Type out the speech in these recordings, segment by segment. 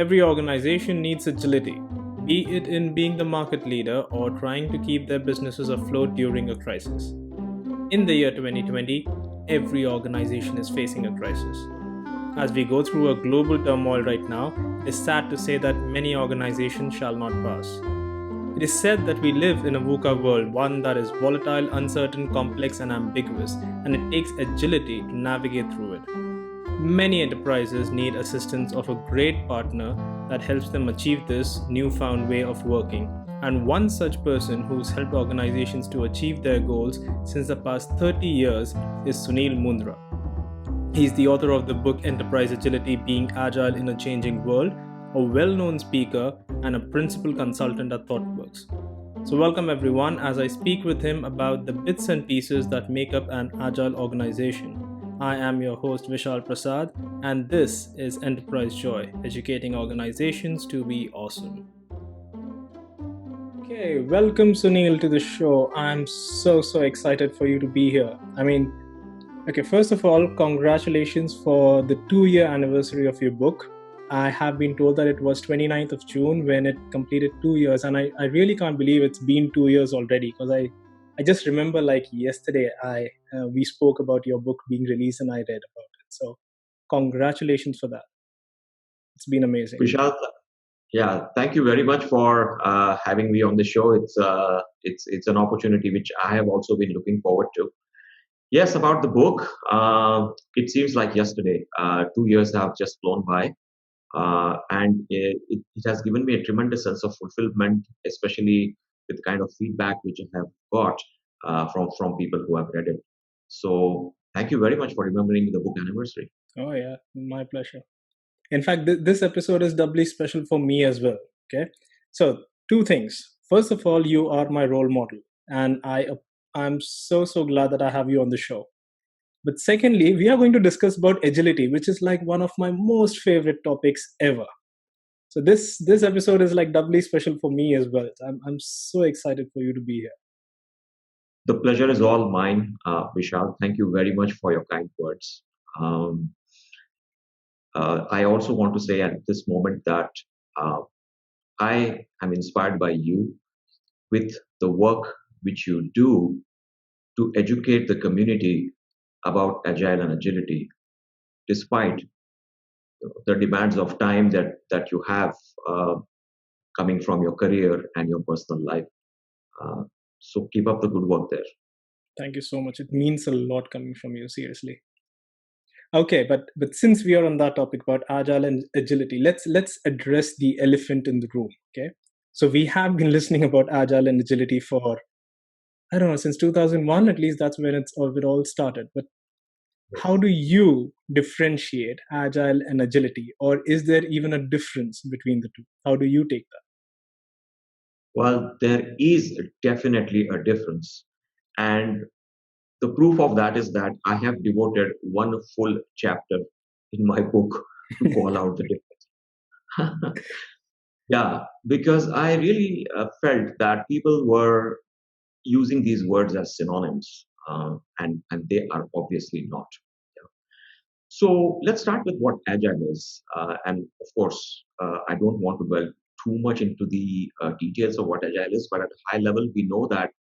Every organization needs agility, be it in being the market leader or trying to keep their businesses afloat during a crisis. In the year 2020, every organization is facing a crisis. As we go through a global turmoil right now, it's sad to say that many organizations shall not pass. It is said that we live in a VUCA world, one that is volatile, uncertain, complex, and ambiguous, and it takes agility to navigate through it. Many enterprises need assistance of a great partner that helps them achieve this newfound way of working. And one such person who's helped organizations to achieve their goals since the past 30 years is Sunil Mundra. He's the author of the book Enterprise Agility Being Agile in a Changing World, a well-known speaker and a principal consultant at ThoughtWorks. So welcome everyone as I speak with him about the bits and pieces that make up an agile organization. I am your host Vishal Prasad and this is EnterpriseJoy, educating organizations to be awesome. Okay, welcome Sunil to the show. I'm so excited for you to be here. First of all, congratulations for the 2-year anniversary of your book. I have been told that it was 29th of June when it completed 2 years, and I really can't believe it's been 2 years already, because I just remember like yesterday we spoke about your book being released and I read about it. So congratulations for that. It's been amazing. Vishal, yeah, thank you very much for having me on the show. It's an opportunity which I have also been looking forward to. Yes, about the book, it seems like yesterday. 2 years have just flown by. And it has given me a tremendous sense of fulfillment, especially with the kind of feedback which I have got from people who have read it. So thank you very much for remembering the book anniversary. Oh yeah, my pleasure. In fact, this episode is doubly special for me as well. Okay, so 2 things. First of all, you are my role model, and I'm so glad that I have you on the show. But secondly, we are going to discuss about agility, which is like one of my most favorite topics ever. So this episode is like doubly special for me as well. I'm so excited for you to be here. The pleasure is all mine, Vishal. Thank you very much for your kind words. I also want to say at this moment that I am inspired by you with the work which you do to educate the community about agile and agility, despite the demands of time that you have coming from your career and your personal life. So keep up the good work there. Thank you so much. It means a lot coming from you, seriously. Okay, but since we are on that topic about agile and agility, let's address the elephant in the room. Okay, so we have been listening about agile and agility for, I don't know, since 2001 at least. That's when it all started. But how do you differentiate agile and agility, or is there even a difference between the two? How do you take that? Well, there is definitely a difference, and the proof of that is that I have devoted one full chapter in my book to call out the difference. Yeah, because I really felt that people were using these words as synonyms, and they are obviously not. Yeah. So let's start with what agile is, and of course, I don't want to dwell too much into the details of what agile is, but at a high level, we know that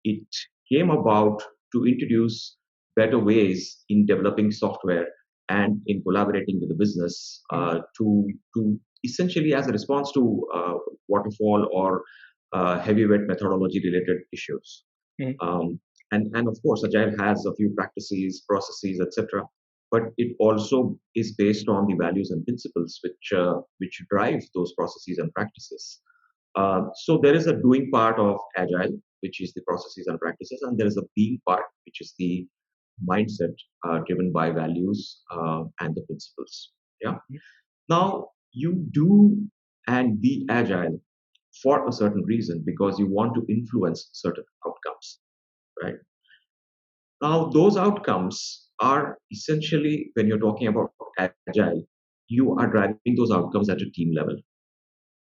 it came about to introduce better ways in developing software and in collaborating with the business to essentially as a response to waterfall or heavyweight methodology related issues. And of course, agile has a few practices, processes, etc. But it also is based on the values and principles which drive those processes and practices. So there is a doing part of agile, which is the processes and practices, and there is a being part, which is the mindset driven by values and the principles. Yeah. Now you do and be agile for a certain reason because you want to influence certain outcomes, right? Now those outcomes are essentially, when you're talking about agile, you are driving those outcomes at a team level.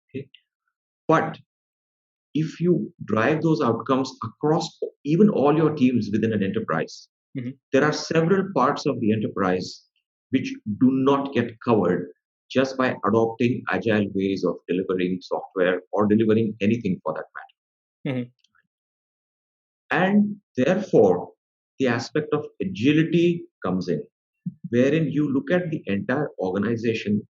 Okay, but if you drive those outcomes across even all your teams within an enterprise, there are several parts of the enterprise which do not get covered just by adopting agile ways of delivering software or delivering anything for that matter. Mhm. And therefore, the aspect of agility comes in, wherein you look at the entire organization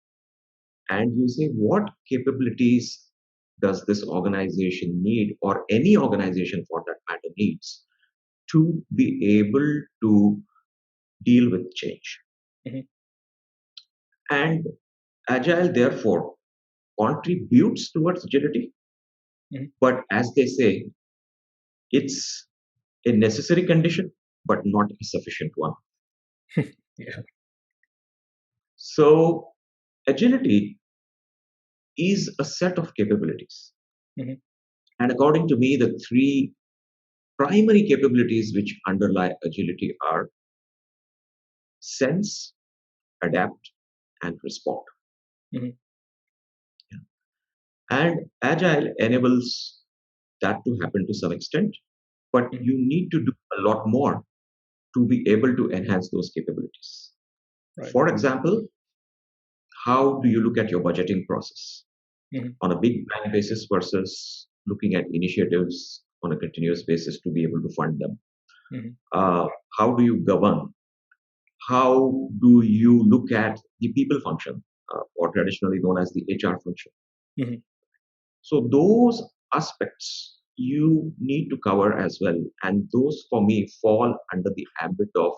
and you say, what capabilities does this organization need, or any organization for that matter needs, to be able to deal with change? Mhm. And agile, therefore, contributes towards agility, Mhm. but as they say, it's a necessary condition, but not a sufficient one. Yeah. So, agility is a set of capabilities. Mhm. And according to me, the three primary capabilities which underlie agility are sense, adapt, and respond. Mhm. And agile enables that to happen to some extent, but Mhm. you need to do a lot more to be able to enhance those capabilities. Right. For example, how do you look at your budgeting process Mhm. on a big bang basis versus looking at initiatives on a continuous basis to be able to fund them? Mhm. Uh, how do you govern? How do you look at the people function, or traditionally known as the HR function? Mhm. So those aspects you need to cover as well, and those for me fall under the ambit of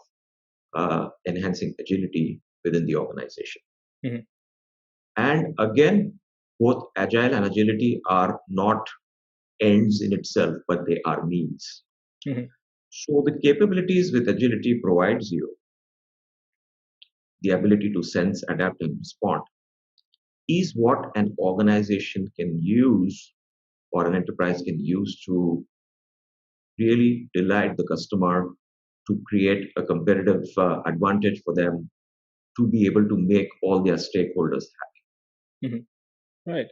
enhancing agility within the organization. Mhm. And again, both agile and agility are not ends in itself, but they are means. Mhm. So the capabilities with agility provides you the ability to sense, adapt, and respond is what an organization can use or an enterprise can use to really delight the customer, to create a competitive advantage for them, to be able to make all their stakeholders Mhm. Right.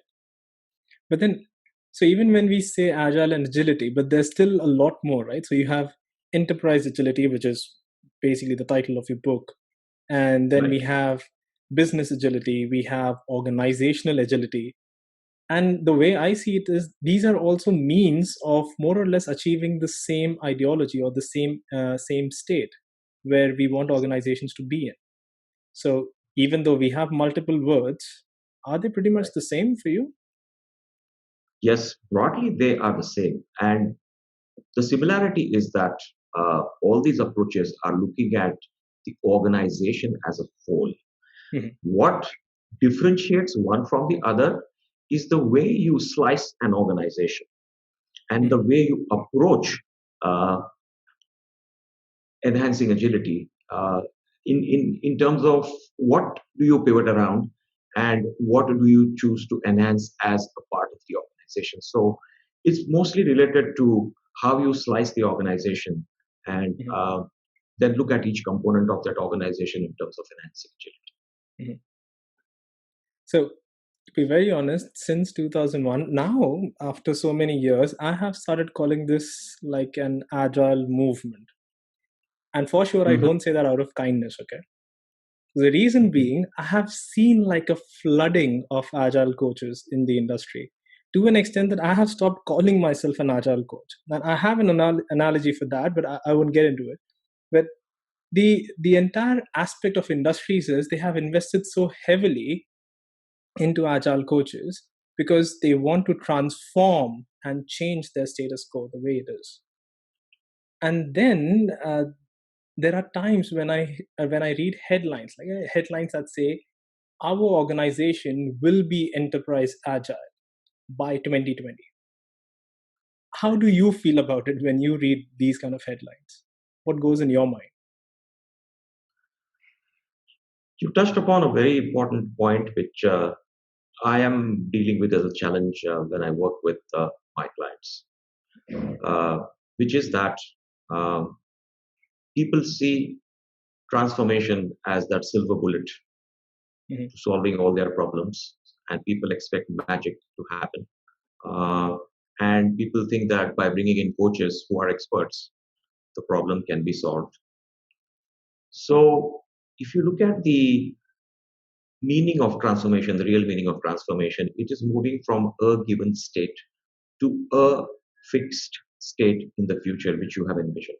But then, so even when we say agile and agility, but there's still a lot more, right? So you have enterprise agility, which is basically the title of your book. And happy. then we Right. have business agility, we have organizational agility. And the way I see it is these are also means of more or less achieving the same ideology or the same state where we want organizations to be in. So even though we have multiple words, are they pretty much Right. the same for you? Yes, broadly they are the same. And the similarity is that all these approaches are looking at the organization as a whole. Mhm. What differentiates one from the other is the way you slice an organization and the Mhm. way you approach uh, enhancing agility in terms of what do you pivot around and what do you choose to enhance as a part of the organization. So it's mostly related to how you slice the organization and Mhm. then look at each component of that organization in terms of enhancing agility. Mhm. So, to be very honest, since 2001, now after so many years, I have started calling this like an agile movement. And for sure, I Mhm. don't say that out of kindness, okay? The reason being, I have seen like a flooding of agile coaches in the industry to an extent that I have stopped calling myself an agile coach. And I have an analogy for that, but I won't get into it. But the entire aspect of industries is they have invested so heavily into agile coaches because they want to transform and change their status quo the way it is. And then there are times when I read headlines, like headlines that say our organization will be enterprise agile by 2020. How do you feel about it when you read these kind of headlines? What goes in your mind? You touched upon a very important point, which I am dealing with as a challenge when I work with my clients, uh, which is that um, people see transformation as that silver bullet Mhm. to solving all their problems, and people expect magic to happen. Uh, and people think that by bringing in coaches who are experts, the problem can be solved. So, if you look at the meaning of transformation, the real meaning of transformation, it is moving from a given state to a fixed state in the future which you have envisioned.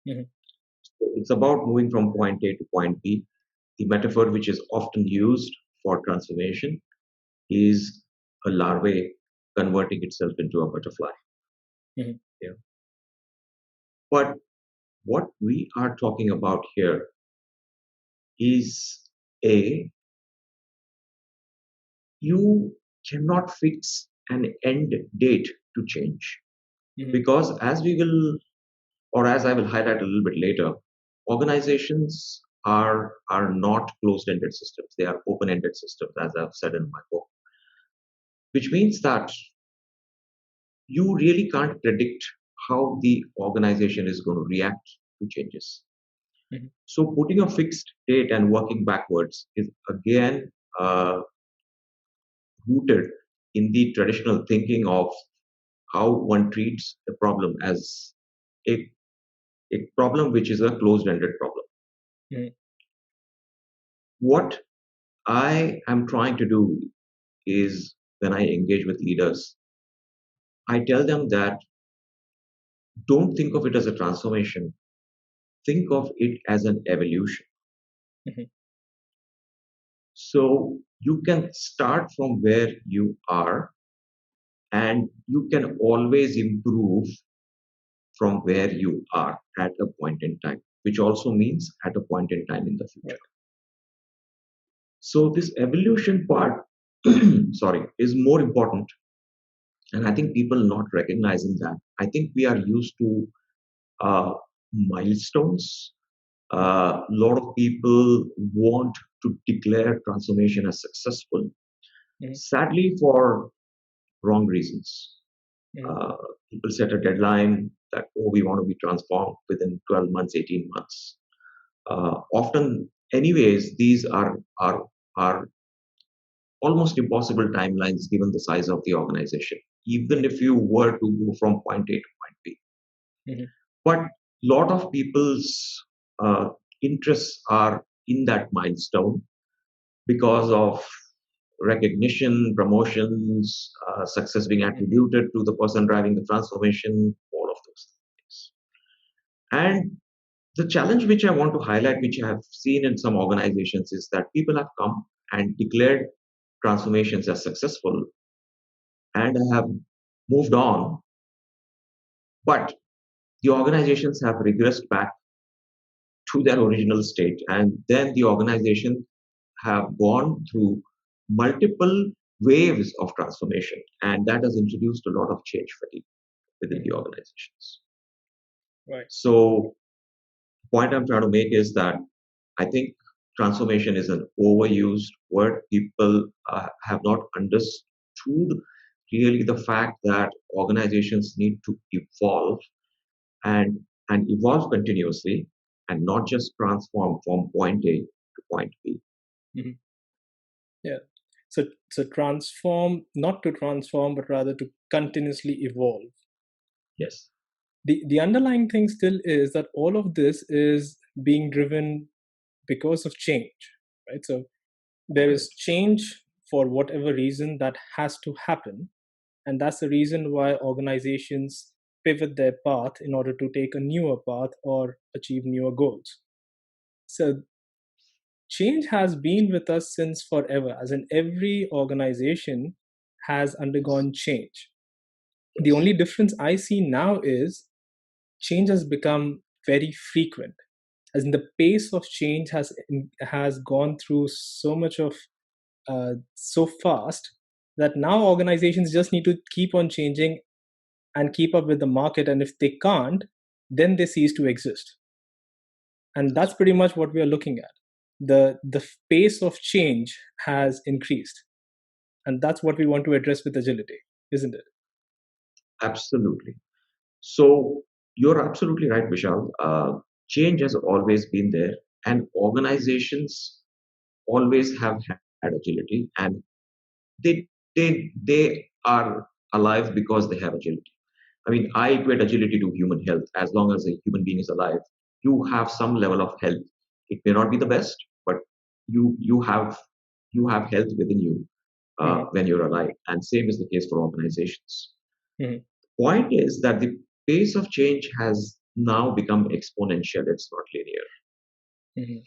Mhm. So it's about moving from point A to point B. The metaphor which is often used for transformation is a larvae converting itself into a butterfly. Mhm. Yeah. But what we are talking about here is a you cannot fix an end date to change, Mhm. because as we will, or as I will highlight a little bit later, organizations are not closed-ended systems. They are open-ended systems, as I've said in my book, which means that you really can't predict how the organization is going to react to changes. Mhm. So putting a fixed date and working backwards is again rooted in the traditional thinking of how one treats a problem as a, a problem which is a closed-ended problem. Mhm. What I am trying to do is, when I engage with leaders, I tell them that don't think of it as a transformation, think of it as an evolution. Mhm. So you can start from where you are, and you can always improve from where you are at a point in time, which also means at a point in time in the future. Right. So this evolution part, sorry, is more important. And I think people not recognizing that. I think we are used to uh, milestones. A lot of people want to declare transformation as successful, Mhm. sadly, for wrong reasons. Mhm. Uh, People set a deadline that, oh, we want to be transformed within 12 months, 18 months. Often, anyways, these are almost impossible timelines given the size of the organization, even if you were to go from point A to point B. Mhm. But a lot of people's uh, interests are in that milestone because of recognition, promotions, success being Mhm. attributed to the person driving the transformation, all of those things. And the challenge which I want to highlight, which I have seen in some organizations, is that people have come and declared transformations as successful and have moved on, but the organizations have regressed back to their original state, and then the organization have gone through multiple waves of transformation, and that has introduced a lot of change fatigue within the Mhm. organizations. Right. So the point I'm trying to make is that I think transformation is an overused word. People have not understood really the fact that organizations need to evolve and evolve continuously, and not just transform from point A to point B. Mhm. Yeah. So transform, not to transform, but rather to continuously evolve. Yes, The underlying thing still is that all of this is being driven because of change, right? So there is correct. change for whatever reason that has to happen, and that's the reason why organizations pivot their path in order to take a newer path or achieve newer goals. So change has been with us since forever, as in every organization has Yes, undergone change. The yes, only difference I see now is change has become very frequent, as in the pace of change has gone through so much of so fast that now organizations just need to keep on changing and keep up with the market, and if they can't, then they cease to exist. And that's that's pretty much what we are looking at. The pace of change has increased, and that's what we want to address with agility, isn't it? absolutely. So you're absolutely right, Vishal. Change has always been there, and organizations always have had agility, and they are alive because they have agility. I mean, I equate agility to human health. As long as a human being is alive, you have some level of health. It may not be the best, but you have you have health within you Mhm. when you're alive. And same is the case for organizations. Mhm. Point is that the pace of change has now become exponential. It's not linear. Mhm.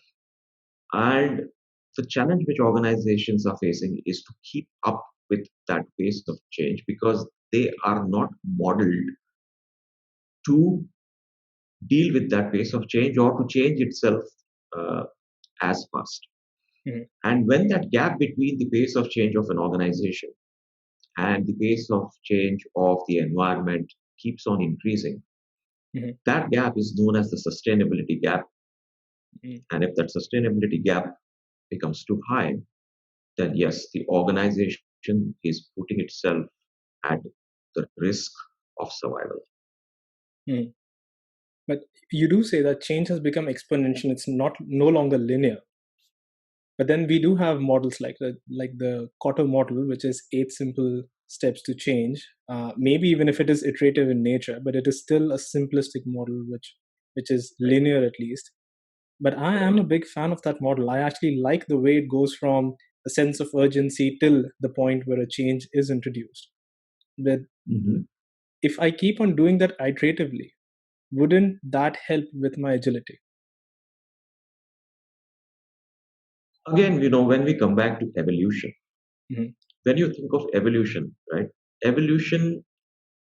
And the challenge which organizations are facing is to keep up with that pace of change because they are not modeled to deal with that pace of change or to change itself uh, as fast. Mhm. And when that gap between the pace of change of an organization and the pace of change of the environment keeps on increasing, Mhm. that gap is known as the sustainability gap. Mhm. And if that sustainability gap becomes too high, then yes, the organization is putting itself at the risk of survival. Mhm. But you do say that change has become exponential. It's not no longer linear. But then we do have models like the Kotter model, which is 8 simple steps to change. Maybe even if it is iterative in nature, but it is still a simplistic model, which is Right. linear at least. But I am Right. a big fan of that model. I actually like the way it goes from a sense of urgency till the point where a change is introduced. But Mhm. if I keep on doing that iteratively, wouldn't that help with my agility? Again, when we come back to evolution, Mhm. when you think of evolution, right? Evolution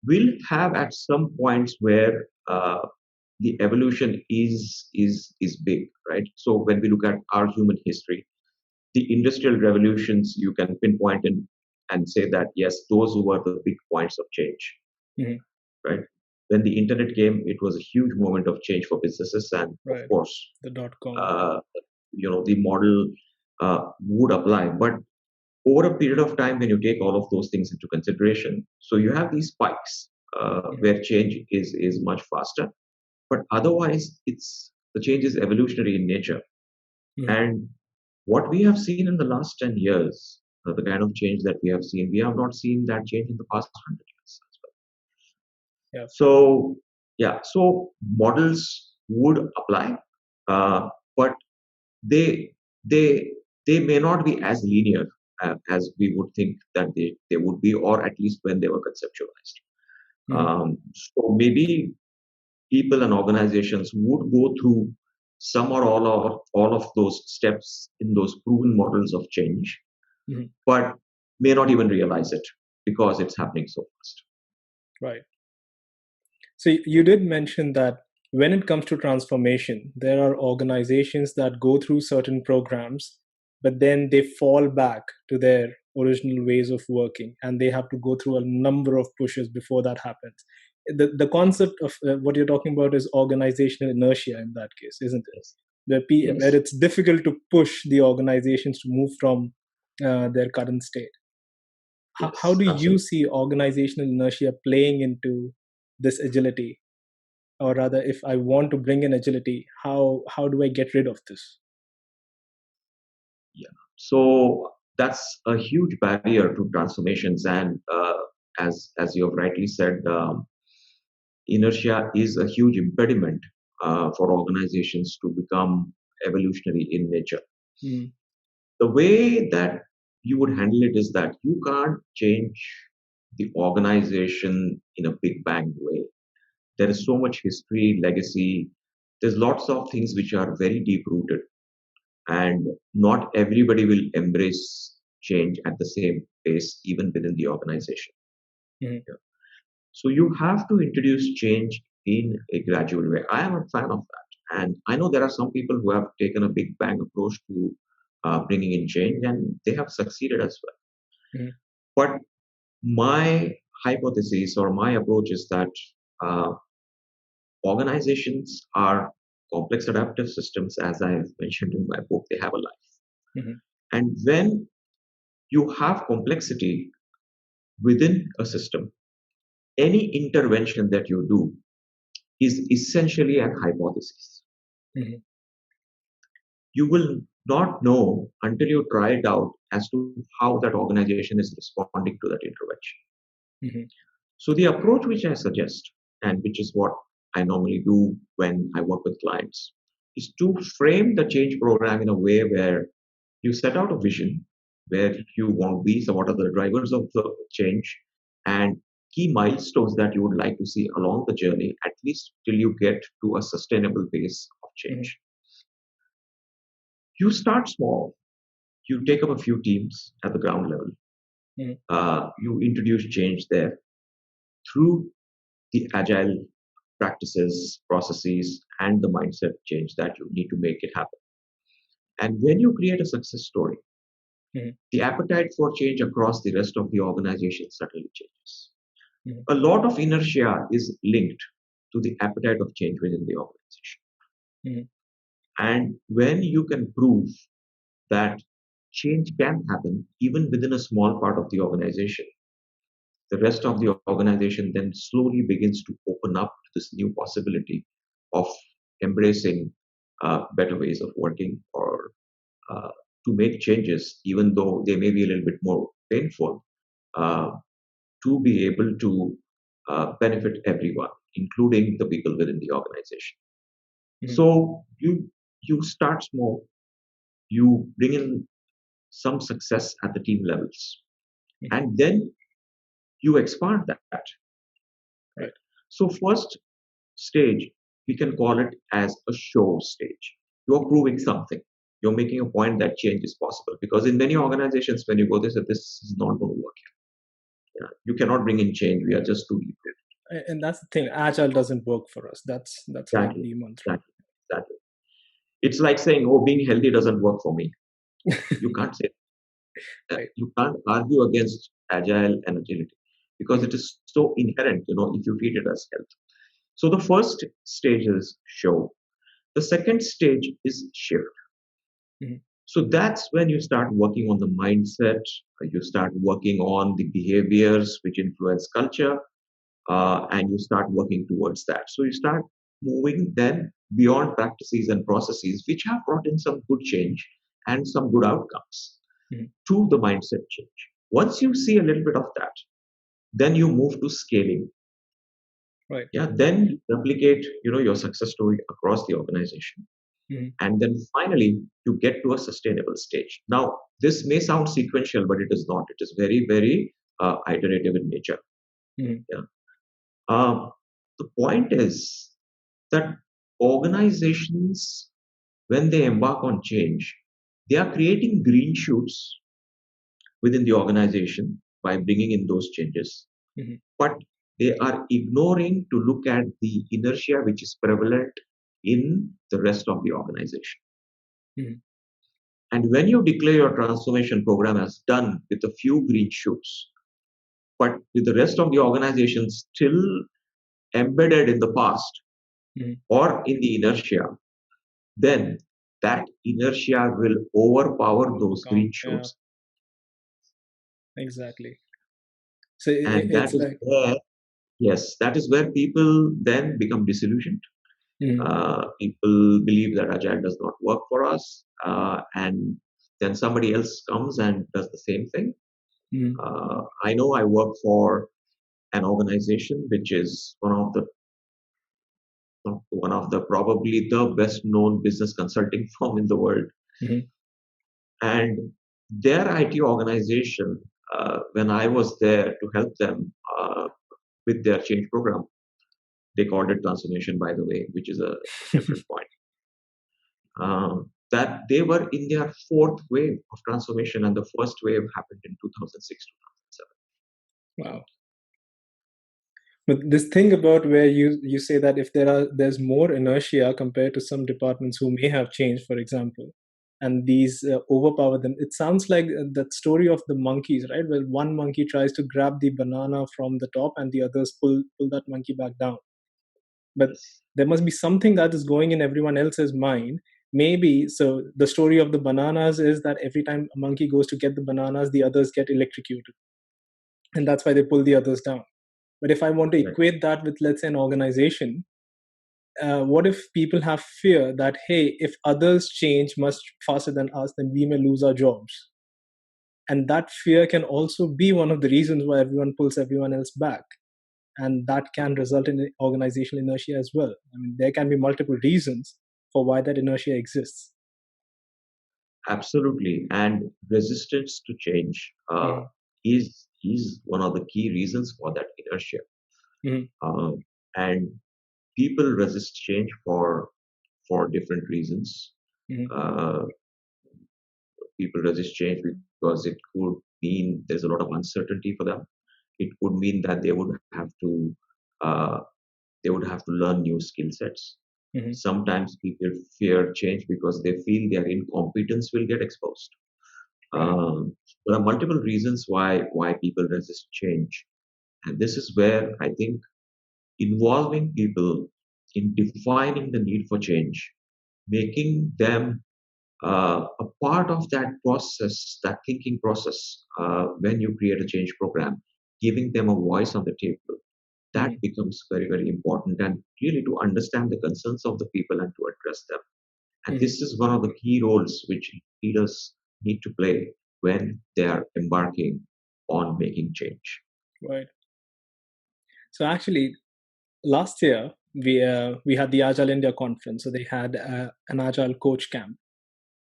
will have at some points where the evolution is big, right? So when we look at our human history, the industrial revolutions you can pinpoint and say that yes, those were the big points of change, Mhm. right? When the internet came, it was a huge moment of change for businesses, and of Right. course, The dot com. uh, the model would apply. But over a period of time, when you take all of those things into consideration, so you have these spikes Mhm. where change is much faster. But otherwise, it's the change is evolutionary in nature. Mhm. And what we have seen in the last 10 years, the kind of change that we have seen, we have not seen that change in the past 100 years as well. Yeah. So, yeah, so models would apply, but they they they may not be as linear as we would think that they would be, or at least when they were conceptualized. Mhm. So maybe people and organizations would go through some or all of those steps in those proven models of change, Mhm. but may not even realize it because it's happening so fast. Right. So you did mention that when it comes to transformation, there are organizations that go through certain programs, but then they fall back to their original ways of working, and they have to go through a number of pushes before that happens. The concept of what you're talking about is organizational inertia in that case, isn't it? Yes. Where Yes. it's difficult to push the organizations to move from their current state. How Yes. do you Absolutely. see organizational inertia playing into this agility, or rather, if I want to bring in agility, how do I get rid of this? Yeah. So that's a huge barrier to transformations, and as you have rightly said, inertia is a huge impediment for organizations to become evolutionary in nature. Mm. The way that you would handle it is that you can't change the organization in a big bang way. There is so much history, legacy. There's lots of things which are very deep rooted, and not everybody will embrace change at the same pace, even within the organization. Mhm. Yeah. So you have to introduce change in a gradual way. I am a fan of that. And I know there are some people who have taken a big bang approach to bringing in change, and they have succeeded as well. Mhm. But my hypothesis or my approach is that uh, organizations are complex adaptive systems. As I have mentioned in my book, they have a life. Mhm. And when you have complexity within a system, any intervention that you do is essentially an hypothesis. Mhm. You will not know until you try it out as to how that organization is responding to that intervention. Mhm. So, the approach which I suggest, and which is what I normally do when I work with clients, is to frame the change program in a way where you set out a vision, where you want to be, so what are the drivers of the change, and key milestones that you would like to see along the journey, at least till you get to a sustainable base of Mhm. change. You start small. You take up a few teams at the ground level. Mhm. You introduce change there through the agile practices, processes, and the mindset change that you need to make it happen. And when you create a success story, Mhm. the appetite for change across the rest of the organization suddenly changes. Mhm. A lot of inertia is linked to the appetite of change within the organization. Mhm. And when you can prove that change can happen even within a small part of the organization, the rest of the organization then slowly begins to open up to this new possibility of embracing better ways of working, or uh, to make changes, even though they may be a little bit more painful, uh, to be able to benefit everyone, including the people within the organization. Mhm. So you start small, you bring in some success at the team levels, Mhm. and then you expand that. Right. Right. So first stage, we can call it as a show stage. You're proving something. You're making a point that change is possible. Because in many organizations, when you go, this is not going to work here. Yeah. You cannot bring in change. We are just too deep. And that's the thing. Agile doesn't work for us. That's like Exactly. the mantra. Exactly. Exactly. It's like saying, oh, being healthy doesn't work for me. You can't say that. Right. You can't argue against agile and agility because Mhm. it is so inherent, if you treat it as health. So the first stage is show. The second stage is shift. Mhm. So that's when you start working on the mindset, you start working on the behaviors which influence culture, and you start working towards that. So you start moving then beyond practices and processes which have brought in some good change and some good outcomes Mhm. to the mindset change. Once you see a little bit of that, then you move to scaling. Right. Yeah, then you replicate, your success story across the organization. Mhm. And then finally, you get to a sustainable stage. Now, this may sound sequential, but it is not. It is very, very iterative in nature. Mhm. Yeah. Um, the point is that organizations, when they embark on change, they are creating green shoots within the organization by bringing in those changes. Mhm. But they are ignoring to look at the inertia which is prevalent in the rest of the organization. Mhm. And when you declare your transformation program as done with a few green shoots, but with the rest of the organization still embedded in the past Mhm. or in the inertia, then that inertia will overpower those Overcome. green Yeah. shoots. Exactly. So And that it's is like. where, yes, that is where people then become disillusioned. Mhm. People believe that agile does not work for us, and then somebody else comes and does the same thing. Mhm. I know I work for an organization which is one of the probably the best known business consulting firm in the world, Mhm. and their IT organization, when I was there to help them with their change program, they called it transformation, by the way, which is a different point. That they were in their fourth wave of transformation, and the first wave happened in 2006, 2007. Wow. But this thing about where you say that if there's more inertia compared to some departments who may have changed, for example, and these overpower them, it sounds like that story of the monkeys, right? Where one monkey tries to grab the banana from the top, and the others pull that monkey back down. But Yes. there must be something that is going in everyone else's mind. Maybe so. The story of the bananas is that every time a monkey goes to get the bananas, the others get electrocuted, and that's why they pull the others down. But if I want to Right. equate that with, let's say, an organization, what if people have fear that, hey, if others change much faster than us, then we may lose our jobs? And that fear can also be one of the reasons why everyone pulls everyone else back. And that can result in organizational inertia as well. I mean, there can be multiple reasons for why that inertia exists. Absolutely. And resistance to change Mhm, is one of the key reasons for that inertia. mhm, Um, and people resist change for different reasons. mhm, Uh, People resist change because it could mean there's a lot of uncertainty for them. It could mean that uh, they would have to learn new skill sets. mhm. Sometimes people fear change because they feel their incompetence will get exposed. Right. There are multiple reasons why people resist change, and this is where I think involving people in defining the need for change, making them a part of that process, that thinking process, when you create a change program, giving them a voice on the table, that Mhm, becomes very, very important. And really to understand the concerns of the people and to address them. And mhm. this is one of the key roles which leaders need to play when they are embarking on making change. Right. So actually, last year we had the Agile India conference. So they had an Agile coach camp,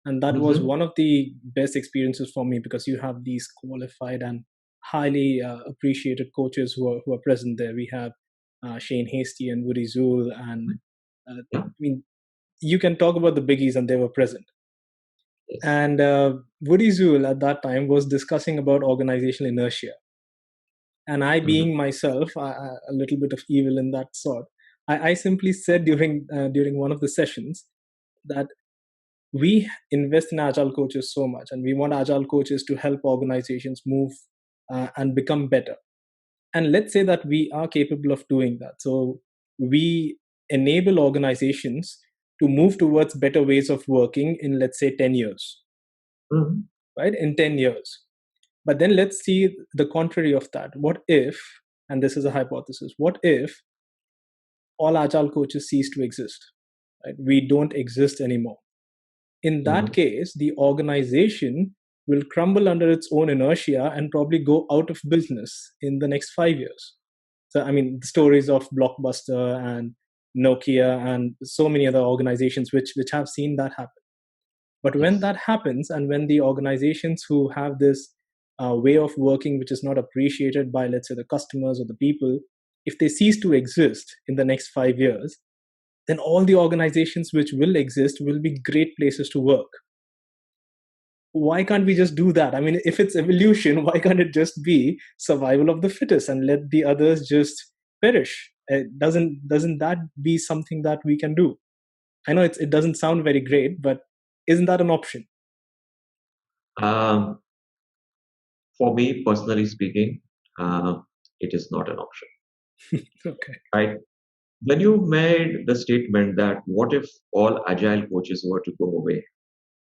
and that was Hmm. one of the best experiences for me because you have these qualified and highly appreciated coaches who are present there. We have Shane Hasty and Woody Zool, and Yeah. I mean, you can talk about the biggies, and they were present. Yes. And Woody Zool at that time was discussing about organizational inertia, and I, Hmm. being myself a little bit of evil in that sort, I simply said during one of the sessions that we invest in agile coaches so much, and we want agile coaches to help organizations move and become better. And let's say that we are capable of doing that. So we enable organizations to move towards better ways of working in, let's say, 10 years, Hmm. right? In 10 years. But then let's see the contrary of that. What if, and this is a hypothesis, what if all agile coaches cease to exist? Right? We don't exist anymore. In that Hmm. case, the organization will crumble under its own inertia and probably go out of business in the next 5 years. So, I mean, the stories of Blockbuster and Nokia and so many other organizations which have seen that happen. But when Yes. that happens, and when the organizations who have this way of working, which is not appreciated by, let's say, the customers or the people, if they cease to exist in the next 5 years, then all the organizations which will exist will be great places to work. Why can't we just do that? I mean, if it's evolution, why can't it just be survival of the fittest and let the others just perish? Doesn't that be something that we can do? I know it doesn't sound very great, but isn't that an option? Um, for me, personally speaking, uh, it is not an option. Okay. Right? When you made the statement that what if all agile coaches were to go away?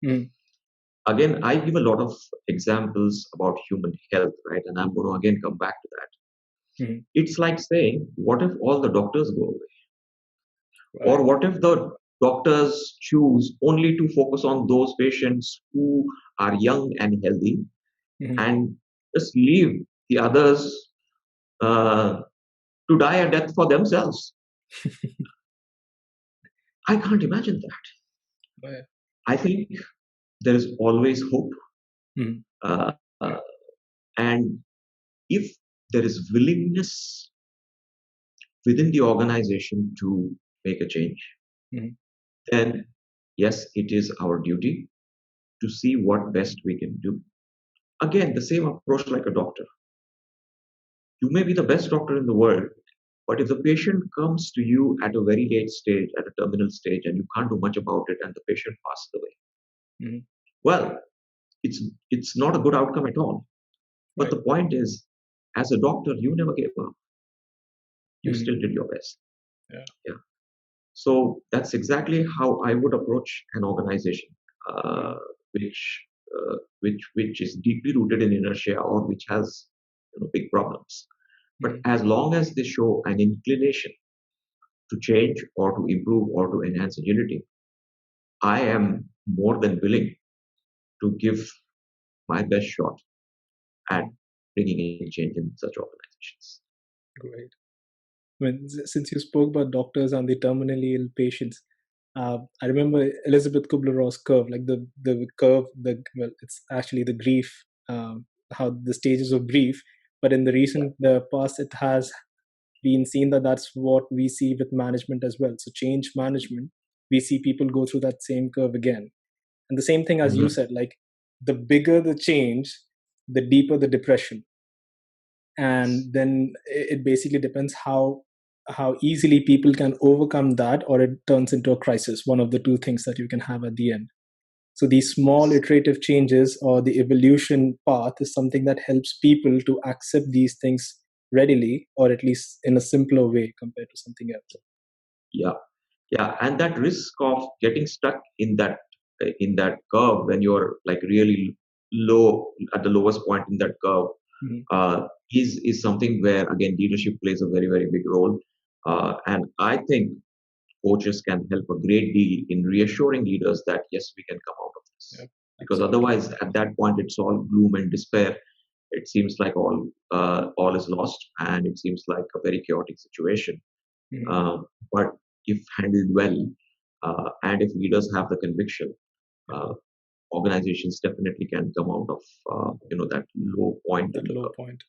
Mm, Again, I give a lot of examples about human health, right? And I'm going to again come back to that. mm, It's like saying, what if all the doctors go away? Or right. what if the doctors choose only to focus on those patients who are young and healthy Mm, and just leave the others uh, to die a death for themselves? I can't imagine that. right. I think there is always hope. Mm, Uh, uh, and if there is willingness within the organization to make a change, mm, then yes, it is our duty to see what best we can do. Again, the same approach like a doctor. You may be the best doctor in the world, but if the patient comes to you at a very late stage, at a terminal stage, and you can't do much about it, and the patient passes away, mm, well, it's not a good outcome at all. But right. the point is, as a doctor, you never gave up. You Mm, still did your best. yeah. Yeah. So that's exactly how I would approach an organization, uh, Mm, which which is deeply rooted in inertia or which has big problems. But mm, as long as they show an inclination to change or to improve or to enhance agility, I am more than willing to give my best shot at mm, bringing in change in such organizations. great. Since you spoke about doctors and the terminally ill patients, I remember Elizabeth Kubler-Ross curve, like the curve, well, it's actually the grief, how the stages of grief. But in the recent past, it has been seen that that's what we see with management as well. So change management, we see people go through that same curve again. And the same thing as you Mhm. said, like the bigger the change, the deeper the depression. And then it basically depends how easily people can overcome that, or it turns into a crisis, one of the two things that you can have at the end. So these small Yes. iterative changes or the evolution path is something that helps people to accept these things readily, or at least in a simpler way compared to something else. Yeah. Yeah. And that risk of getting stuck in that curve when you're like really low at the lowest point in that curve Mhm. is something where again leadership plays a very big role. And I think coaches can help a great deal in reassuring leaders that yes, we can come out of this. Yep, Because absolutely. otherwise, at that point, it's all gloom and despair. It seems like all is lost, and it seems like a very chaotic situation. Mhm. But if handled well, and if leaders have the conviction, Yep, uh, organizations definitely can come out of that low point in that the low curve. point.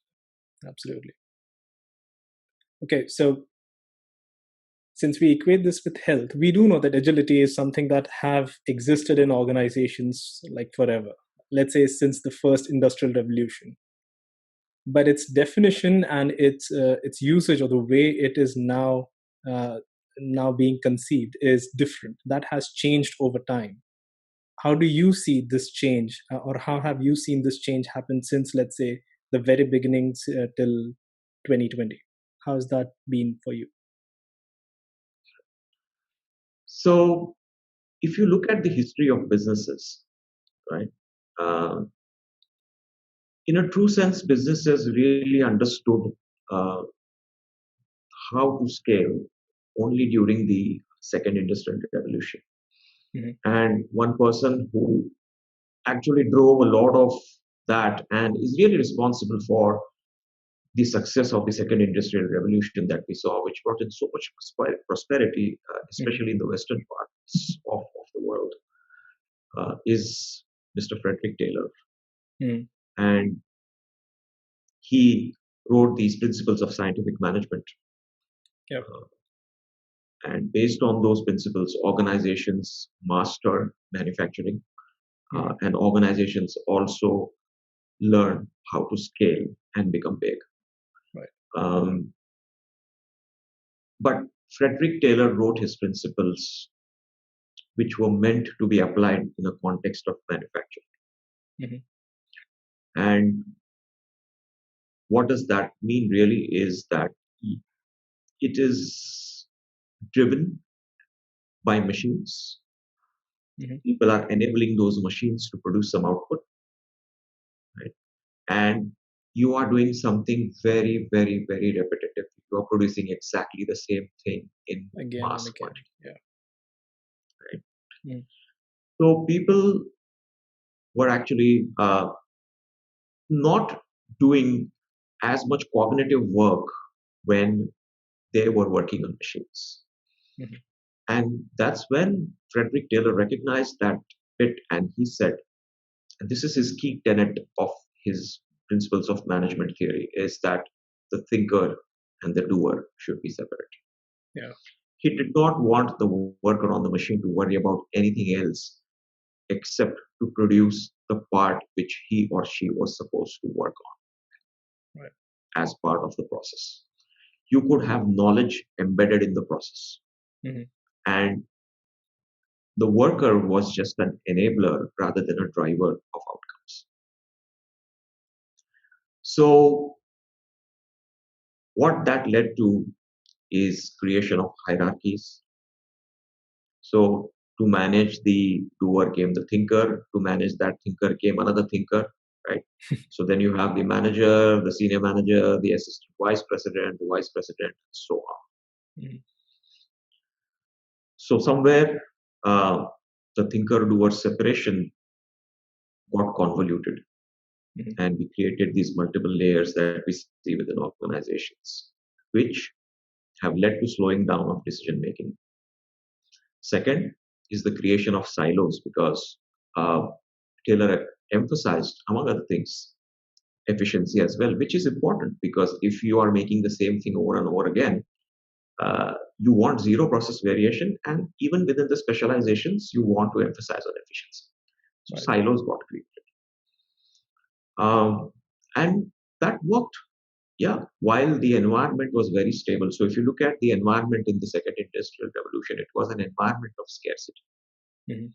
Absolutely. Okay, so since we equate this with health, we do know that agility is something that have existed in organizations like forever. Let's say since the first industrial revolution. But its definition and its usage, or the way it is uh, now being conceived, is different. That has changed over time. How do you see this change, or how have you seen this change happen since, let's say, the very beginnings till 2020? How has that been for you? So, if you look at the history of businesses, right? Uh, in a true sense, businesses really understood uh, how to scale only during the second industrial revolution. Mhm. And one person who actually drove a lot of that and is really responsible for the success of the second industrial revolution that we saw, which brought in so much prosperity, Mhm. especially in the western parts of the world, is Mr. Frederick Taylor. Mhm. And he wrote these principles of scientific management. Yep. Uh, and based on those principles, organizations master manufacturing, Mhm. and organizations also learn how to scale and become big. Right. Um, but Frederick Taylor wrote his principles, which were meant to be applied in a context of manufacturing. Mhm. And what does that mean really is that it is driven by machines. Mhm. People are enabling those machines to produce some output, right? And you are doing something very repetitive. You are producing exactly the same thing in Again and mass again. quantity, Yeah. right? Mhm. So people were actually not doing as much cognitive work when they were working on machines. Mhm. And that's when Frederick Taylor recognized that bit and he said, and this is his key tenet of his principles of management theory, is that the thinker and the doer should be separate. Yeah. He did not want the worker on the machine to worry about anything else except to produce the part which he or she was supposed to work Right. on as part of the process. You could have knowledge embedded in the process, Mhm. and the worker was just an enabler rather than a driver of outcomes. So what that led to is creation of hierarchies. So to manage the doer came the thinker, to manage that thinker came another thinker, right? So then you have the manager, the senior manager, the assistant vice president, and so on. Mhm. So somewhere uh, the thinker doer separation got convoluted, Mhm. and we created these multiple layers that we see within organizations, which have led to slowing down of decision making. Second, is the creation of silos, because Taylor emphasized, among other things, efficiency as well, which is important, because if you are making the same thing over and over again, you want zero process variation, and even within the specializations, you want to emphasize on efficiency. So Right. silos got created, and that worked. Yeah, while the environment was very stable. So if you look at the environment in the second industrial revolution, it was an environment of scarcity, Mhm.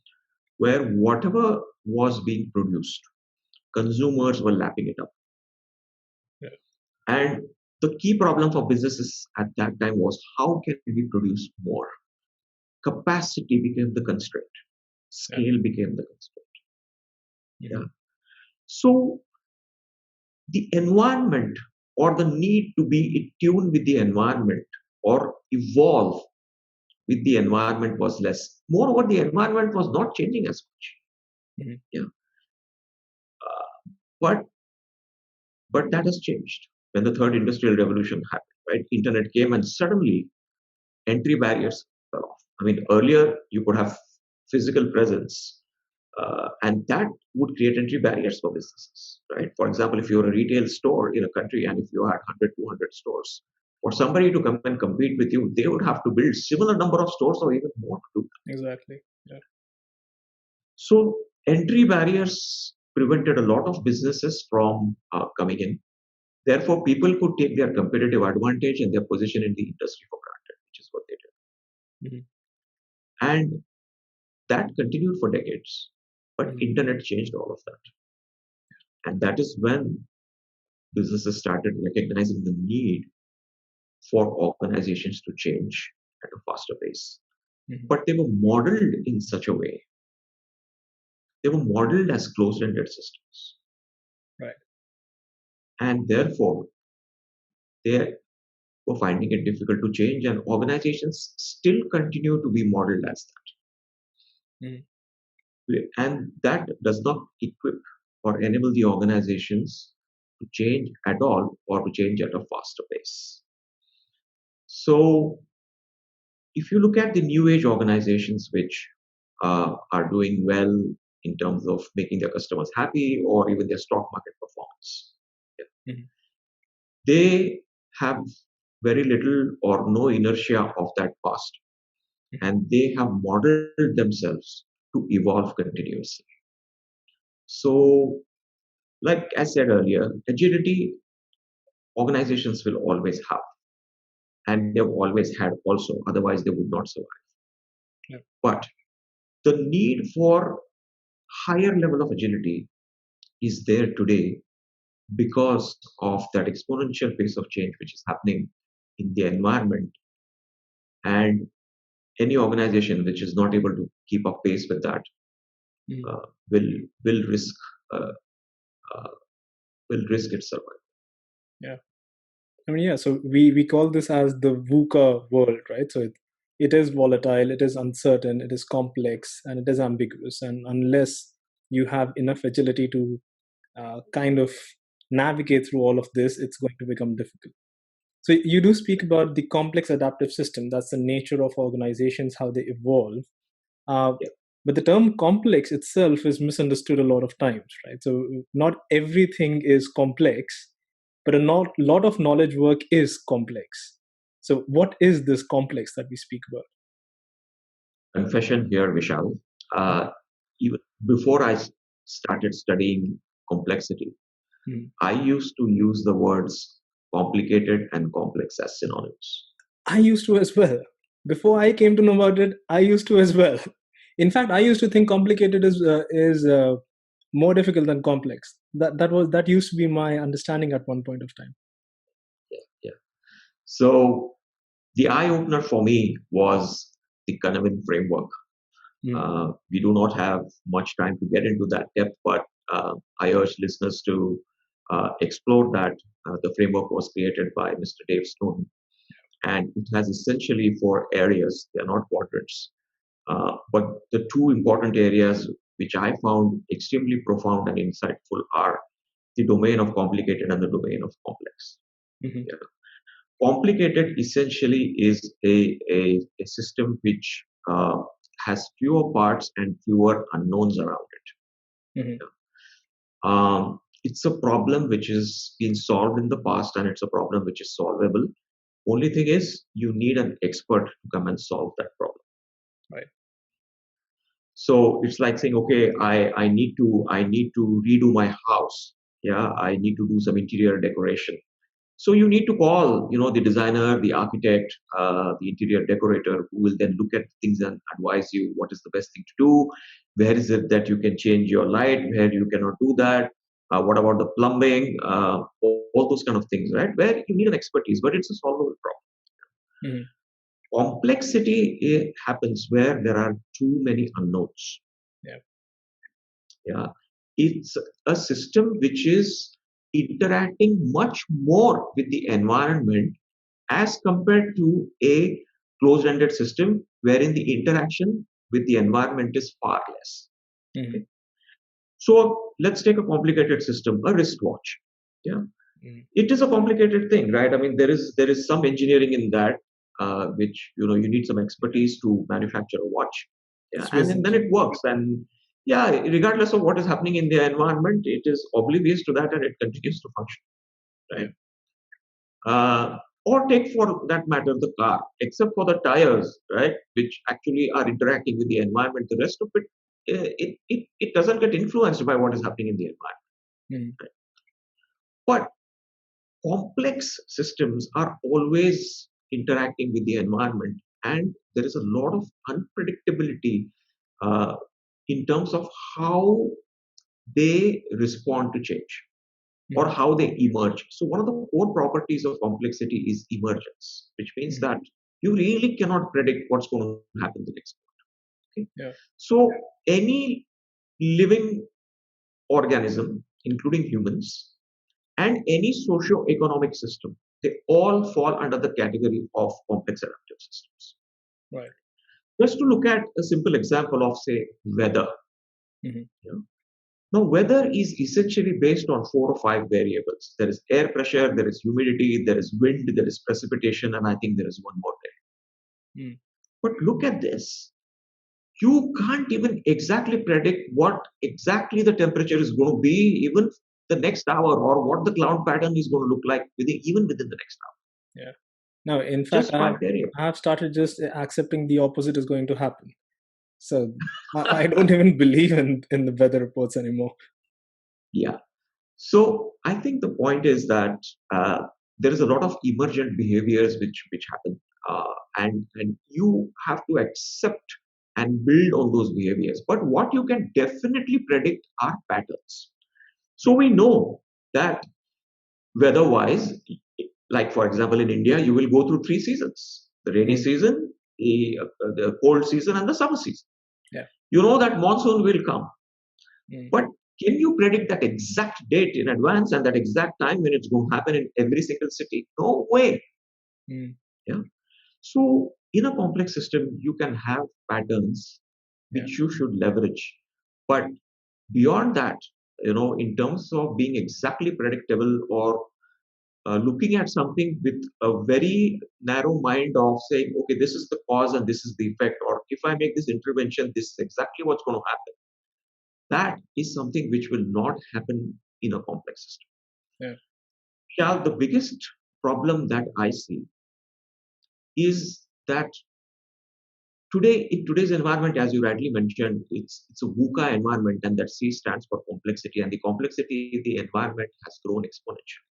where whatever was being produced, consumers were lapping it up. Yeah. And the key problem for businesses at that time was, how can we produce more? Capacity became the constraint. Yeah. Scale became the constraint. Mhm. Yeah. So the environment, or the need to be in tune with the environment or evolve with the environment, was less. Moreover, the environment was not changing as much. Mhm. Yeah. But that has changed when the third industrial revolution happened. Right, internet came, and suddenly entry barriers fell off. I mean, earlier you could have physical presence, and that would create entry barriers for businesses. Right. For example, if you're a retail store in a country, and if you had 100, 200 stores, for somebody to come and compete with you, they would have to build similar number of stores or even more to do that. Exactly. Yeah. So entry barriers prevented a lot of businesses from coming in. Therefore, people could take their competitive advantage and their position in the industry for granted, which is what they did. Mhm. And that continued for decades. But Mhm. internet changed all of that. And that is when businesses started recognizing the need for organizations to change at a faster pace. Mhm. But they were modeled in such a way, they were modeled as closed-ended systems. Right. And therefore, they were finding it difficult to change, and organizations still continue to be modeled as Mhm. that. And that does not equip or enable the organizations to change at all, or to change at a faster pace. So, if you look at the new age organizations which are doing well in terms of making their customers happy, or even their stock market performance, Mhm. they have very little or no inertia of that past, Mhm. and they have modeled themselves to evolve continuously. So, like I said earlier, agility organizations will always have, and they've always had also, otherwise, they would not survive. Yeah. But the need for higher level of agility is there today, because of that exponential pace of change which is happening in the environment. And any organization which is not able to keep up pace with that Mhm. uh, will will risk uh, uh, will risk its survival. Yeah. I mean, yeah. So we call this as the VUCA world, right? So it is volatile, it is uncertain, it is complex, and it is ambiguous. And unless you have enough agility to kind of navigate through all of this, it's going to become difficult. So you do speak about the complex adaptive system. That's the nature of organizations, how they evolve. Uh, Yeah. but the term complex itself is misunderstood a lot of times, right? So not everything is complex, but lot of knowledge work is complex. So what is this complex that we speak about? Confession here, Vishal. Uh, Even before started studying complexity, Hmm. I used to use the words complicated and complex as synonyms. I used to as well. Before I came to know about it, I used to as well. In fact, I used to think complicated is more difficult than complex. That used to be my understanding at one point of time. Yeah, yeah. So the eye opener for me was the Kahneman framework. Mm. We do not have much time to get into that depth, but I urge listeners to explore that. The framework was created by Mr. Dave Stone, and it has essentially four areas. They are not quadrants, but the two important areas which I found extremely profound and insightful are the domain of complicated and the domain of complex. Mhm. Yeah. Complicated essentially is a system which has fewer parts and fewer unknowns around it. Mhm. It's a problem which is been solved in the past, and it's a problem which is solvable. Only thing is, you need an expert to come and solve that problem. Right. So it's like saying, okay, I need to redo my house. Yeah, I need to do some interior decoration. So you need to call, the designer, the architect, the interior decorator, who will then look at things and advise you what is the best thing to do. Where is it that you can change your light? Where you cannot do that? What about the plumbing? All those kind of things, right? Where you need an expertise, but it's a solvable problem. Mhm. Complexity happens where there are too many unknowns. Yeah. Yeah, it's a system which is interacting much more with the environment as compared to a closed-ended system wherein the interaction with the environment is far less. Mhm. Okay? So let's take a complicated system, a wristwatch. Yeah, Mhm. it is a complicated thing, right? I mean, there is some engineering in that, which you need some expertise to manufacture a watch. Yeah, and Swiss then it engineering. works. And yeah, regardless of what is happening in the environment, it is oblivious to that and it continues to function, Yeah. right? Or take for that matter the car, except for the tires, right, which actually are interacting with the environment. The rest of it, it doesn't get influenced by what is happening in the environment. Mhm. Right? But complex systems are always interacting with the environment, and there is a lot of unpredictability uh, in terms of how they respond to change or Mhm. how they emerge. So, one of the core properties of complexity is emergence, which means Mhm. that you really cannot predict what's going to happen the next month. Okay? Yeah. So, any living organism, including humans, and any socio-economic system, they all fall under the category of complex adaptive systems. Right. Just to look at a simple example of, say, weather. Mhm. You know. Now, weather is essentially based on 4 or 5 variables. There is air pressure, there is humidity, there is wind, there is precipitation, and I think there is one more there. Mhm. But look at this. You can't even exactly predict what exactly the temperature is going to be, even the next hour, or what the cloud pattern is going to look like even within the next hour. Yeah. Now, in fact, Just 5 variables. I have started just accepting the opposite is going to happen. So I don't even believe in the weather reports anymore. Yeah. So I think the point is that there is a lot of emergent behaviors which happen, and you have to accept and build on those behaviors. But what you can definitely predict are patterns. So we know that weather-wise, like for example in India, you will go through 3 seasons: the rainy Mm. season, the cold season, and the summer season. Yeah. You know that monsoon will come. Mm. But can you predict that exact date in advance and that exact time when it's going to happen in every single city? No way. Mm. Yeah. So in a complex system, you can have patterns Yeah. which you should leverage. But beyond that, in terms of being exactly predictable or looking at something with a very narrow mind of saying, okay, this is the cause and this is the effect, or if I make this intervention, this is exactly what's going to happen. That is something which will not happen in a complex system. Yeah. Yeah, the biggest problem that I see is that today, in today's environment, as you rightly mentioned, it's a VUCA environment, and that C stands for complexity, and the complexity in the environment has grown exponentially.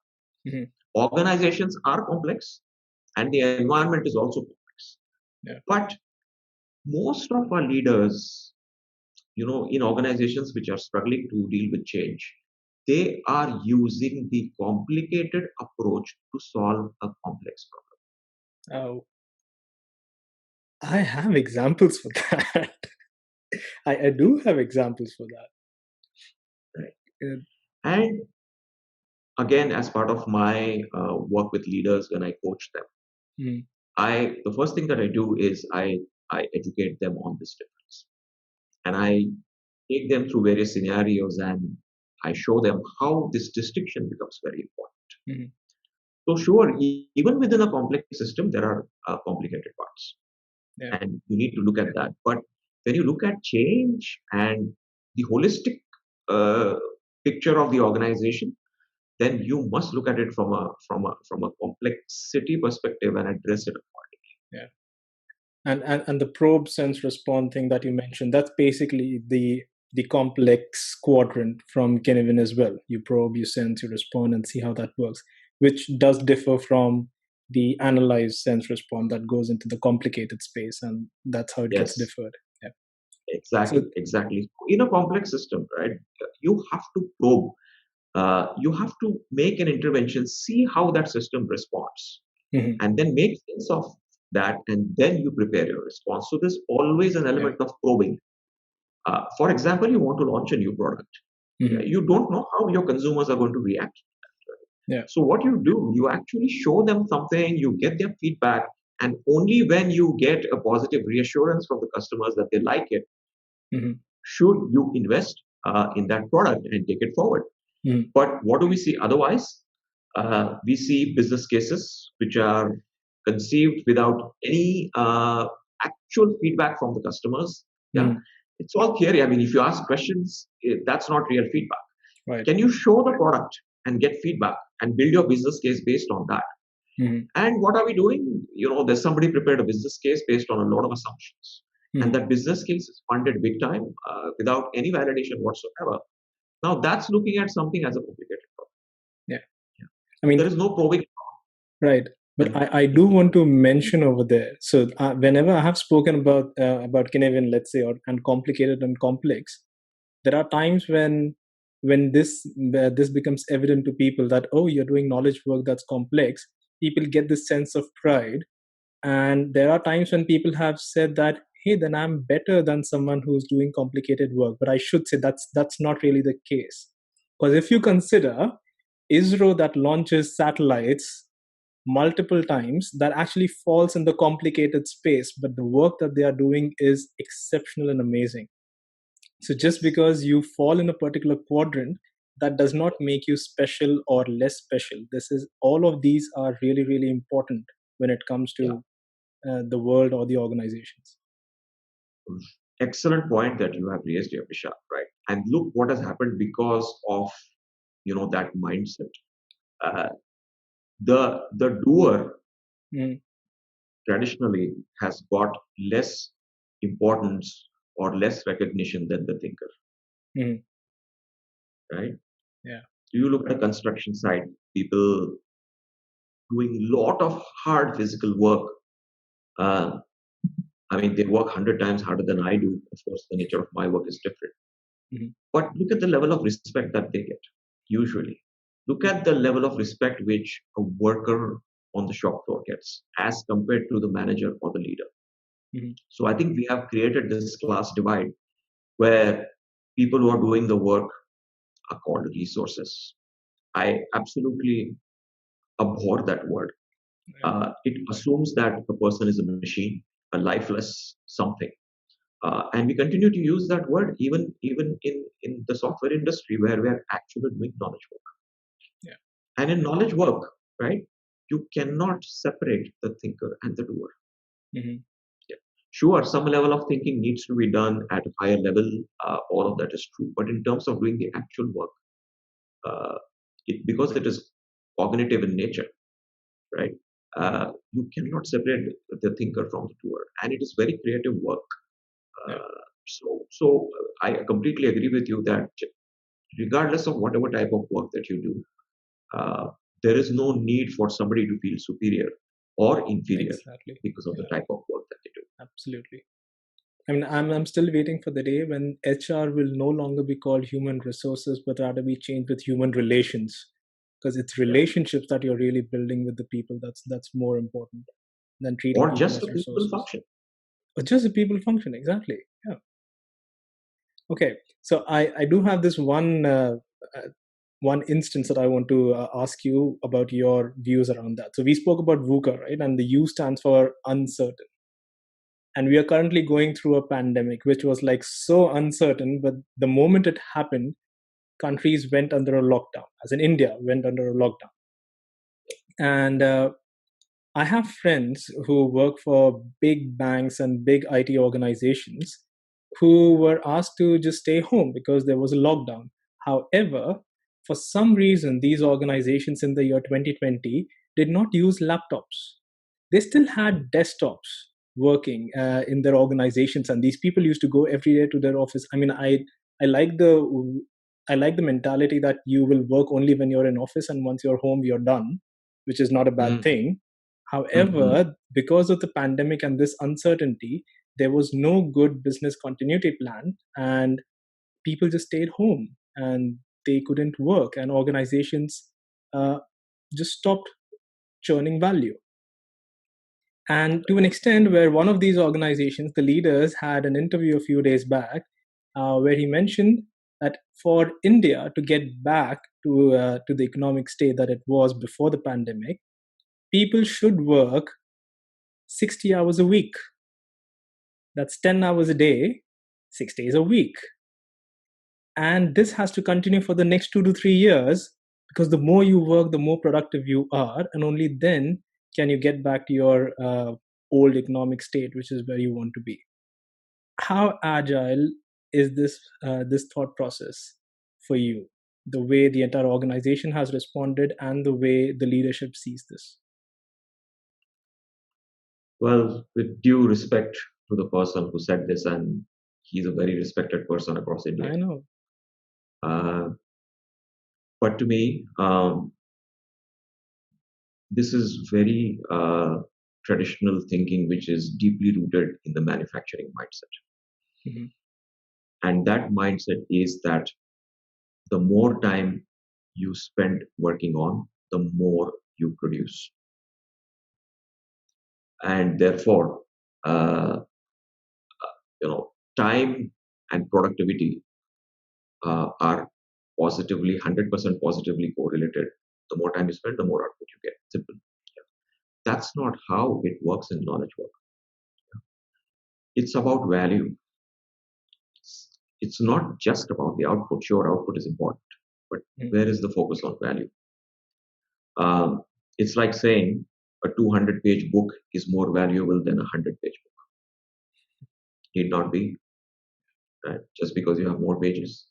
Mhm. Organizations are complex, and the environment is also complex. Yeah. But most of our leaders, in organizations which are struggling to deal with change, they are using the complicated approach to solve a complex Oh, I have examples for that. I do have examples for that. problem, Uh, right? And again, as part of my work with leaders when I coach them, mm. the first thing that I do is I educate them on this difference, and I take them through various scenarios, and I show them how this distinction becomes very important. Mhm. So, sure, even within a complex system, there are complicated parts, Yeah. and you need to look at that. But when you look at change and the holistic picture of the organization, then you must look at it from a complexity perspective and address it accordingly. Yeah. And the probe sense respond thing that you mentioned, that's basically the complex quadrant from Kinevin as well. You probe, you sense, you respond, and see how that works, which does differ from the analyze, sense, respond that goes into the complicated space, and that's how it gets Yes, differed. Yeah. So, exactly. In a complex system, right, you have to probe. You have to make an intervention, see how that system responds, mhm, and then make sense of that, and then you prepare your response. So there's always an yeah. element of probing. For example, you want to launch a new product. Mhm, You don't know how your consumers are going to react. yeah. So what you do, you actually show them something, you get their feedback, and only when you get a positive reassurance from the customers that they like it, Mhm, should you invest in that product and take it forward. mhm, But what do we see otherwise? We see business cases which are conceived without any actual feedback from the customers. Yeah, mhm, it's all theory. I mean, if you ask questions, that's not real feedback. right. Can you show the product and get feedback and build your business case based on that? Mhm, And what are we doing? There's somebody prepared a business case based on a lot of assumptions. And mhm, that business case is funded big time without any validation whatsoever. Now that's looking at something as a complicated problem. yeah. Yeah. I So there mean, is no probing. right. But And I do want to mention over there. So whenever I have spoken about Kinevin, let's say, or and complicated and complex, there are times when this becomes evident to people that, oh, you're doing knowledge work that's complex. People get this sense of pride, and there are times when people have said that, hey, then I'm better than someone who's doing complicated work. But I should say that's not really the case, because if you consider ISRO that launches satellites multiple times, that actually falls in the complicated space, but the work that they are doing is exceptional and amazing. So just yes, because you fall in a particular quadrant, that does not make you special or less special. This is all of these are really, really important when it comes yeah, to the world or the organizations. excellent point that you have raised here, Vishal. Right, and look what has happened because of that mindset. Uh, the doer Mm, traditionally has got less importance or less recognition than the thinker. mm, Right? yeah. You look at the construction site, people doing lot of hard physical work. Uh, I mean, they work 100 times harder than I do. Of course, the nature of my work is different. Mhm, But look at the level of respect that they get, usually. Look at the level of respect which a worker on the shop floor gets as compared to the manager or the leader. mhm, So I think we have created this class divide where people who are doing the work are called resources. I absolutely abhor that word. yeah. It assumes that the person is a machine, a lifeless something. And we continue to use that word even in the software industry where we are actually doing knowledge work. Yeah. And in knowledge work, right, you cannot separate the thinker and the doer. Mhm, Yeah. Sure, some level of thinking needs to be done at a higher level. All of that is true. But in terms of doing the actual work, uh, because it is cognitive in nature, right? You cannot separate the thinker from the doer, and it is very creative work. yeah. I completely agree with you that regardless of whatever type of work that you do, there is no need for somebody to feel superior or inferior Exactly. because of the Yeah. type of work that they do. Absolutely. I mean, I'm still waiting for the day when HR will no longer be called human resources, but rather be changed with human relations, because it's Yeah. relationships that you're really building with the people. That's more important than treating Or people just as a people resources. function. Or just the people function exactly. Yeah. Okay. So I do have this uh, one instance that I want to ask you about your views around that. So we spoke about VUCA, right? And the U stands for uncertain. And we are currently going through a pandemic which was like so uncertain, but the moment it happened, countries went under a lockdown, as in India went under a lockdown. And I have friends who work for big banks and big IT organizations, who were asked to just stay home because there was a lockdown. However, for some reason, these organizations in the year 2020 did not use laptops. They still had desktops working in their organizations, and these people used to go every day to their office. I mean, I like the I like the mentality that you will work only when you're in office, and once you're home, you're done, which is not a bad Mm, thing. mm, However, because of the pandemic and this uncertainty, there was no good business continuity plan, and people just stayed home and they couldn't work, and organizations uh, just stopped churning value. And to an extent, where one of these organizations, the leaders, had an interview a few days back where he mentioned that for India to get back to the economic state that it was before the pandemic, people should work 60 hours a week. That's 10 hours a day, 6 days a week. And this has to continue for the next 2 to 3 years, because the more you work, the more productive you are. And only then can you get back to your old economic state, which is where you want to be. How agile is this thought process for you? The way the entire organization has responded and the way the leadership sees this. Well, with due respect to the person who said this, and he's a very respected person across India. I know. Uh, but to me, this is very traditional thinking, which is deeply rooted in the manufacturing mindset. Mhm. And that mindset is that the more time you spend working on, the more you produce. And therefore, uh, time and productivity are positively, 100% positively correlated. The more time you spend, the more output you get. Simple. That's not how it works in knowledge work. It's about value. It's not just about the output. Sure, output is important, but where is the focus on value? It's like saying a 200-page book is more valuable than a 100-page book. Need not be, right? Just because you have more pages.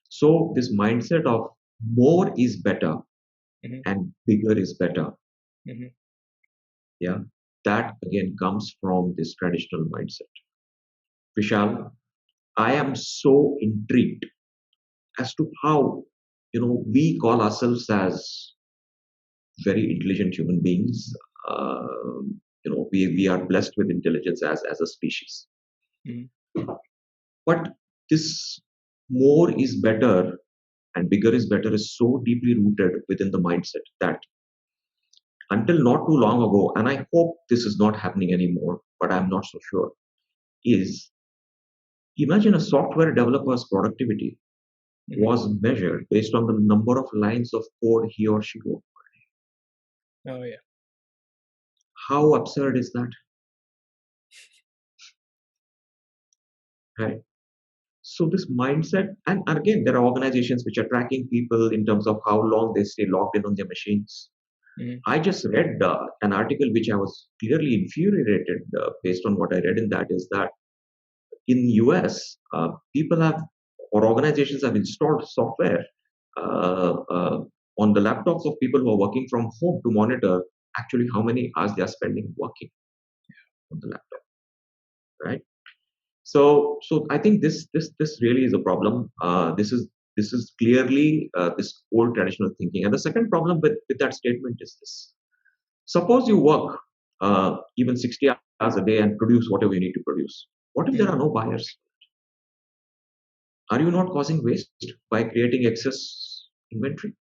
So this mindset of more is better Mhm. and bigger is better, Mhm. yeah, that again comes from this traditional mindset. Vishal, I am so intrigued as to how we call ourselves as very intelligent human beings. We are blessed with intelligence as a species. Mhm. But this more is better and bigger is better is so deeply rooted within the mindset that until not too long ago, and I hope this is not happening anymore, but I'm not so sure, is imagine a software developer's productivity Mhm. was measured based on the number of lines of code he or she wrote. Oh yeah. How absurd is that? Right? So this mindset, and again, there are organizations which are tracking people in terms of how long they stay logged in on their machines. Mhm. I just read an article which I was clearly infuriated based on what I read in that is that in US, people have or organizations have installed software uh, uh, on the laptops of people who are working from home to monitor actually how many hours they are spending working on the laptop, right? So I think this really is a problem. This is clearly this old traditional thinking. And the second problem with that statement is this: suppose you work even 60 hours a day and produce whatever you need to produce. What if there Mhm. are no buyers? Are you not causing waste by creating excess inventory?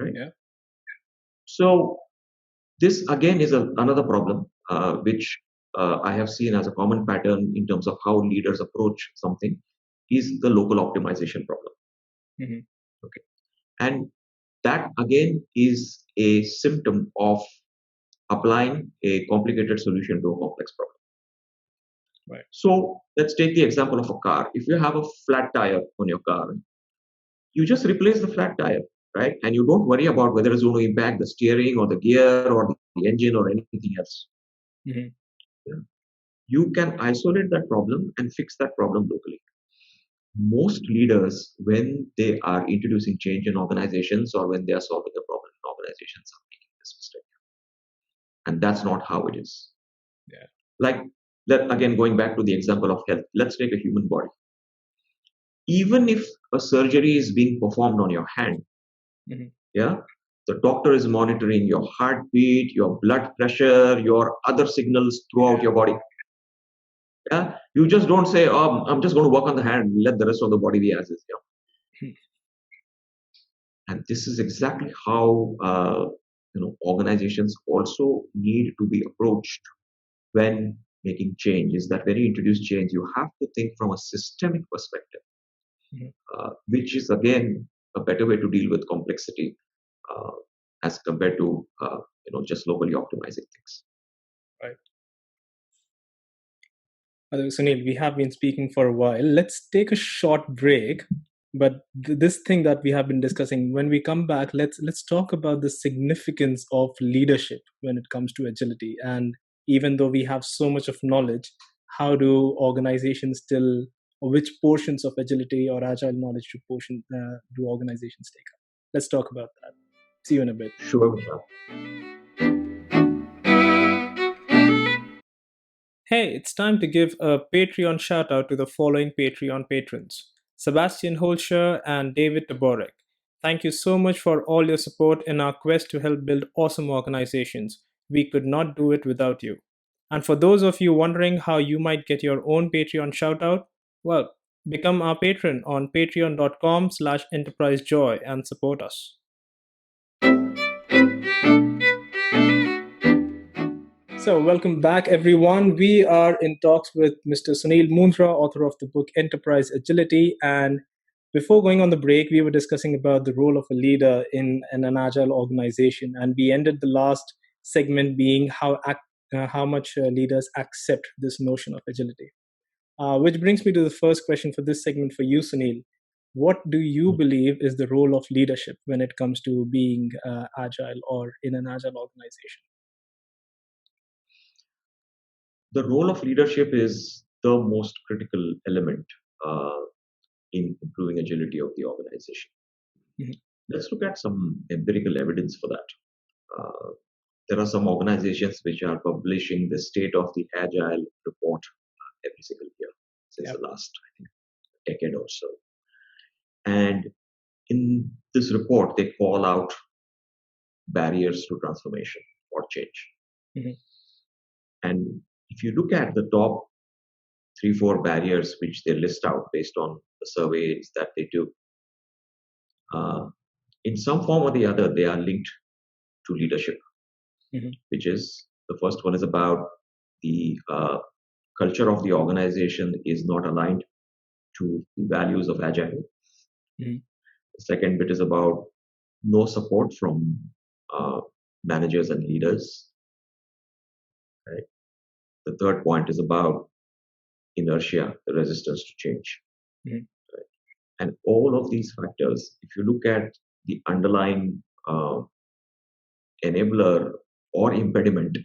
Right. Yeah. So this again is another problem which I have seen as a common pattern in terms of how leaders approach something is the local optimization problem. Mhm. Okay, and that again is a symptom of applying a complicated solution to a complex problem. Right. So let's take the example of a car. If you have a flat tire on your car, you just replace the flat tire, right? And you don't worry about whether it's going to impact the steering or the gear or the engine or anything else. Mhm. Yeah. you can isolate that problem and fix that problem locally. Most leaders, when they are introducing change in organizations or when they are solving a problem in organizations, are making this mistake. And that's not how it is. Yeah. Like, again, going back to the example of health, let's take a human body. Even if a surgery is being performed on your hand, Mhm. yeah, the doctor is monitoring your heartbeat, your blood pressure, your other signals throughout your body. Yeah, you just don't say, "Oh, I'm just going to work on the hand, let the rest of the body be as is." Yeah. Hmm. And this is exactly how organizations also need to be approached when making change. Is that when you introduce change, you have to think from a systemic perspective, Mhm. which is again a better way to deal with complexity uh, as compared to just locally optimizing things. Right. Sunil, we have been speaking for a while. Let's take a short break. But this thing that we have been discussing, when we come back, let's talk about the significance of leadership when it comes to agility. And even though we have so much of knowledge, how do organizations still, or which portions of agility or agile knowledge do organizations take up? Let's talk about that. See you in a bit. Sure, Vishal. Hey, it's time to give a Patreon shout out to the following Patreon patrons: Sebastian Holscher and David Taborek. Thank you so much for all your support in our quest to help build awesome organizations. We could not do it without you. And for those of you wondering how you might get your own Patreon shout out, well, become our patron on patreon.com/enterprisejoy and support us. So, welcome back, everyone. We are in talks with Mr. Sunil Mundra, author of the book Enterprise Agility. And before going on the break, we were discussing about the role of a leader in an agile organization. And we ended the last segment being how much leaders accept this notion of agility. Which brings me to the first question for this segment for you, Sunil. What do you believe is the role of leadership when it comes to being agile or in an agile organization? The role of leadership is the most critical element uh, in improving agility of the organization. Mhm. Let's look at some empirical evidence for that. There are some organizations which are publishing the state of the agile report every single year since Yep. the last, I think, decade or so. And in this report, they call out barriers to transformation or change. Mhm. And if you look at the top three, four barriers which they list out based on the surveys that they do, uh, in some form or the other, they are linked to leadership, Mhm. which is the first one is about the culture of the organization is not aligned to the values of agile. Mhm. The second bit is about no support from uh, managers and leaders. Right? The third point is about inertia, the resistance to change. Mhm. Right? And all of these factors, if you look at the underlying enabler or impediment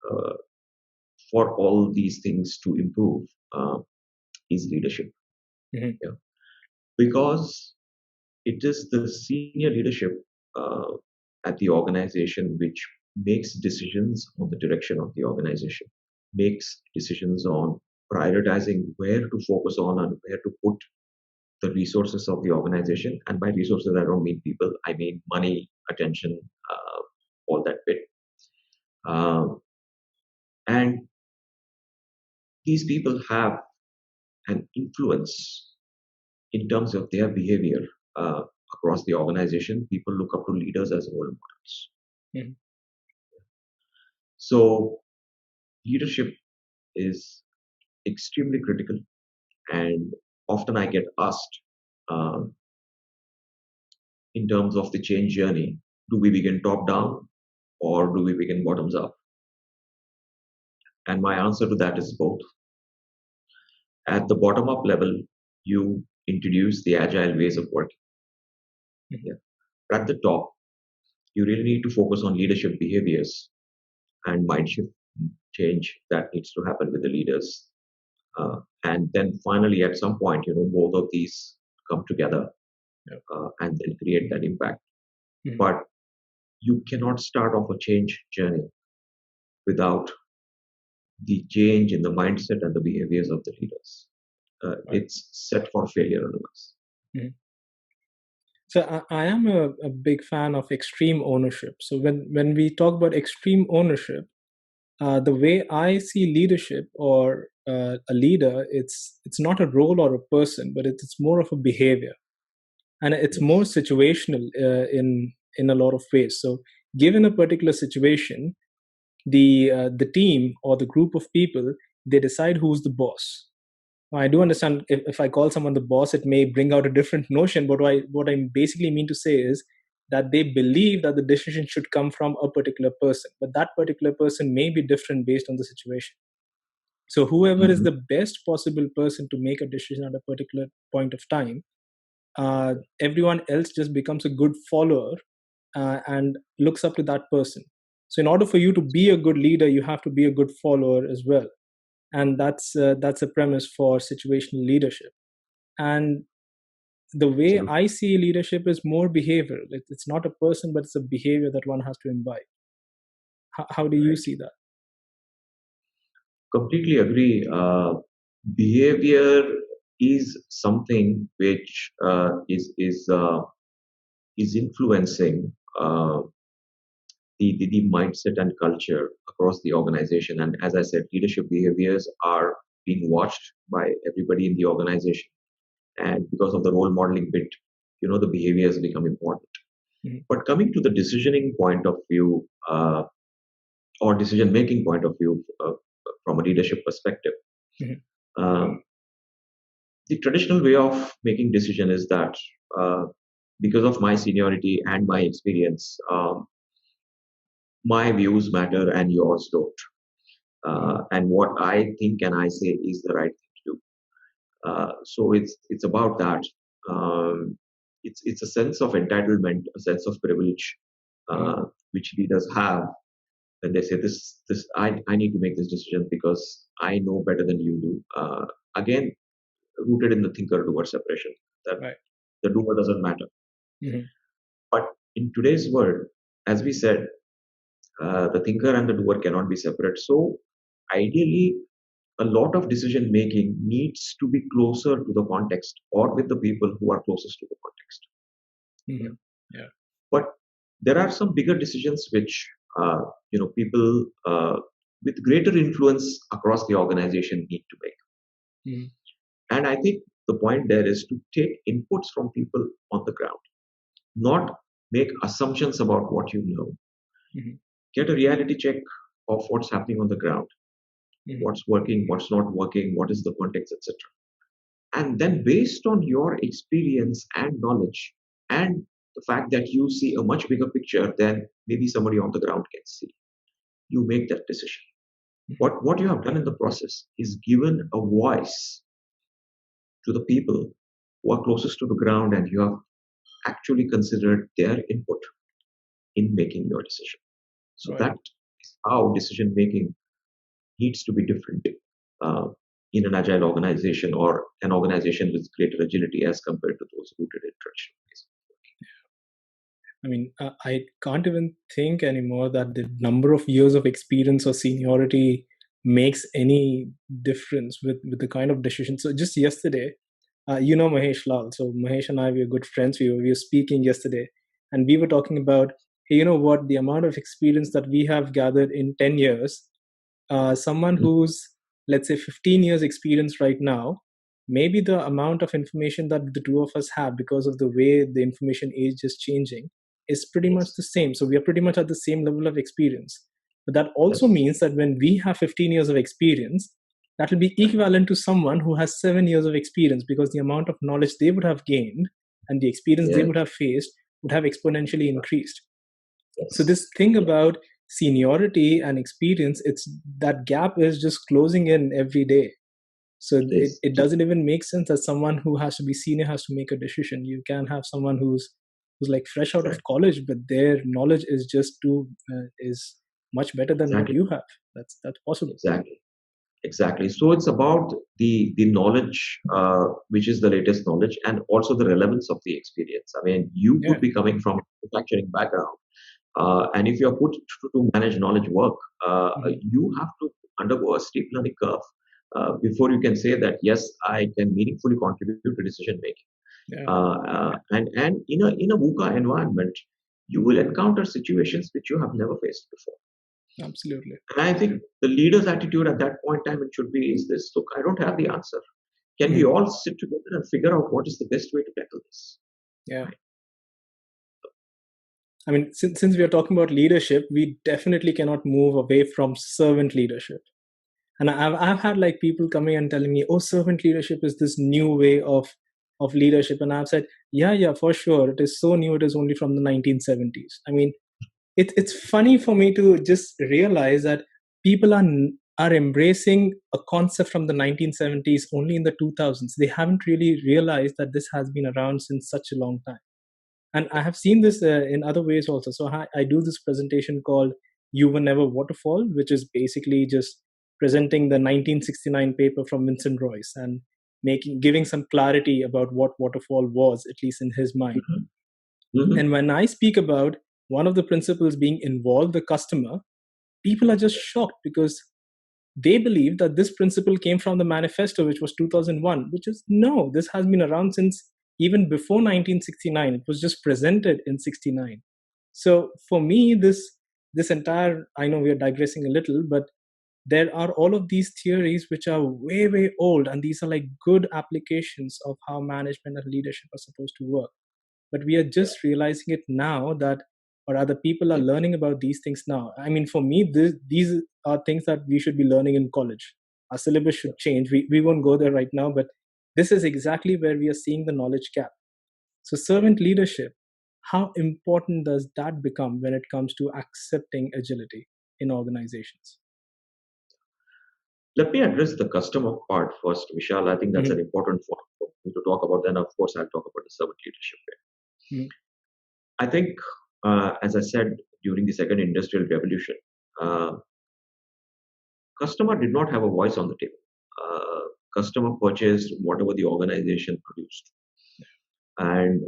uh, for all these things to improve is leadership. Mhm. Yeah. Because it is the senior leadership uh, at the organization which makes decisions on the direction of the organization, makes decisions on prioritizing where to focus on and where to put the resources of the organization. And by resources, I don't mean people, I mean money, attention, all that bit. Um, and these people have an influence in terms of their behavior uh, across the organization. People look up to leaders as role models. Mhm. So leadership is extremely critical, and often I get asked um, in terms of the change journey: do we begin top down or do we begin bottoms up? And my answer to that is both. At the bottom up level, you introduce the agile ways of working. Mhm. Yeah. At the top, you really need to focus on leadership behaviors and mind shift. change that needs to happen with the leaders. And then finally, at some point, both of these come together and then create that impact. Mhm. But you cannot start off a change journey without the change in the mindset and the behaviors of the leaders. It's set for failure otherwise. Mhm. So I am a big fan of extreme ownership. So when we talk about extreme ownership, the way I see leadership or a leader, it's not a role or a person, but it's more of a behavior, and it's more Yes. situational in a lot of ways. So given a particular situation, the team or the group of people, they decide who's the boss. I do understand if I call someone the boss, it may bring out a different notion. But what I basically mean to say is that they believe that the decision should come from a particular person, but that particular person may be different based on the situation. So whoever is Mhm. the best possible person to make a decision at a particular point of time, everyone else just becomes a good follower and looks up to that person. So in order for you to be a good leader, you have to be a good follower as well, and that's a premise for situational leadership. And the way Absolutely. I see leadership is more behavioral. It's not a person, but it's a behavior that one has to imbibe. How do you Right. see that? Completely agree. Behavior is something which is influencing the mindset and culture across the organization. And as I said, leadership behaviors are being watched by everybody in the organization. And because of the role modeling bit, the behaviors become important. Mhm. But coming to the decisioning point of view or decision making point of view from a leadership perspective, Mhm. um, the traditional way of making decision is that uh, because of my seniority and my experience, my views matter and yours don't. Mhm. And what I think and I say is the right thing to do. So it's about that. It's a sense of entitlement, a sense of privilege, Mhm. which leaders have when they say this I need to make this decision because I know better than you do. Again, rooted in the thinker doer separation, that Right. the doer doesn't matter. Mhm. But in today's world, as we said, the thinker and the doer cannot be separate. So ideally, a lot of decision making needs to be closer to the context or with the people who are closest to the context. Mhm. Yeah. But there are some bigger decisions which people with greater influence across the organization need to make. Mhm. And I think the point there is to take inputs from people on the ground, not make assumptions about what you know. Mhm. Get a reality check of what's happening on the ground, Mhm. what's working, what's not working, what is the context, etc. And then, based on your experience and knowledge, and the fact that you see a much bigger picture than maybe somebody on the ground can see, you make that decision. Mhm. What you have done in the process is given a voice to the people who are closest to the ground, and you have actually considered their input in making your decision. So Right. that is how decision making needs to be different uh, in an agile organization or an organization with greater agility as compared to those rooted in traditional ways. I mean, I can't even think anymore that the number of years of experience or seniority makes any difference with the kind of decision. So just yesterday, Mahesh Lal. So Mahesh and I, we are good friends. We were speaking yesterday, and we were talking about, hey, you know what, the amount of experience that we have gathered in 10 years, someone Mhm. who's, let's say, 15 years experience right now, maybe the amount of information that the two of us have because of the way the information age is changing is pretty much Yes, the same. So we are pretty much at the same level of experience. But that also yes, means that when we have 15 years of experience, that will be right. equivalent to someone who has 7 years of experience, because the amount of knowledge they would have gained and the experience they Yes, would have faced would have exponentially increased. So yes, this thing yeah, about seniority and experience, it's that gap is just closing in every day. So it it, is. it doesn't even make sense that someone who has to be senior has to make a decision. You can have someone who's like fresh out of Right. college, but their knowledge is just too is much better than what Exactly. you have. That's possible. Exactly. Exactly. So it's about the knowledge, which is the latest knowledge, and also the relevance of the experience. I mean, you could Yeah. be coming from a manufacturing background, and if you're put to manage knowledge work, Mhm. you have to undergo a steep learning curve before you can say that yes, I can meaningfully contribute to decision making. Yeah. And in a VUCA environment, you will encounter situations which you have never faced before. Absolutely. And I think the leader's attitude at that point in time it should be is this: look, I don't have the answer. Can we Mhm. all sit together and figure out what is the best way to tackle this? Yeah. I mean, since we are talking about leadership, we definitely cannot move away from servant leadership. And I've had like people coming and telling me, "Oh, servant leadership is this new way of leadership," and I've said, "Yeah, for sure. It is so new. It is only from the 1970s." I mean, it's funny for me to just realize that people are embracing a concept from the 1970s only in the 2000s. They haven't really realized that this has been around since such a long time. And I have seen this in other ways also. So I do this presentation called "You Were Never Waterfall," which is basically just presenting the 1969 paper from Vincent Royce and giving some clarity about what waterfall was, at least in his mind. Mhm. Mhm. And when I speak about one of the principles being involve the customer, people are just shocked because they believe that this principle came from the manifesto, which was 2001, which is no, this has been around since even before 1969. It was just presented in 69. So for me, this entire, I know we are digressing a little, but there are all of these theories which are way old, and these are like good applications of how management and leadership are supposed to work, but we are just realizing it now, that or other people are learning about these things now. I mean, for me, these are things that we should be learning in college. Our syllabus should change. We won't go there right now, but this is exactly where we are seeing the knowledge gap. So servant leadership, how important does that become when it comes to accepting agility in organizations? Let me address the customer part first, Vishal. I think that's Mhm. an important one for me to talk about. Then, of course, I'll talk about the servant leadership. Mhm. I think, as I said during the second industrial revolution, uh, customer did not have a voice on the table. Customer purchased whatever the organization produced, and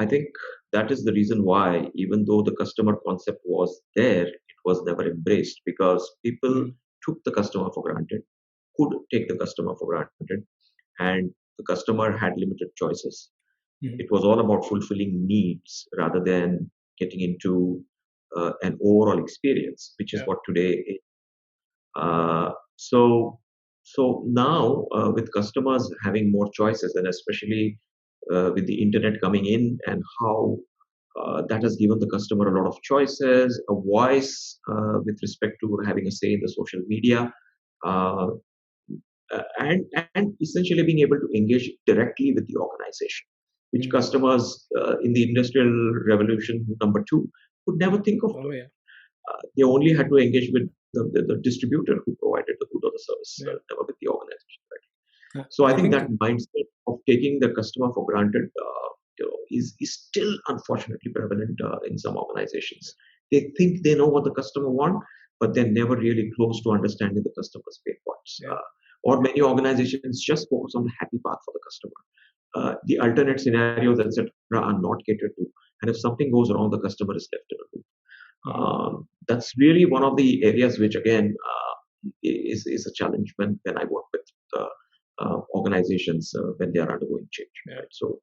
I think that is the reason why, even though the customer concept was there, it was never embraced because people Mhm. took the customer for granted, could take the customer for granted, and the customer had limited choices. Mhm. It was all about fulfilling needs rather than getting into an overall experience, which is Yeah. what today is. Uh, so, so now with customers having more choices, and especially with the internet coming in, and how that has given the customer a lot of choices, a voice with respect to having a say in the social media, uh, and essentially being able to engage directly with the organization, which Mhm. customers in the industrial revolution number two could never think of Oh doing. yeah. They only had to engage with the distributor who provided the good or the service, Yeah. never with the organization. Right? So I I think think. that mindset of taking the customer for granted is still unfortunately prevalent in some organizations. They think they know what the customer want, but they're never really close to understanding the customer's pain points. Yeah. Or many organizations just focus on the happy path for the customer. The alternate scenarios, etc., are not catered to. And if something goes wrong, the customer is left in a loop. Mhm. That's really one of the areas which, again, is a challenge when I work with organizations when they are undergoing change. Yeah. Right? So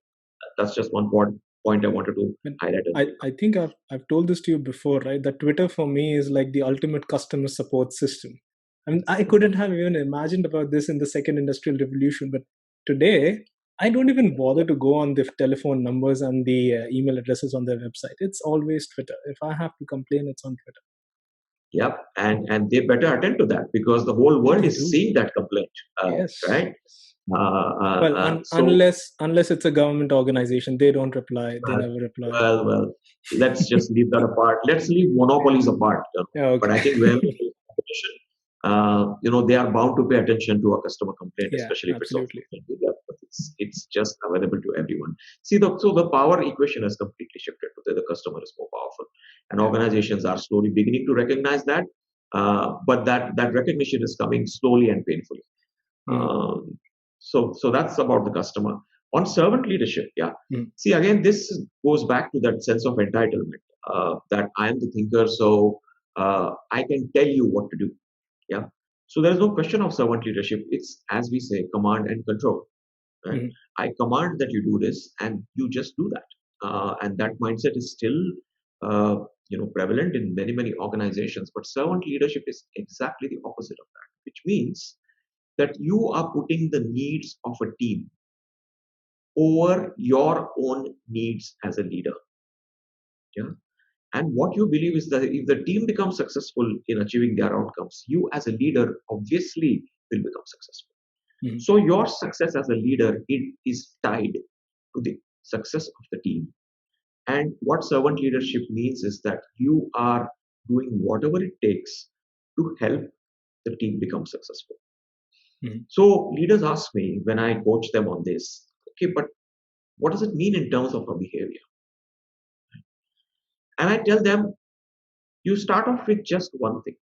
that's just one point I wanted to But highlight and bring I up. think I've told this to you before, right? That Twitter for me is like the ultimate customer support system. I mean, I couldn't have even imagined about this in the second industrial revolution, but today I don't even bother to go on the telephone numbers and the email addresses on their website. It's always Twitter. If I have to complain, it's on Twitter. Yep, and they better attend to that because the whole Yeah, world they is do. seeing that complaint, Yes. right? Uh, uh, Well, uh, so unless it's a government organization, they don't reply. They uh, never reply. well, let's just leave that apart. Let's leave monopolies apart. Yeah. But I Okay. think where there is competition, they are bound to pay attention to a customer complaint, Yeah. especially if it's on Absolutely. social media. But it's just available to everyone. See, so the power equation has completely shifted. The customer is more powerful. and organizations are slowly beginning to recognize that. But that recognition is coming slowly and painfully. Mm. So that's about the customer. On servant leadership, yeah. Mm. See, again, this goes back to that sense of entitlement, that I am the thinker, so I can tell you what to do. Yeah. So there is no question of servant leadership. It's, as we say, command and control. Right? Mm. I command that you do this, and you just do that. And that mindset is still, uh, prevalent in many organizations. But servant leadership is exactly the opposite of that, which means that you are putting the needs of a team over your own needs as a leader. Yeah. And what you believe is that if the team becomes successful in achieving their outcomes, you as a leader obviously will become successful. Mm. So your success as a leader is tied to the success of the team. And what servant leadership means is that you are doing whatever it takes to help the team become successful. Mm. So leaders ask me when I coach them on this, okay, but what does it mean in terms of our behavior? And I tell them, you start off with just one thing,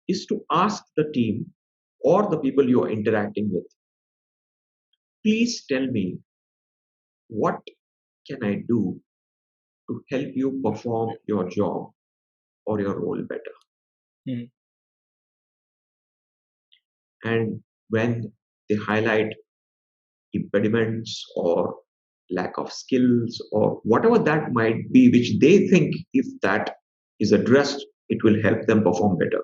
is to ask the team or the people you are interacting with, please tell me, what can I do to help you perform your job or your role better? Mm. And when they highlight impediments or lack of skills or whatever that might be, which they think if that is addressed, it will help them perform better.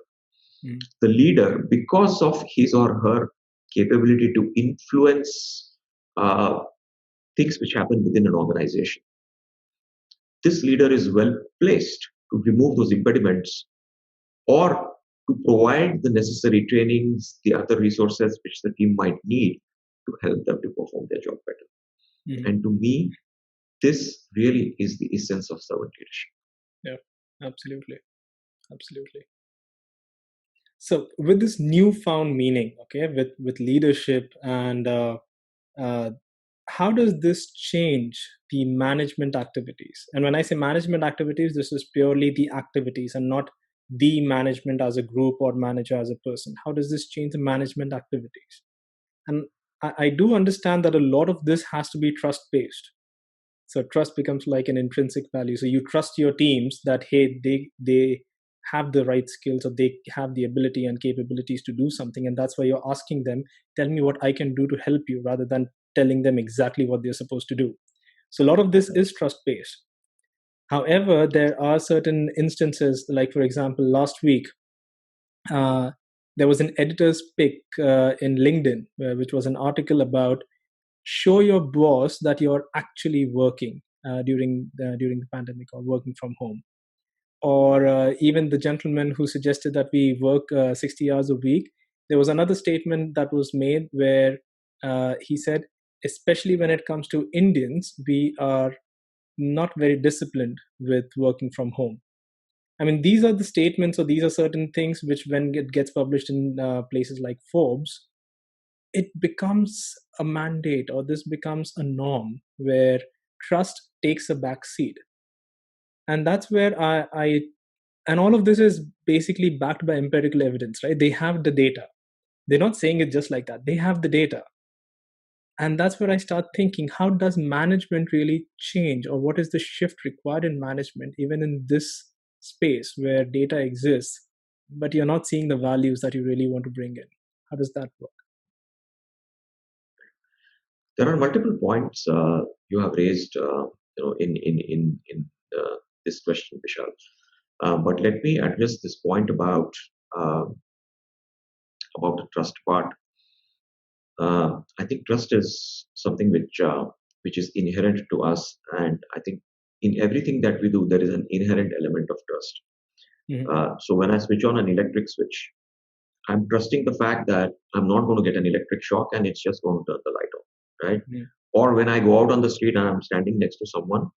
Mm. The leader, because of his or her capability to influence things which happen within an organization, this leader is well placed to remove those impediments or to provide the necessary trainings, the other resources which the team might need to help them to perform their job better. Mm. And to me, this really is the essence of servant leadership. Yeah, absolutely. Absolutely. So with this newfound meaning, okay, with leadership and uh, how does this change the management activities? And when I say management activities, this is purely the activities and not the management as a group or manager as a person. How does this change the management activities? And I do understand that a lot of this has to be trust based. So trust becomes like an intrinsic value. So you trust your teams that hey, they have the right skills or they have the ability and capabilities to do something, and that's why you're asking them, tell me what I can do to help you, rather than telling them exactly what they're supposed to do. So a lot of this is trust based. However, there are certain instances, like for example, last week uh, there was an editor's pick in LinkedIn, which was an article about show your boss that you're actually working during the pandemic or working from home. Or even the gentleman who suggested that we work 60 hours a week, there was another statement that was made where he said, especially when it comes to Indians, we are not very disciplined with working from home. I mean, these are the statements, or these are certain things which, when it gets published in places like Forbes, it becomes a mandate, or this becomes a norm where trust takes a back seat. And that's where I and all of this is basically backed by empirical evidence, right? They have the data. They're not saying it just like that. They have the data. And that's where I start thinking, how does management really change, or what is the shift required in management, even in this space where data exists, but you're not seeing the values that you really want to bring in? How does that work? There are multiple points you have raised, in this question, Vishal. But let me address this point uh, about the trust part. I think trust is something which is inherent to us, and I think in everything that we do, there is an inherent element of trust. Mhm. So when I switch on an electric switch, I'm trusting the fact that I'm not going to get an electric shock and it's just going to turn the light on, right? Mhm. Or when I go out on the street and I'm standing next to someone,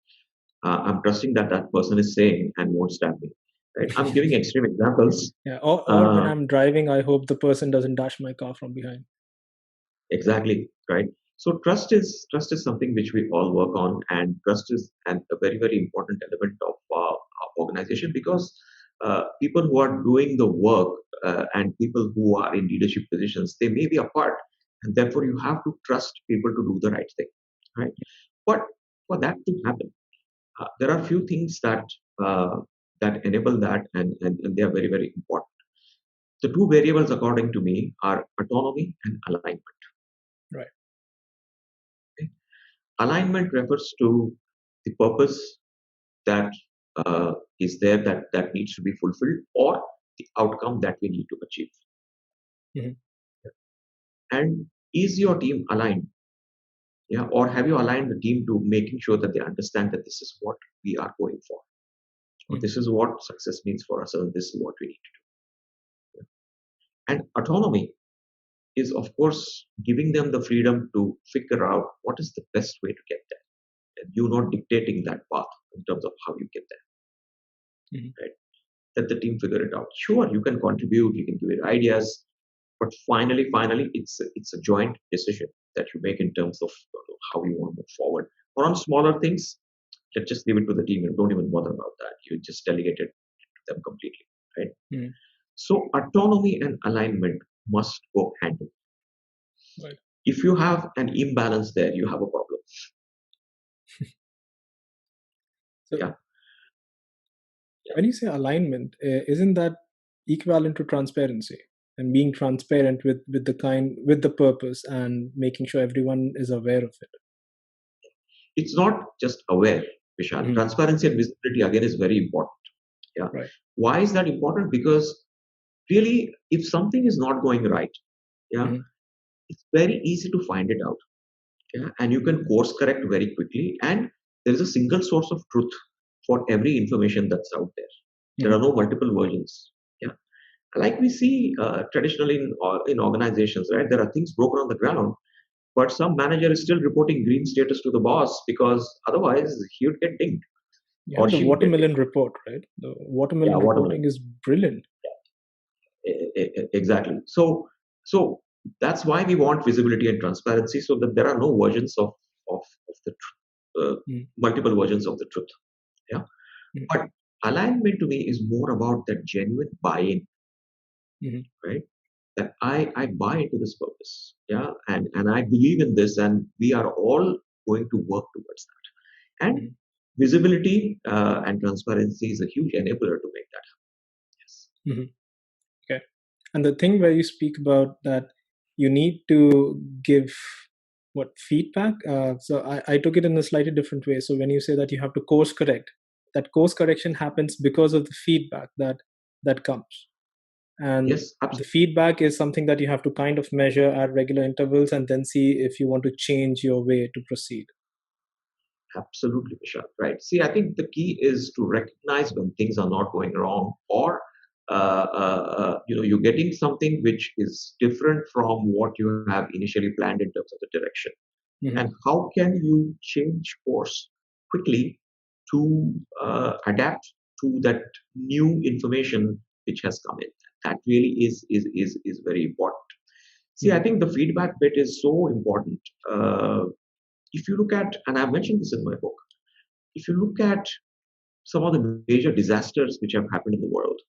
I'm trusting that that person is sane and won't stab me, right? I'm giving extreme examples. Yeah, or when Uh, I'm driving, I hope the person doesn't dash my car from behind. exactly, right? So trust is something which we all work on, and trust is a very important element of organization, because people who are doing the work and people who are in leadership positions, they may be apart, and therefore you have to trust people to do the right thing, right? But for that to happen, there are few things uh, that enable that, and they are very, very important. The two variables, according to me, are autonomy and alignment. Right. Okay? Alignment refers to the purpose that is there, that needs to be fulfilled, or the outcome that we need to achieve. Mm-hmm. And is your team aligned? Yeah, or have you aligned the team to making sure that they understand that this is what we are going for, or Mm-hmm. this is what success means for us, and this is what we need to do. And autonomy is, of course, giving them the freedom to figure out what is the best way to get there, and you not dictating that path in terms of how you get there. Mm-hmm. Right? Let the team figure it out. Sure, you can contribute, you can give it ideas, but finally, it's a joint decision that you make in terms of how you want to move forward. Or on smaller things, let's just leave it to the team and don't even bother about that. You just delegate it to them completely, right? Mm-hmm. So autonomy and alignment must go hand in hand. Right. If you have an imbalance there, you have a problem. So Yeah. when you say alignment, isn't that equivalent to transparency? And being transparent with the purpose and making sure everyone is aware of it. It's not just aware, Vishal. Mm-hmm. Transparency and visibility again is very important. Yeah. Right. Why is that important? Because really, if something is not going right, yeah, Mm-hmm. it's very easy to find it out. Yeah, and you can course correct very quickly. And there is a single source of truth for every information that's out there. There Mm-hmm. are no multiple versions. Yeah, like we see traditionally in organizations, right? There are things broken on the ground, but some manager is still reporting green status to the boss because otherwise he would get dinged Yeah, or the she would get watermelon dinged. report, right? The Yeah, watermelon whatever. reporting is brilliant. Exactly. So that's why we want visibility and transparency, so that there are no versions of the Mm-hmm. multiple versions of the truth. Yeah. Mm-hmm. But alignment to me is more about that genuine buy-in, Mm-hmm. right? That I buy into this purpose. Yeah. And I believe in this, and we are all going to work towards that. And Mm-hmm. visibility and transparency is a huge enabler to make that happen. Yes. Mm-hmm. Okay. And the thing where you speak about that you need to give what feedback. So I took it in a slightly different way. So when you say that you have to course correct, that course correction happens because of the feedback that comes. And Yes, the absolutely. feedback is something that you have to kind of measure at regular intervals and then see if you want to change your way to proceed. Absolutely, Vishal. Right. See, I think the key is to recognize when things are not going wrong, or you're getting something which is different from what you have initially planned in terms of the direction. Mm-hmm. And how can you change course quickly to adapt to that new information which has come in? That really is very important. See, I Mm-hmm. think the feedback bit is so important. If you look at, and I've mentioned this in my book, if you look at some of the major disasters which have happened in the world,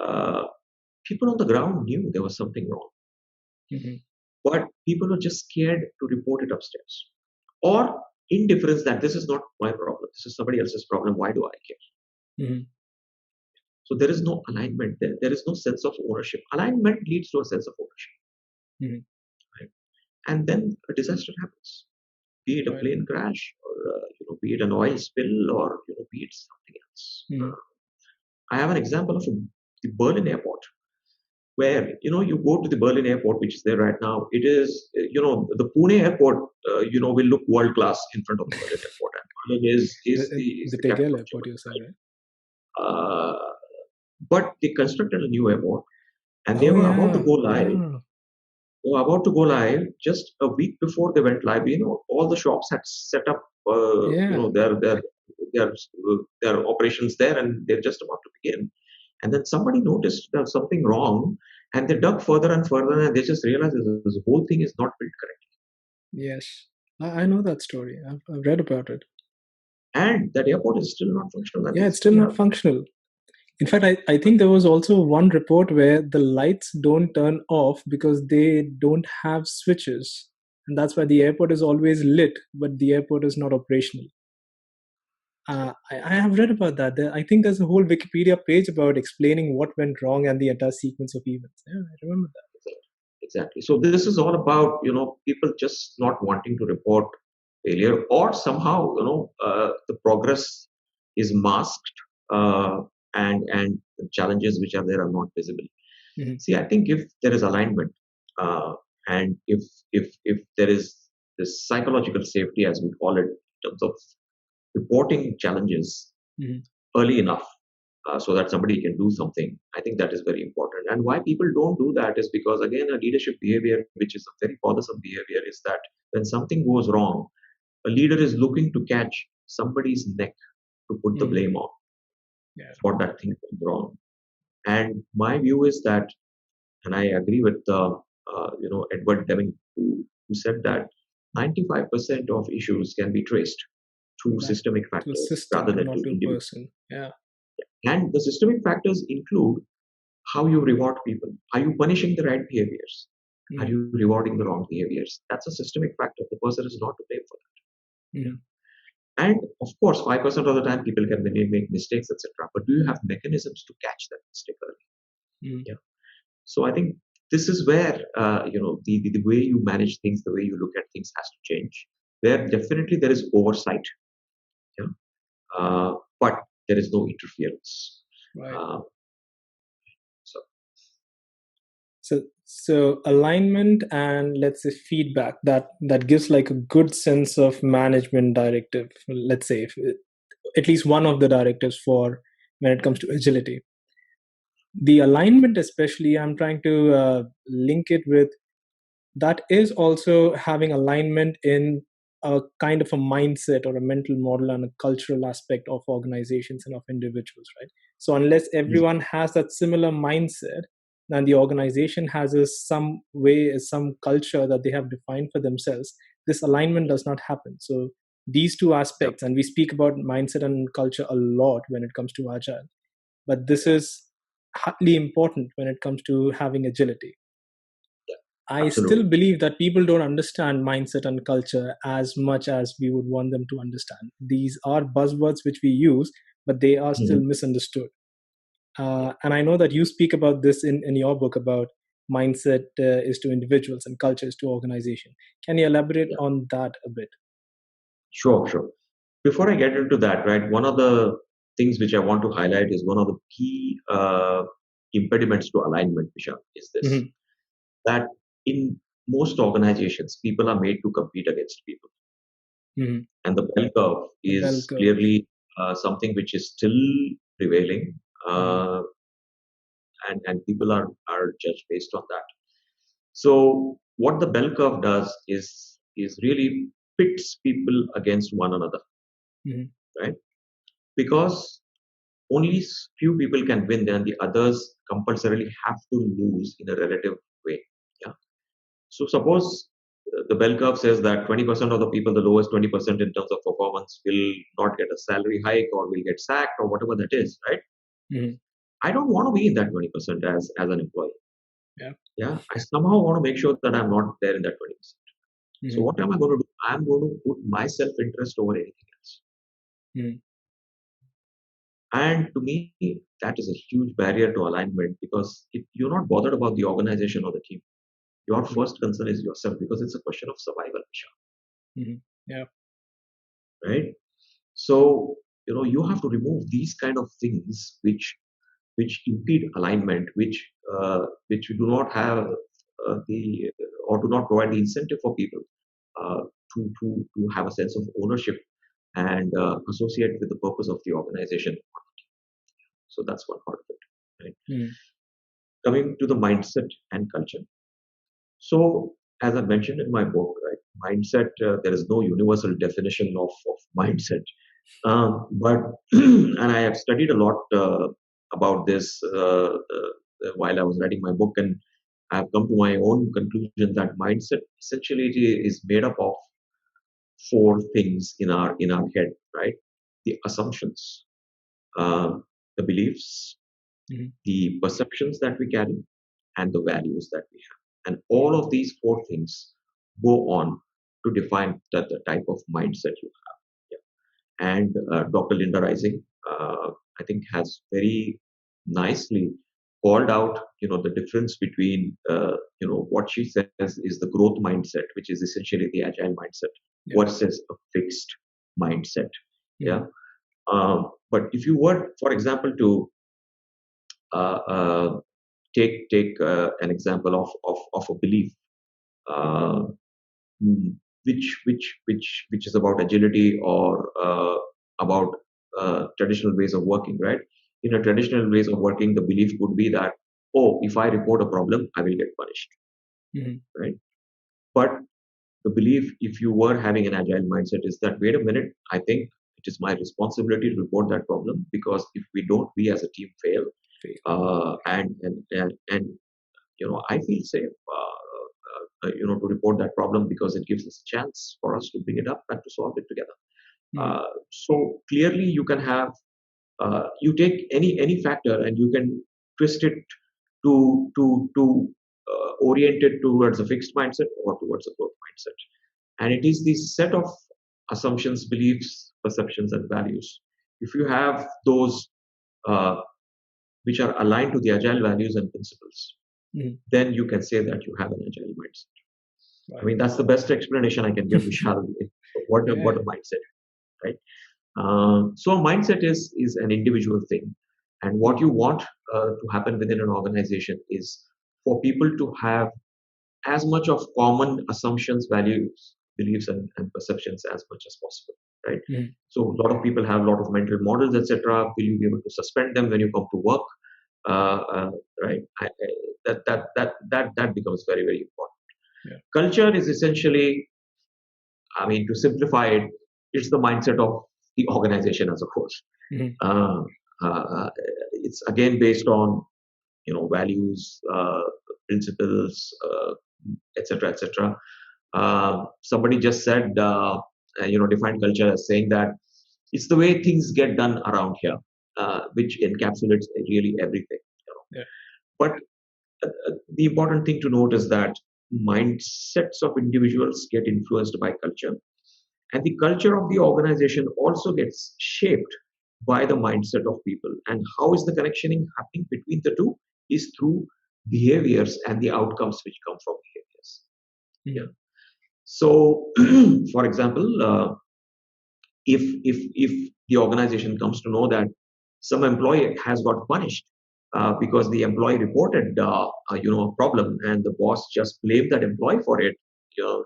uh, people on the ground knew there was something wrong, Mm-hmm. but people were just scared to report it upstairs, or indifference that this is not my problem, this is somebody else's problem. Why do I care? Mm-hmm. So there is no alignment there. There is no sense of ownership. Alignment leads to a sense of ownership, Mm-hmm. right? And then a disaster happens, be it a Right. plane crash, or be it an oil spill, or be it something else. Mm-hmm. I have an example of the Berlin airport, where you go to the Berlin airport, which is there right now. It is the Pune airport, will look world class in front of the Berlin airport, and Berlin is The the capital Tegel of airport, Germany, you're saying, right? right? But they constructed a new airport, and they Oh, were about to yeah. go live. Yeah. They were about to go live just a week before they went live. All the shops had set up, Yeah. their their operations there, and they're just about to begin. And then somebody noticed there's something wrong, and they dug further and further, and they just realized this whole thing is not built correctly. Yes. I know that story. I've read about it. And that airport is still not functional, and Yeah, they it's still still not have. functional. In fact, I think there was also one report where the lights don't turn off because they don't have switches. And that's why the airport is always lit, but the airport is not operational. I have read about that. I think there's a whole Wikipedia page about explaining what went wrong and the entire sequence of events. Yeah, I remember that. Exactly. So this is all about people just not wanting to report failure, or somehow the progress is masked, uh, and the challenges which are there are not visible. Mhm. See, I think if there is alignment, uh, and if there is this psychological safety, as we call it, in terms of reporting challenges Mhm. early enough, so that somebody can do something. I think that is very important. And why people don't do that is because, again, a leadership behavior, which is a very bothersome behavior, is that when something goes wrong, a leader is looking to catch somebody's neck to put the Mhm. blame on Yeah. for that thing going wrong. And my view is that, and I agree with Edward Deming, who said that 95% of issues can be traced to Back systemic to a factors system rather and than not to to a individual. person. Yeah. And the systemic factors include how you reward people. Are you punishing the right behaviors? Are Mhm. you rewarding the wrong behaviors? That's a systemic factor. The person is not to blame for that. Mhm. Yeah. And of course, 5% of the time people can make mistakes, etc. But do you have mechanisms to catch that mistake early? Mhm. Yeah. So I think this is where the way you manage things, the way you look at things has to change. Where definitely there is oversight, yeah, but there is no interference. Right. Uh, so So alignment and, let's say, feedback, that gives like a good sense of management directive. Let's say at least one of the directives for when it comes to agility. The alignment, especially, I'm trying to link it with that is also having alignment in a kind of a mindset or a mental model and a cultural aspect of organizations and of individuals, right? So unless everyone has that similar mindset, then the organization has some way, some culture that they have defined for themselves, this alignment does not happen. So these two yeah, aspects, and we speak about mindset and culture a lot when it comes to agile, but this is highly important when it comes to having agility. I still absolutely. believe that people don't understand mindset and culture as much as we would want them to understand. These are buzzwords which we use, but they are still Mhm. misunderstood. And I know that you speak about this in your book about mindset is to individuals and culture is to organization. Can you elaborate Yeah, on that a bit? sure, sure. Before I get into that, right, one of the things which I want to highlight is one of the key impediments to alignment, Vishal, is this: Hmm. that in most organizations, people are made to compete against people. Hmm. And the bell curve The bell is curve. clearly something which is still prevailing, Hmm. uh, and people are judged based on that. So what the bell curve does is really pits people against one another, Hmm. right? Because only few people can win, then the others compulsorily have to lose in a relative way. Yeah. So suppose the bell curve says that 20% of the people, the lowest 20% in terms of performance, will not get a salary hike or will get sacked or whatever that is, right? Hmm. I don't want to be in that 20% as an employee. Yeah. Yeah. I somehow want to make sure that I'm not there in that 20%. So Hmm. what am I going to do? I'm going to put my self-interest over anything else. Hmm. And to me, that is a huge barrier to alignment, because you're not bothered about the organization or the team. Your first concern is yourself, because it's a question of survival, Hmm. Yeah. right? So you have to remove these kind of things which impede alignment, which do not have the or do not provide the incentive for people uh, to have a sense of ownership and associate with the purpose of the organization. So that's one part of it. Right? Hmm. Coming to the mindset and culture. So, as I mentioned in my book, right, mindset, there is no universal definition of mindset. But, and I have studied a lot about this while I was writing my book, and I have come to my own conclusion that mindset essentially is made up of four things in our head, right? the assumptions, uh, the beliefs, Mhm. the perceptions that we carry, and the values that we have. And all of these four things go on to define the type of mindset you have. Yeah. And Dr. Linda Rising, I think, has very nicely called out, the difference between, what she says is the growth mindset, which is essentially the agile mindset, Yeah. versus a fixed mindset. Mhm. Yeah. But if you were, for example, to uh, uh, take an example of a belief, uh, mm, which is about agility or about traditional ways of working, right? In a traditional ways of working, the belief would be that, oh, if I report a problem, I will get punished, Mhm. right? But the belief, if you were having an agile mindset, is that, wait a minute, I think it is my responsibility to report that problem, because if we don't, we as a team fail. Fail. And I feel safe, to report that problem, because it gives us a chance for us to bring it up and to solve it together. Mhm. So clearly, you can have, you take any factor and you can twist it to orient it towards a fixed mindset or towards a growth mindset. And it is this set of assumptions, beliefs, perceptions, and values. If you have those, uh, which are aligned to the agile values and principles, Mhm. then you can say that you have an agile mindset. I Right. mean, that's the best explanation I can give, Vishal. What Yeah. a mindset, right? So a mindset is an individual thing, and what Mhm. you want to happen within an organization is for people to have as much of common assumptions, values, beliefs, and perceptions as much as possible, right? Mhm. So a lot of people have a lot of mental models, etc. Will you be able to suspend them when you come to work? Uh, uh, right? That becomes very, very important. Yeah. Culture is essentially, I mean, to simplify it, it's the mindset of the organization as a whole. Mhm. Uh, uh, it's again based on values, principles, etc., etc. Somebody just said, defined culture as saying that it's the way things get done around here, which encapsulates really everything. Yeah. But the important thing to note is that mindsets of individuals get influenced by culture, and the culture of the organization also gets shaped by the mindset of people. And how is the connectioning happening between the two? Is through behaviors and the outcomes which come from behaviors. Mhm. Yeah. So, for example, if the organization comes to know that some employee has got punished because the employee reported a problem, and the boss just blamed that employee for it,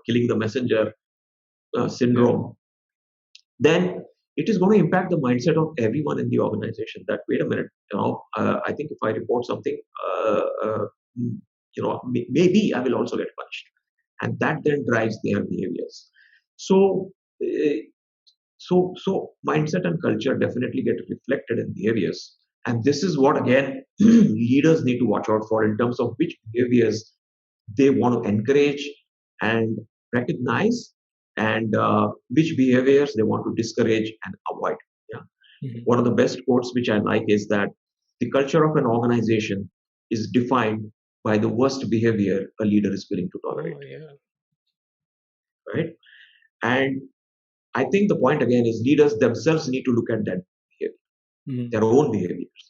killing the messenger Yeah. syndrome, then it is going to impact the mindset of everyone in the organization. That, wait a minute, I think if I report something, mm, maybe I will also get punished, and that then drives their behaviors. So. So mindset and culture definitely get reflected in behaviors. And this is what, again, leaders need to watch out for in terms of which behaviors they want to encourage and recognize, and which behaviors they want to discourage and avoid. Yeah. Mhm. One of the best quotes which I like is that the culture of an organization is defined by the worst behavior a leader is willing to tolerate, Oh, yeah. right? And I think the point again is leaders themselves need to look at that behavior, Mhm. their own behaviors.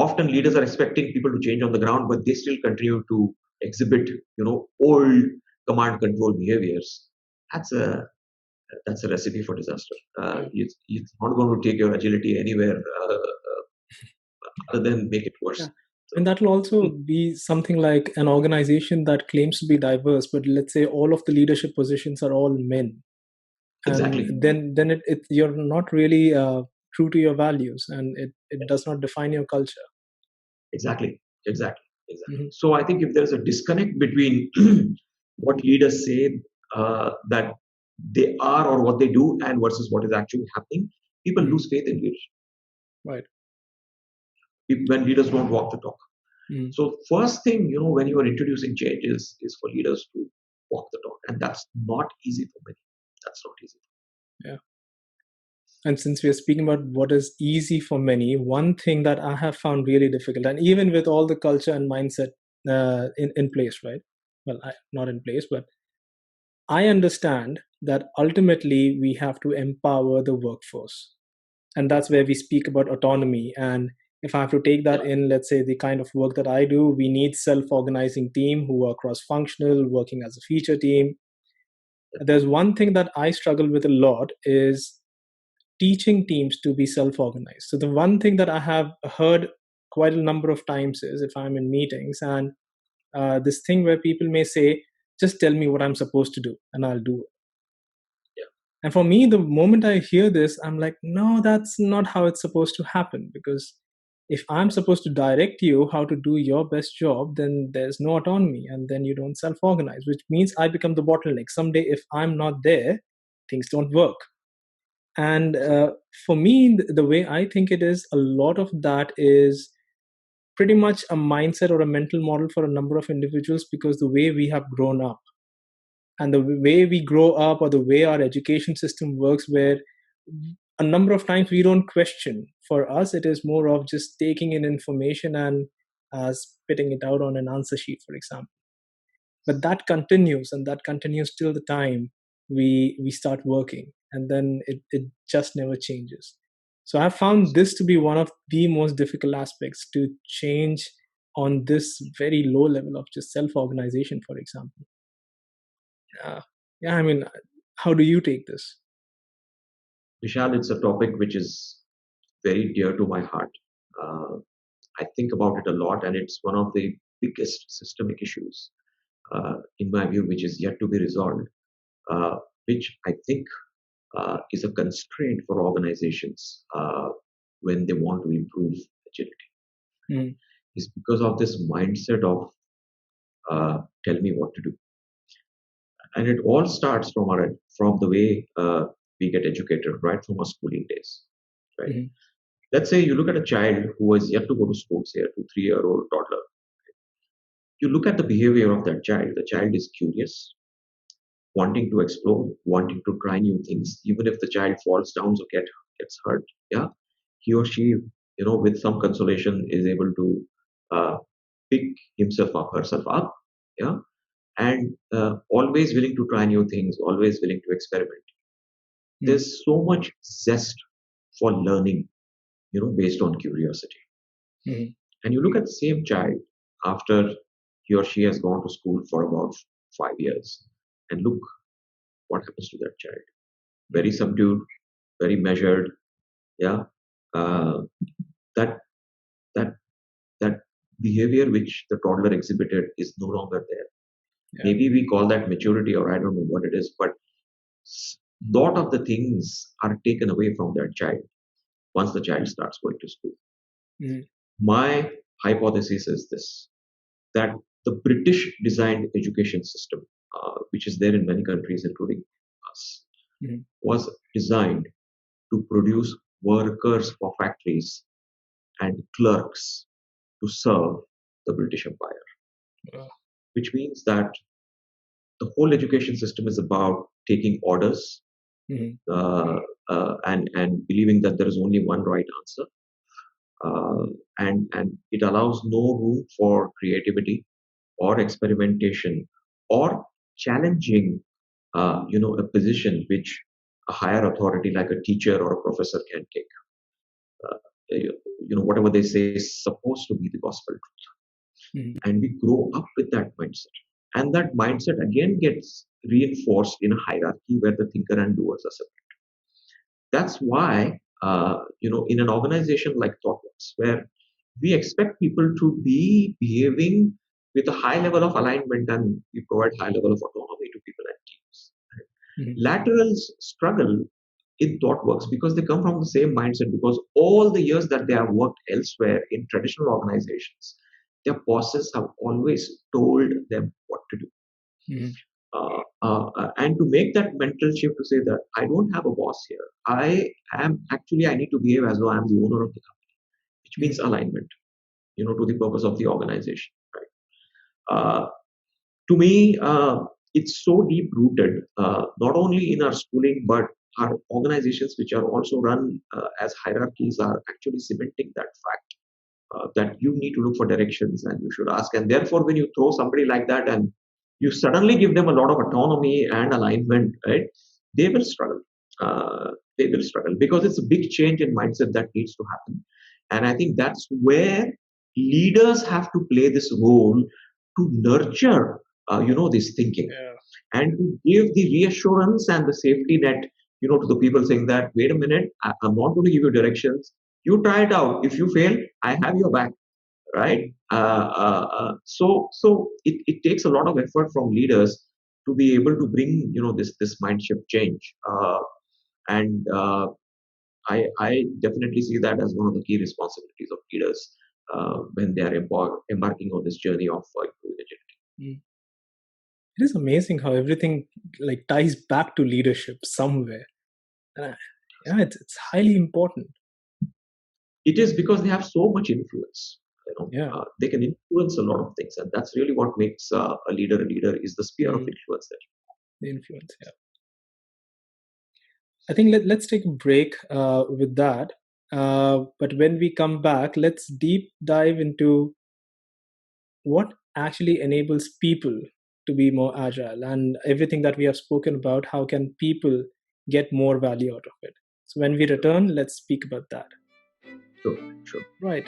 Often leaders are expecting people to change on the ground, but they still continue to exhibit, old command control behaviors. That's a that's a recipe for disaster. Yeah. It's not going to take your agility anywhere other than make it Yeah. worse. And So, that will also be something like an organization that claims to be diverse, but let's say all of the leadership positions are all men, and exactly, then you're not really true to your values, and it does not define your culture. exactly, exactly, exactly. Hmm. So I think if there's a disconnect between what leaders say that they are or what they do and versus what is actually happening, people Hmm. lose faith in leadership Right. when leaders don't walk the talk. Hmm. So first thing, when you are introducing changes is for leaders to walk the talk, and that's not easy for many. That's not easy. Yeah. And since we are speaking about what is easy for many, one thing that I have found really difficult, and even with all the culture and mindset in place, right? Well, not in place, but I understand that ultimately we have to empower the workforce. And that's where we speak about autonomy. And if I have to take that Yeah, in, let's say, the kind of work that I do, we need self-organizing team who are cross-functional, working as a feature team. There's one thing that I struggle with a lot is teaching teams to be self-organized. So the one thing that I have heard quite a number of times is if I'm in meetings and this thing where people may say, just tell me what I'm supposed to do and I'll do it. yeah, And for me, the moment I hear this, I'm like, no, that's not how it's supposed to happen. Because if I'm supposed to direct you how to do your best job, then there's no autonomy and then you don't self organize, which means I become the bottleneck. Someday, if I'm not there, things don't work. And for me, the way I think it is, a lot of that is pretty much a mindset or a mental model for a number of individuals because the way we have grown up and the way we grow up or the way our education system works, where a number of times we don't question. For us, it is more of just taking in information and spitting it out on an answer sheet, for example. But that continues and that continues till the time we start working, and then it just never changes. So I found this to be one of the most difficult aspects to change on this very low level of just self-organization, for example. Yeah, I mean, how do you take this? Vishal, it's a topic which is very dear to my heart. Uh, I think about it a lot, and it's one of the biggest systemic issues, in my view, which is yet to be resolved, which I think is a constraint for organizations when they want to improve agility. Mm, Is because of this mindset of tell me what to do, and it all starts from the way we get educated, right from our schooling days, right? mm, Let's say you look at a child who is yet to go to school, say a 2 3 year old toddler. You look at the behavior of that child. The child is curious, wanting to explore, wanting to try new things, even if the child falls down or gets hurt. Yeah, he or she, with some consolation, is able to uh, pick himself up, herself up. Yeah, and always willing to try new things, always willing to experiment. mm, There's so much zest for learning, based on curiosity. mm, And you look at the same child after he or she has gone to school for about 5 years, and look what happens to that child. Very subdued, very measured. Yeah, uh, that that that behavior which the toddler exhibited is no longer there. yeah. Maybe we call that maturity, or I don't know what it is, but lot of the things are taken away from that child once the child starts going to school. Mm, My hypothesis is this, that the British designed education system, which is there in many countries, including us, mm, was designed to produce workers for factories and clerks to serve the British Empire, uh, which means that the whole education system is about taking orders, mm, uh, and believing that there is only one right answer, uh, and it allows no room for creativity or experimentation or challenging, a position which a higher authority like a teacher or a professor can take. Uh, Whatever they say is supposed to be the gospel truth, mm, and we grow up with that mindset, and that mindset again gets reinforced in a hierarchy where the thinker and doers are separate. That's why, in an organization like ThoughtWorks, where we expect people to be behaving with a high level of alignment, and we provide high level of autonomy to people and teams. mm, Laterals struggle in ThoughtWorks because they come from the same mindset, because all the years that they have worked elsewhere in traditional organizations, their bosses have always told them what to do. mm, And to make that mental shift to say that I don't have a boss here, I need to behave as though I'm the owner of the company, which means mm, alignment, to the purpose of the organization. Right? To me, it's so deep rooted, not only in our schooling, but our organizations, which are also run as hierarchies, are actually cementing that fact that you need to look for directions and you should ask. And therefore, when you throw somebody like that and you suddenly give them a lot of autonomy and alignment, right? They will struggle. They will struggle because it's a big change in mindset that needs to happen. And I think that's where leaders have to play this role to nurture, this thinking Yeah. and to give the reassurance and the safety net, to the people saying that, wait a minute, I'm not going to give you directions. You try it out. If you fail, I have your back, right? So it takes a lot of effort from leaders to be able to bring, this mind shift change. And I definitely see that as one of the key responsibilities of leaders when they are embarking on this journey of improving agility. Mm. It is amazing how everything like ties back to leadership somewhere. Yeah, it's highly important. It is because they have so much influence. Yeah, They can influence a lot of things, and that's really what makes a leader is the sphere of influence. the influence. Yeah, I think let's take a break with that. But when we come back, let's deep dive into what actually enables people to be more agile and everything that we have spoken about. How can people get more value out of it? So when we return, let's speak about that. Sure, sure. Right.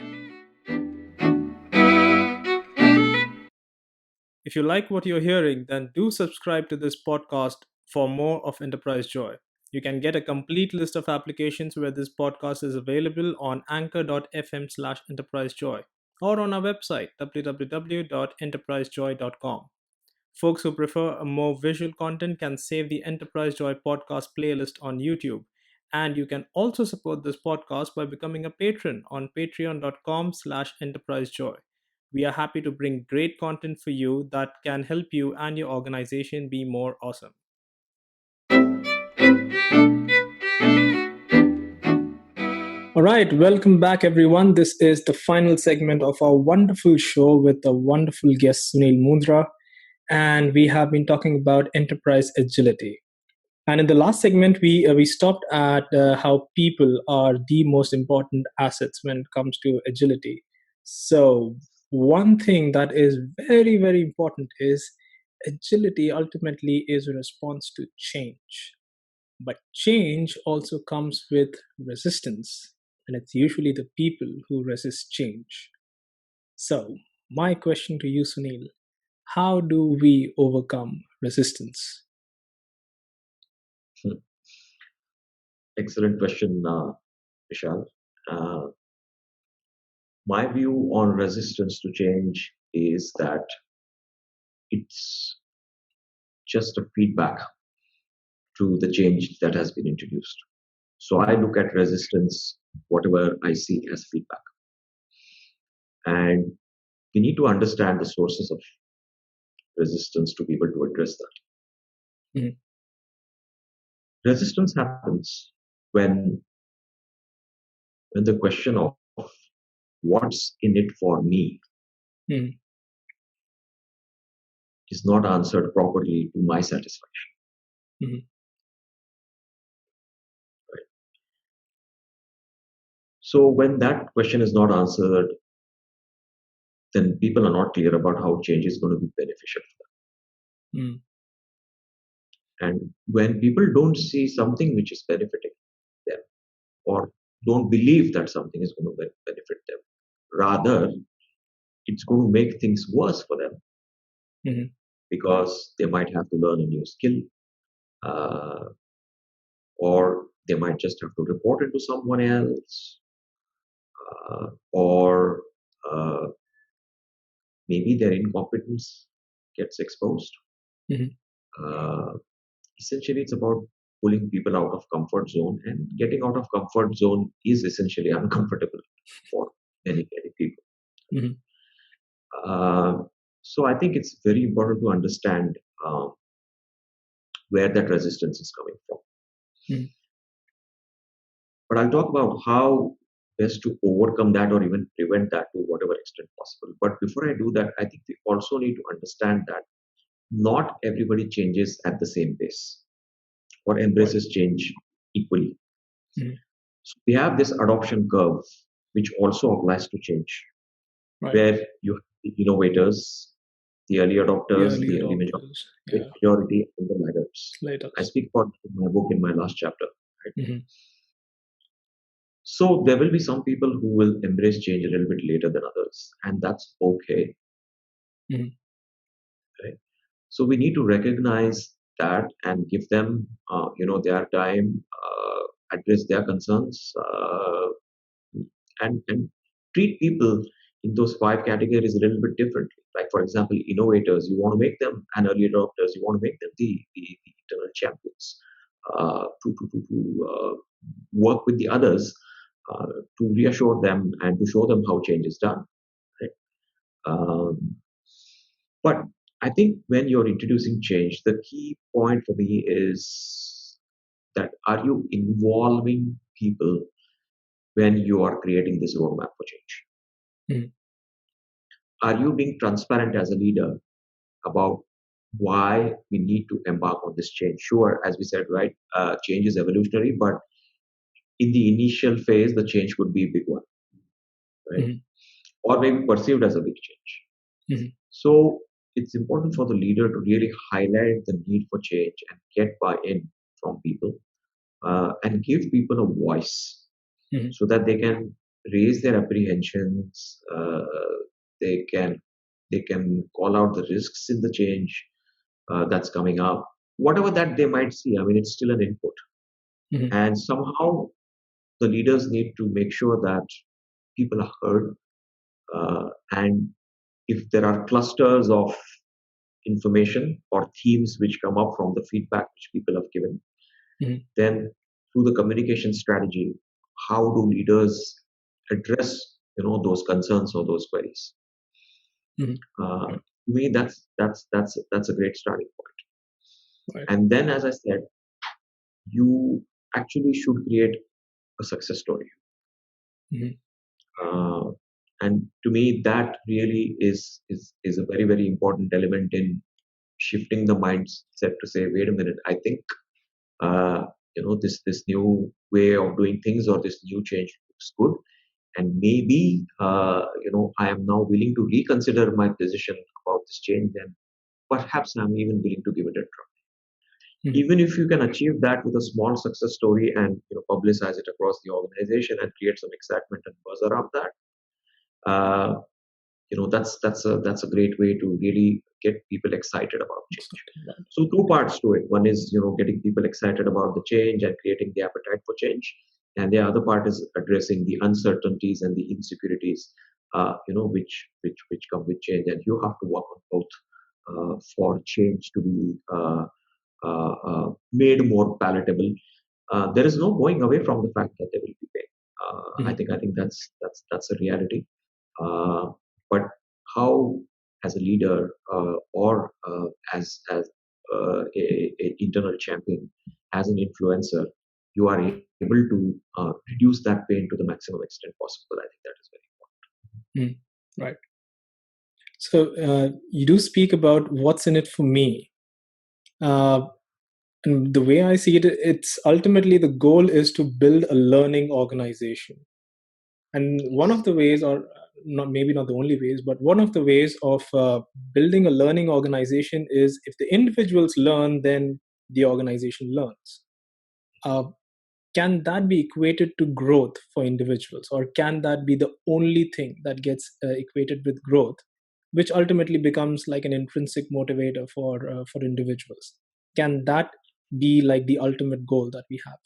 If you like what you're hearing, then do subscribe to this podcast for more of Enterprise Joy. You can get a complete list of applications where this podcast is available on anchor.fm/enterprisejoy or on our website www.enterprisejoy.com. Folks who prefer a more visual content can save the Enterprise Joy podcast playlist on YouTube. And you can also support this podcast by becoming a patron on patreon.com/enterprisejoy. We are happy to bring great content for you that can help you and your organization be more awesome. All right, welcome back, everyone. This is the final segment of our wonderful show with a wonderful guest, Sunil Mundra. And we have been talking about enterprise agility. And in the last segment, we stopped at how people are the most important assets when it comes to agility. So one thing that is very, very important is agility ultimately is a response to change. But change also comes with resistance, and it's usually the people who resist change. So my question to you, Sunil, how do we overcome resistance? Hmm. Excellent question, Vishal. Uh, my view on resistance to change is that it's just a feedback to the change that has been introduced. So I look at resistance, whatever I see as feedback. And we need to understand the sources of resistance to be able to address that. Mhm. Resistance happens when the question of what's in it for me Mhm. is not answered properly to my satisfaction. Mhm. Right? So when that question is not answered, then people are not clear about how change is going to be beneficial for Mhm. them. And when people don't see something which is benefiting them, or don't believe that something is going to benefit them, rather it's going to make things worse for them Mhm. because they might have to learn a new skill, uh, or they might just have to report it to someone else, or uh, maybe their incompetence gets exposed. Mhm. Uh, Essentially, it's about pulling people out of comfort zone, and getting out of comfort zone is essentially uncomfortable for many people. Mhm. Uh, so I think it's very important to understand where that resistance is coming from. Mhm. But I'll talk about how best to overcome that or even prevent that to whatever extent possible. But before I do that, I think we also need to understand that not everybody changes at the same pace or Right. embraces change equally. Mhm. So we have this adoption curve, which also applies to change, Right. where you have the innovators, the early The adopters, early the early adopters. Yeah. majority, and the laggards. I Latest. speak about in my book in my last chapter. Right? Hmm. So there will be some people who will embrace change a little bit later than others, and that's okay. Hmm. Right? So we need to recognize that and give them, their time, address their concerns, and treat people in those five categories a little bit differently. Like, for example, innovators, you want to make them, and early adopters, you want to make them the internal champions to work with the others uh, to reassure them and to show them how change is done. Right? Um, but I think when you're introducing change, the key point for me is that are you involving people when you are creating this roadmap for change? Hmm. Are you being transparent as a leader about why we need to embark on this change? Sure, as we said, right, change is evolutionary, but in the initial phase, the change could be a big one, right? Hmm. Or maybe perceived as a big change. Hmm. So it's important for the leader to really highlight the need for change and get buy-in from people and give people a voice Hmm. so that they can raise their apprehensions. They can they can call out the risks in the change that's coming up, whatever that they might see. I mean, it's still an input, Hmm. and somehow the leaders need to make sure that people are heard. And if there are clusters of information or themes which come up from the feedback which people have given, Hmm. then through the communication strategy, how do leaders address those concerns or those queries? Hmm. To Right. me, that's a great starting point. Right. And then, as I said, you actually should create a success story. Hmm. Uh, and to me, that really is a very very important element in shifting the mindset to say, wait a minute, I think this new way of doing things or this new change looks good, and maybe I am now willing to reconsider my decision about this change, and perhaps I'm even willing to give it a try. Hmm. Even if you can achieve that with a small success story and publicize it across the organization and create some excitement and buzz around that, uh, that's a great way to really get people excited about change. Exciting. Right. So two parts to it. One is getting people excited about the change and creating the appetite for change, and the other part is addressing the uncertainties and the insecurities, which come with change. And you have to work on both for change to be made more palatable. There is no going away from the fact that there will be pain. I Hmm. think that's a reality. Uh, but how, as a leader or as a internal champion, as an influencer, you are able to reduce that pain to the maximum extent possible. I think that is very Hmm. Right. So you do speak about what's in it for me. Uh, and the way I see it, it's ultimately the goal is to build a learning organization. And one of the ways, or not maybe not the only ways, but one of the ways of building a learning organization is if the individuals learn, then the organization learns. Uh, can that be equated to growth for individuals, or can that be the only thing that gets equated with growth, which ultimately becomes like an intrinsic motivator for individuals? Can that be like the ultimate goal that we have?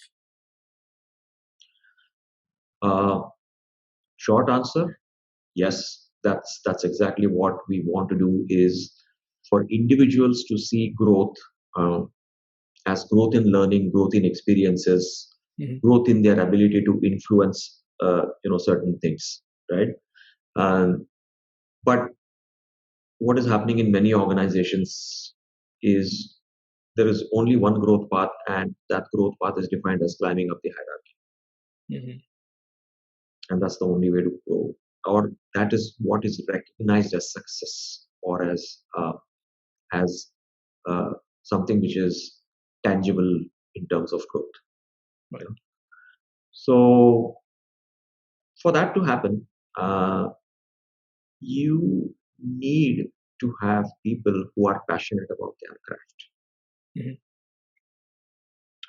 important. Short answer: yes. That's exactly what we want to do. Is for individuals to see growth uh, as growth in learning, growth in experiences, Mhm. growth in their ability to influence, certain things, right? Um, but what is happening in many organizations is there is only one growth path, and that growth path is defined as climbing up the hierarchy, Mhm. and that's the only way to grow, or that is what is recognized as success or as something which is tangible in terms of growth. Right. You know? So for that to happen, you need to have people who are passionate about their craft, Mhm.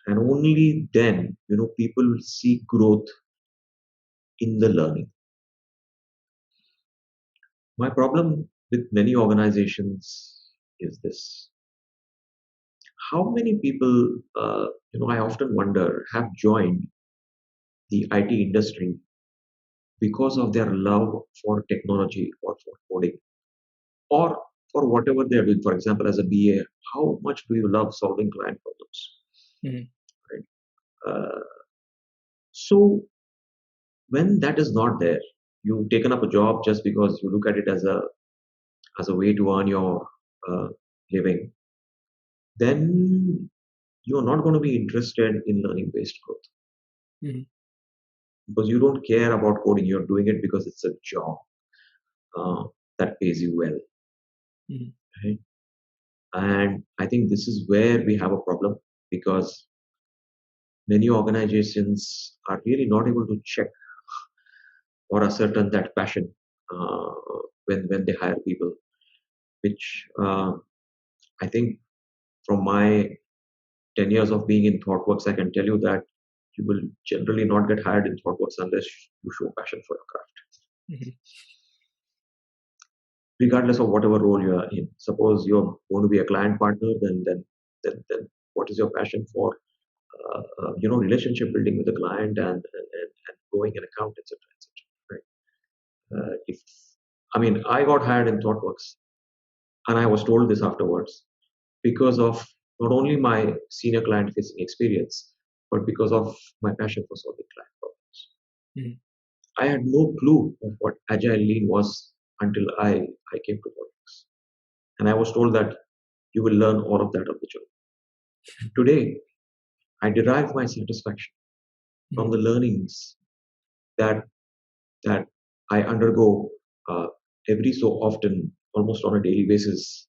and only then people will see growth in the learning. My problem with many organizations is this: how many people, I often wonder, have joined the IT industry because of their love for technology or for coding or for whatever they're doing. For example, as a BA, how much do you love solving client problems? Mhm. Right? So when that is not there, you've taken up a job just because you look at it as a way to earn your uh, living, then you're not going to be interested in learning based growth Mhm. because you don't care about coding. You're doing it because it's a job uh, that pays you well. Mhm. Right? And I think this is where we have a problem because many organizations are really not able to check or ascertain that passion uh, when they hire people, which I think from my 10 years of being in ThoughtWorks, I can tell you that you will generally not get hired in ThoughtWorks unless you show passion for your craft, Mhm. regardless of whatever role you are in. Suppose you're going to be a client partner, then what is your passion for relationship building with the client and growing an account, etc., etc. Right? If I mean, I got hired in ThoughtWorks, and I was told this afterwards because of not only my senior client facing experience, but because of my passion for solving client problems. Mhm. I had no clue of what Agile Lean was until I came to ThoughtWorks. And I was told that you will learn all of that on the job. Today, I derive my satisfaction from Mhm. the learnings that that I undergo uh, every so often, almost on a daily basis.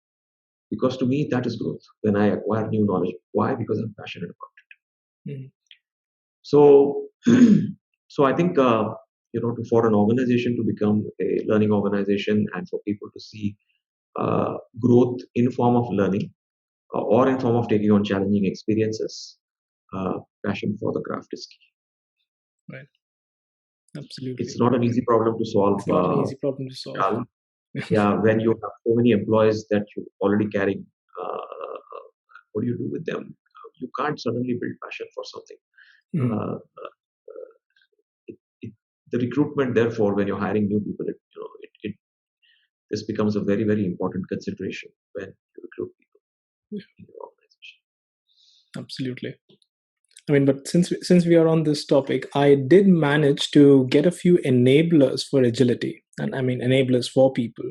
Because to me, that is growth when I acquire new knowledge. Why? Because I'm passionate about it. Mhm. So, so I think for an organization to become a learning organization and for people to see growth in form of learning or in form of taking on challenging experiences, passion for the craft is key. Right. Absolutely. It's not an easy problem to solve, It's not an easy problem to solve. Vishal. Yeah, when you have so many employees that you already carry, what do you do with them? You can't suddenly build passion for something. Mhm. Uh, it, it, the recruitment, therefore, when you're hiring new people, this becomes a very, very important consideration when you recruit people in your organization. Absolutely. I mean, but since we are on this topic, I did manage to get a few enablers for agility, and I mean enablers for people,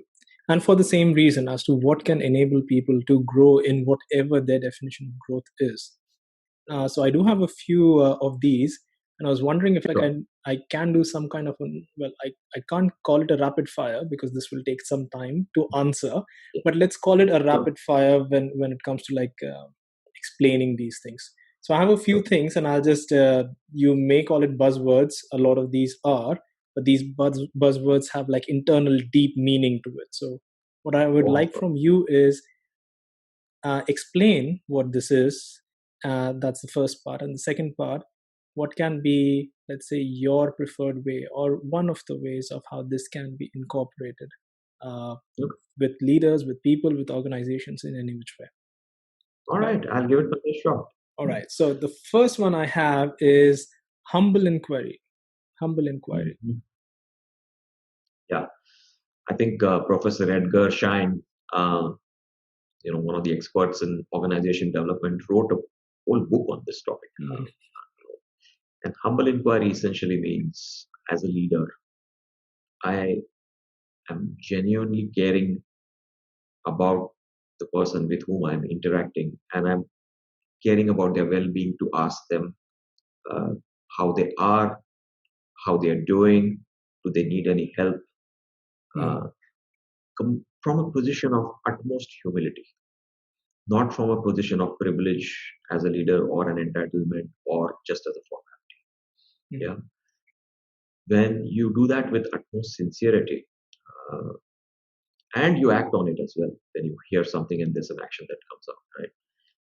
and for the same reason as to what can enable people to grow in whatever their definition of growth is. So I do have a few of these, and I was wondering if Sure. I can do some kind of I can't call it a rapid fire because this will take some time to answer, Yeah, but let's call it a sure. rapid fire when it comes to explaining these things. So I have a few Sure. things, and I'll just you may call it buzzwords. A lot of these are, but these buzzwords have like internal deep meaning to it. So what I would Oh, of like course. from you is explain what this is. That's the first part. And the second part, what can be, let's say, your preferred way or one of the ways of how this can be incorporated uh, Look, with leaders, with people, with organizations in any which way. all Right. right, I'll give it my best shot. All right. So the first one I have is humble inquiry. Humble inquiry. Mhm. Yeah, I think Professor Edgar Schein, uh, one of the experts in organization development, wrote a whole book on this topic. Mm. And humble inquiry essentially means, as a leader, I am genuinely caring about the person with whom I'm interacting, and I'm caring about their well-being to ask them uh, how they are, how they are doing, do they need any help, Mm. uh, come from a position of utmost humility, not from a position of privilege as a leader or an entitlement or just as a formality. Yeah, when you do that with utmost sincerity, uh, and you act on it as well, when you hear something and there's an action that comes out, right?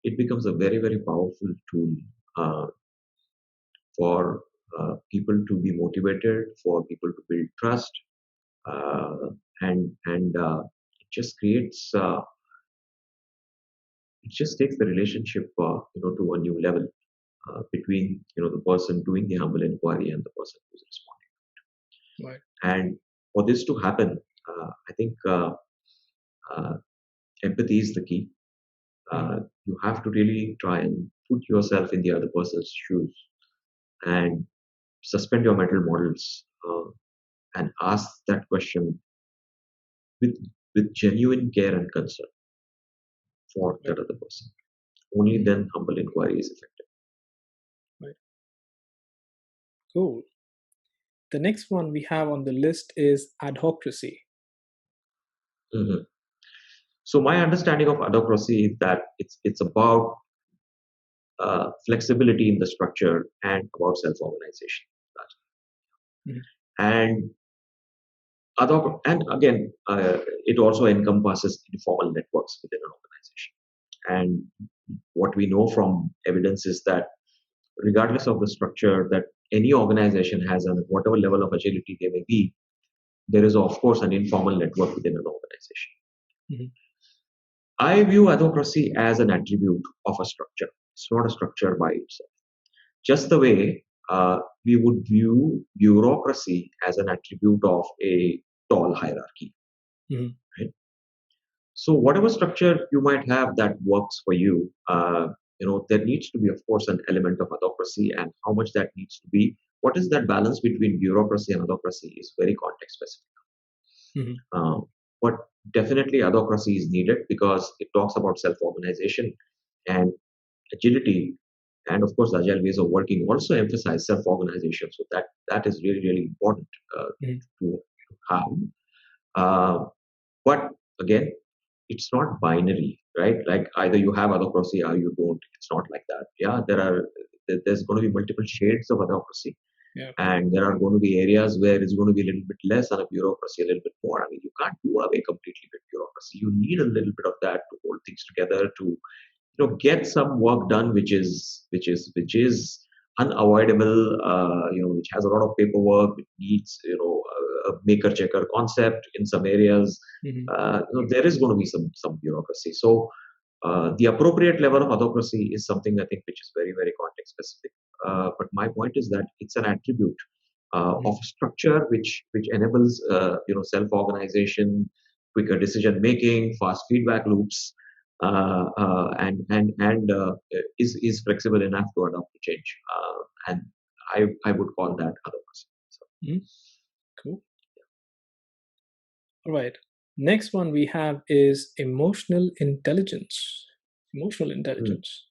It becomes a very, very powerful tool uh, for people to be motivated, for people to build trust, uh, and it just creates, it just takes the relationship, to a new level between the person doing the humble inquiry and the person who's responding. Right. And for this to happen, I think uh, empathy is the key. You have to really try and put yourself in the other person's shoes and suspend your mental models and ask that question with genuine care and concern for Right. that other person. Only then humble inquiry is effective. Right. Cool. The next one we have on the list is adhocracy. Mhm. So my understanding of Adhocracy is that it's about flexibility in the structure and about self-organization. Mhm. And and again, it also encompasses informal networks within an organization. And what we know from evidence is that regardless of the structure that any organization has and whatever level of agility they may be, there is of course an informal network within an organization. Mhm. I view Adhocracy as an attribute of a structure. It's not a structure by itself. Just the way we would view bureaucracy as an attribute of a tall hierarchy. Mhm. Right? So whatever structure you might have that works for you, there needs to be, of course, an element of Adhocracy, and how much that needs to be. What is that balance between bureaucracy and Adhocracy is very context specific. Mhm. Uh, but definitely Adhocracy is needed because it talks about self-organization and agility, and of course agile ways of working also emphasize self-organization. So that is really, really important Mhm. to have. Uh, but again, it's not binary, right? Like either you have Adhocracy or you don't. It's not like that. Yeah, there's going to be multiple shades of Adhocracy, Yeah. and there are going to be areas where it's going to be a little bit less and a bureaucracy a little bit more. I mean, you can't do away completely with bureaucracy. You need a little bit of that to hold things together, to get some work done, which is unavoidable. Which has a lot of paperwork. It needs a maker checker concept in some areas. Mhm. There is going to be some bureaucracy. So the appropriate level of Adhocracy is something I think which is very, very context specific. But my point is that it's an attribute of structure which enables self organization, quicker decision making, fast feedback loops, and is flexible enough to adapt to change. And I would call that Adhocracy. So, Mhm. Cool. All right. Next one we have is emotional intelligence. Emotional mm, intelligence.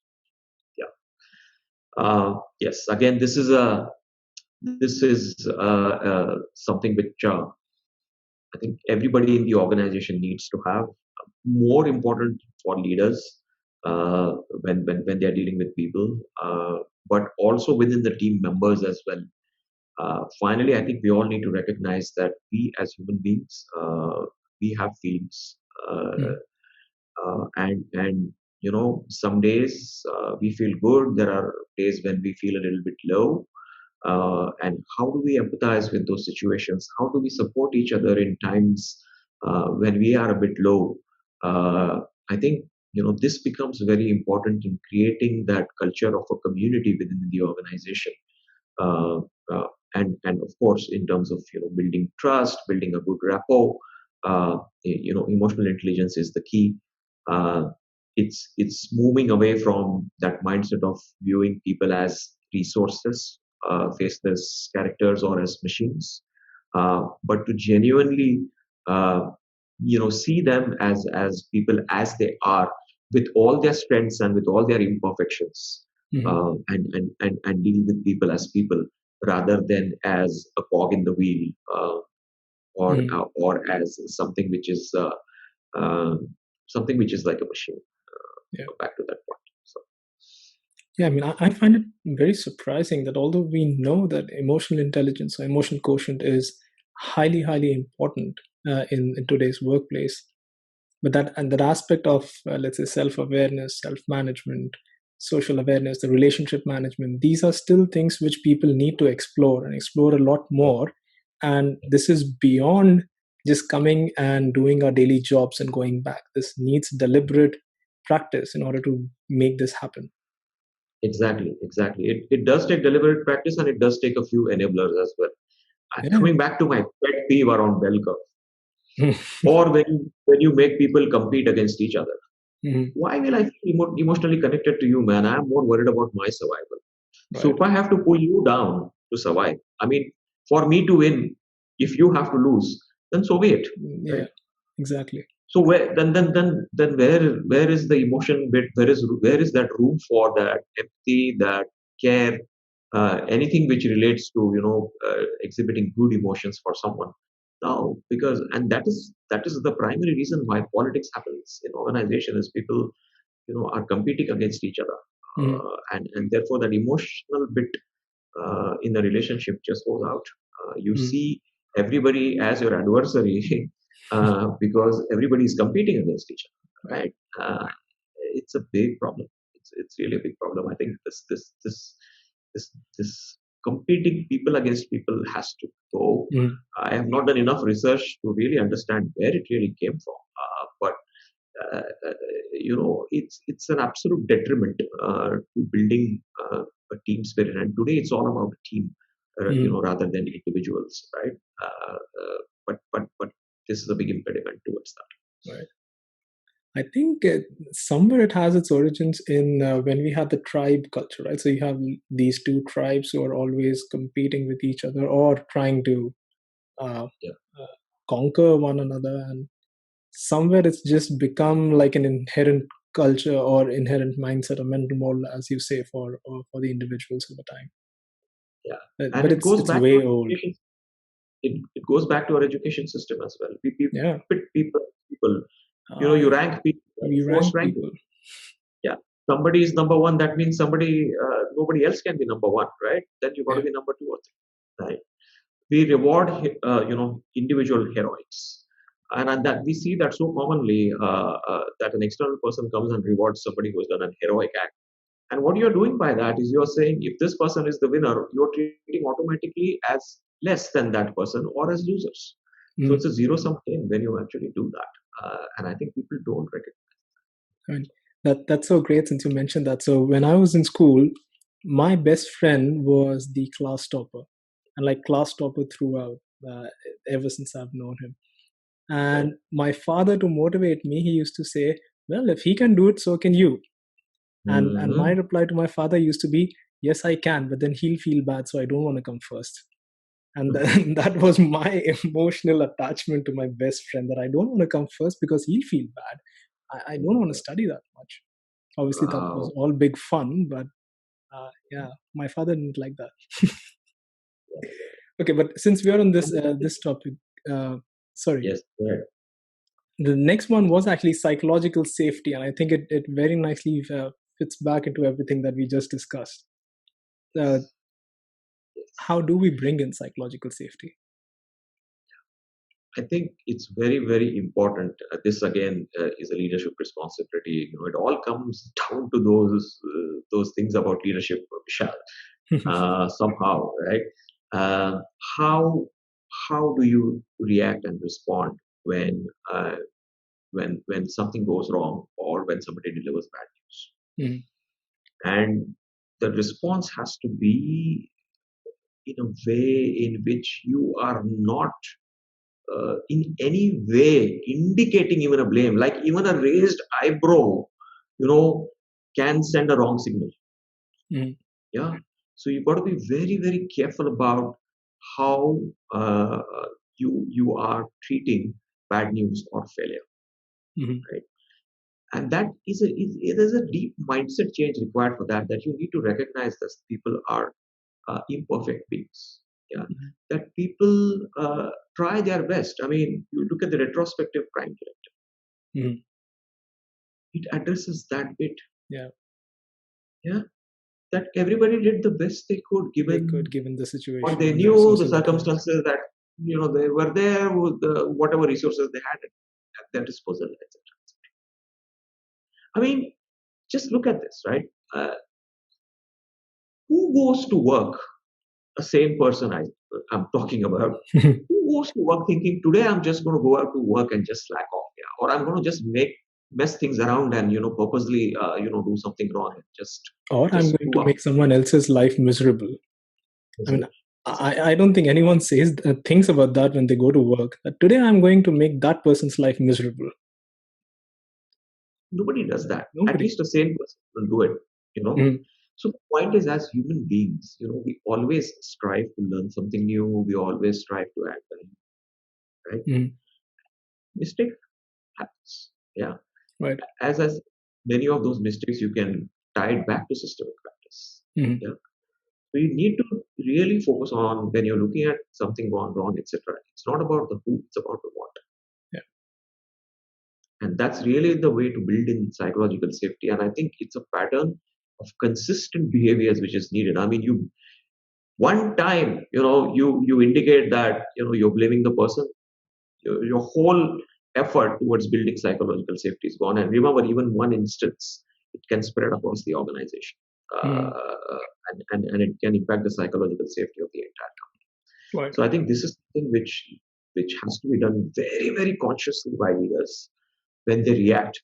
yeah. Yes. Again, this is something which I think everybody in the organization needs to have. More important for leaders when they are dealing with people, but also within the team members as well. Finally, I think we all need to recognize that we as human beings, we have feelings, Mhm. and some days we feel good. There are days when we feel a little bit low, and how do we empathize with those situations? How do we support each other in times when we are a bit low? uh, I think this becomes very important in creating that culture of a community within the organization. uh, uh, and of course, in terms of building trust, building a good rapport, emotional intelligence is the key. uh, it's moving away from that mindset of viewing people as resources, faceless characters, or as machines, but to genuinely uh, see them as people as they are, with all their strengths and with all their imperfections, Mhm. and deal with people as people rather than as a cog in the wheel, Mhm. or as uh, something which is like a machine. Yeah. Back to that point. So, Yeah, I mean, I find it very surprising that although we know that emotional intelligence or emotional quotient is highly, highly important in today's workplace, but that aspect of let's say self-awareness, self-management, social awareness, the relationship management, these are still things which people need to explore and explore a lot more. And this is beyond just coming and doing our daily jobs and going back. This needs deliberate practice in order to make this happen. Exactly, exactly. It does take deliberate practice, and it does take a few enablers as well. Yeah. Coming back to my pet peeve around bell curve, or when you make people compete against each other. Mhm. Why will I feel emotionally connected to you, man? I'm more worried about my survival. So Right. if I have to pull you down to survive, I mean, for me to win, if you have to lose, then so be it, right? Yeah, exactly. So then where is the emotion bit? Where is that room for that empathy, that care, anything which relates to exhibiting good emotions for someone? No, because and that is the primary reason why politics happens in organization is people are competing against each other, Mhm. and therefore that emotional bit in the relationship just goes out. You Mhm. see everybody as your adversary because everybody is competing against each other, Right. right? It's a big problem. It's really a big problem. I think this competing people against people has to go. Mhm. I have not done enough research to really understand where it really came from, but uh, uh, it's an absolute detriment to building a team spirit. And today it's all about a team, Mhm. rather than individuals, right? But this is a big impediment towards that. Right. I think somewhere it has its origins in when we had the tribe culture, right? So you have these two tribes who are always competing with each other or trying to uh, Yeah, uh, conquer one another, and somewhere it's just become like an inherent culture or inherent mindset or mental model, as you say, for the individuals over time. yeah, But and it it's goes it's back to way our old. education. It goes back to our education system as well. We Yeah, pit people. You I rank people, right? we Force rank ranking. people. Yeah, somebody is number one. That means nobody else can be number one, right? Then you got to Yeah. be number two or three, right? We reward individual heroics, and that we see that so commonly, that an external person comes and rewards somebody who has done an heroic act. And what you're doing by that is you're saying if this person is the winner, you're treating automatically as less than that person or as losers. So Mm. it's a zero sum game when you actually do that, and I think people don't recognize. I mean, that's so great since you mentioned that. So when I was in school, my best friend was the class topper, and like class topper throughout, uh, ever since I've known him. Right? And my father, to motivate me, he used to say, "Well, if he can do it, so can you." And my Hmm. reply to my father used to be, "Yes, I can, but then he'll feel bad, so I don't want to come first." And then, that was my emotional attachment to my best friend, that I don't want to come first because he'll feel bad. I don't want to study that much. Obviously, that was Wow. all big fun, but yeah, my father didn't like that. Okay, but since we are on this this topic, uh, sorry, Yes. Right. the next one was actually psychological safety, and I think it very nicely fits back into everything that we just discussed. Uh, Yes. Yes. how do we bring in psychological safety? I think it's very, very important. This again is a leadership responsibility. It all comes down to those things about leadership, Vishal. Somehow, right? Uh, how how do you react and respond when when something goes wrong or when somebody delivers bad news? Mhm. And the response has to be in a way in which you are not in any way indicating even a blame, like even a raised eyebrow, you know, can send a wrong signal. Mhm. Yeah. So you've got to be very, very careful about how you are treating bad news or failure, Mhm. right? And that there's a deep mindset change required for that. That you need to recognize that people are imperfect beings. Yeah, Mhm. that people try their best. I mean, you look at the retrospective crime directive; Mhm. it addresses that bit. Yeah. Yeah, that everybody did the best they could They could, given given the what situation they or the knew, the resources that they had. circumstances that they were there with whatever resources they had at their disposal, etc. I mean, just look at this, right? Who goes to work? A sane person I'm talking about. Who goes to work thinking today I'm just going to go out to work and just slack off, yeah, or I'm going to just mess things around and purposely do something wrong and Or I'm just going screw to up. make someone else's life miserable. I mean, I don't think anyone thinks about that when they go to work. That today I'm going to make that person's life miserable. Nobody does that. At Nobody. least a sane person will do it. Mm, So the point is, as human beings, we always strive to learn something new. We always strive to add value, right? mm, Mistake happens. Yeah. right. As many of those mistakes, you can tie it back to systemic practice. Mm, Yeah. So you need to really focus on when you're looking at something gone wrong, etc. It's not about the who, it's about the what. yeah. And that's really the way to build in psychological safety. And I think it's a pattern of consistent behaviors which is needed. I mean, you one time, you indicate that you're blaming the person, your whole effort towards building psychological safety is gone. And remember, even one instance, it can spread across the organization. Mm, And it can impact the psychological safety of the entire company. right. So I think this is something which has to be done very, very consciously by leaders when they react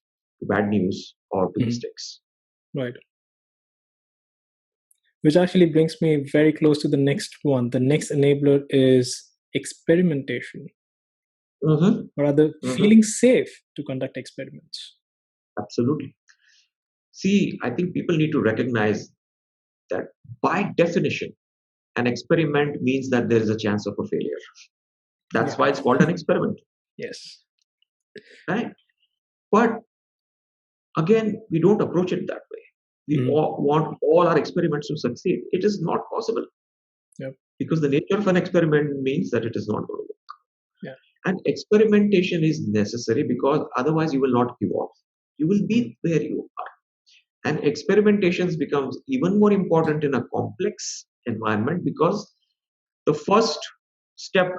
to bad news or to Mm, mistakes. right. Which actually brings me very close to the next one. The next enabler is experimentation, Mm-hmm. or rather, Mm-hmm. feeling safe to conduct experiments. Absolutely. See, I think people need to recognize that by definition, an experiment means that there is a chance of a failure. Yeah. That's why it's called an experiment, Yes. right? But again, we don't approach it that way. We Mm, all want all our experiments to succeed. It is not possible yep. because the nature of an experiment means that it is not going to work. Yeah. And experimentation is necessary because otherwise you will not evolve. You will Mm, be where you are. And experimentations becomes even more important in a complex environment because the first step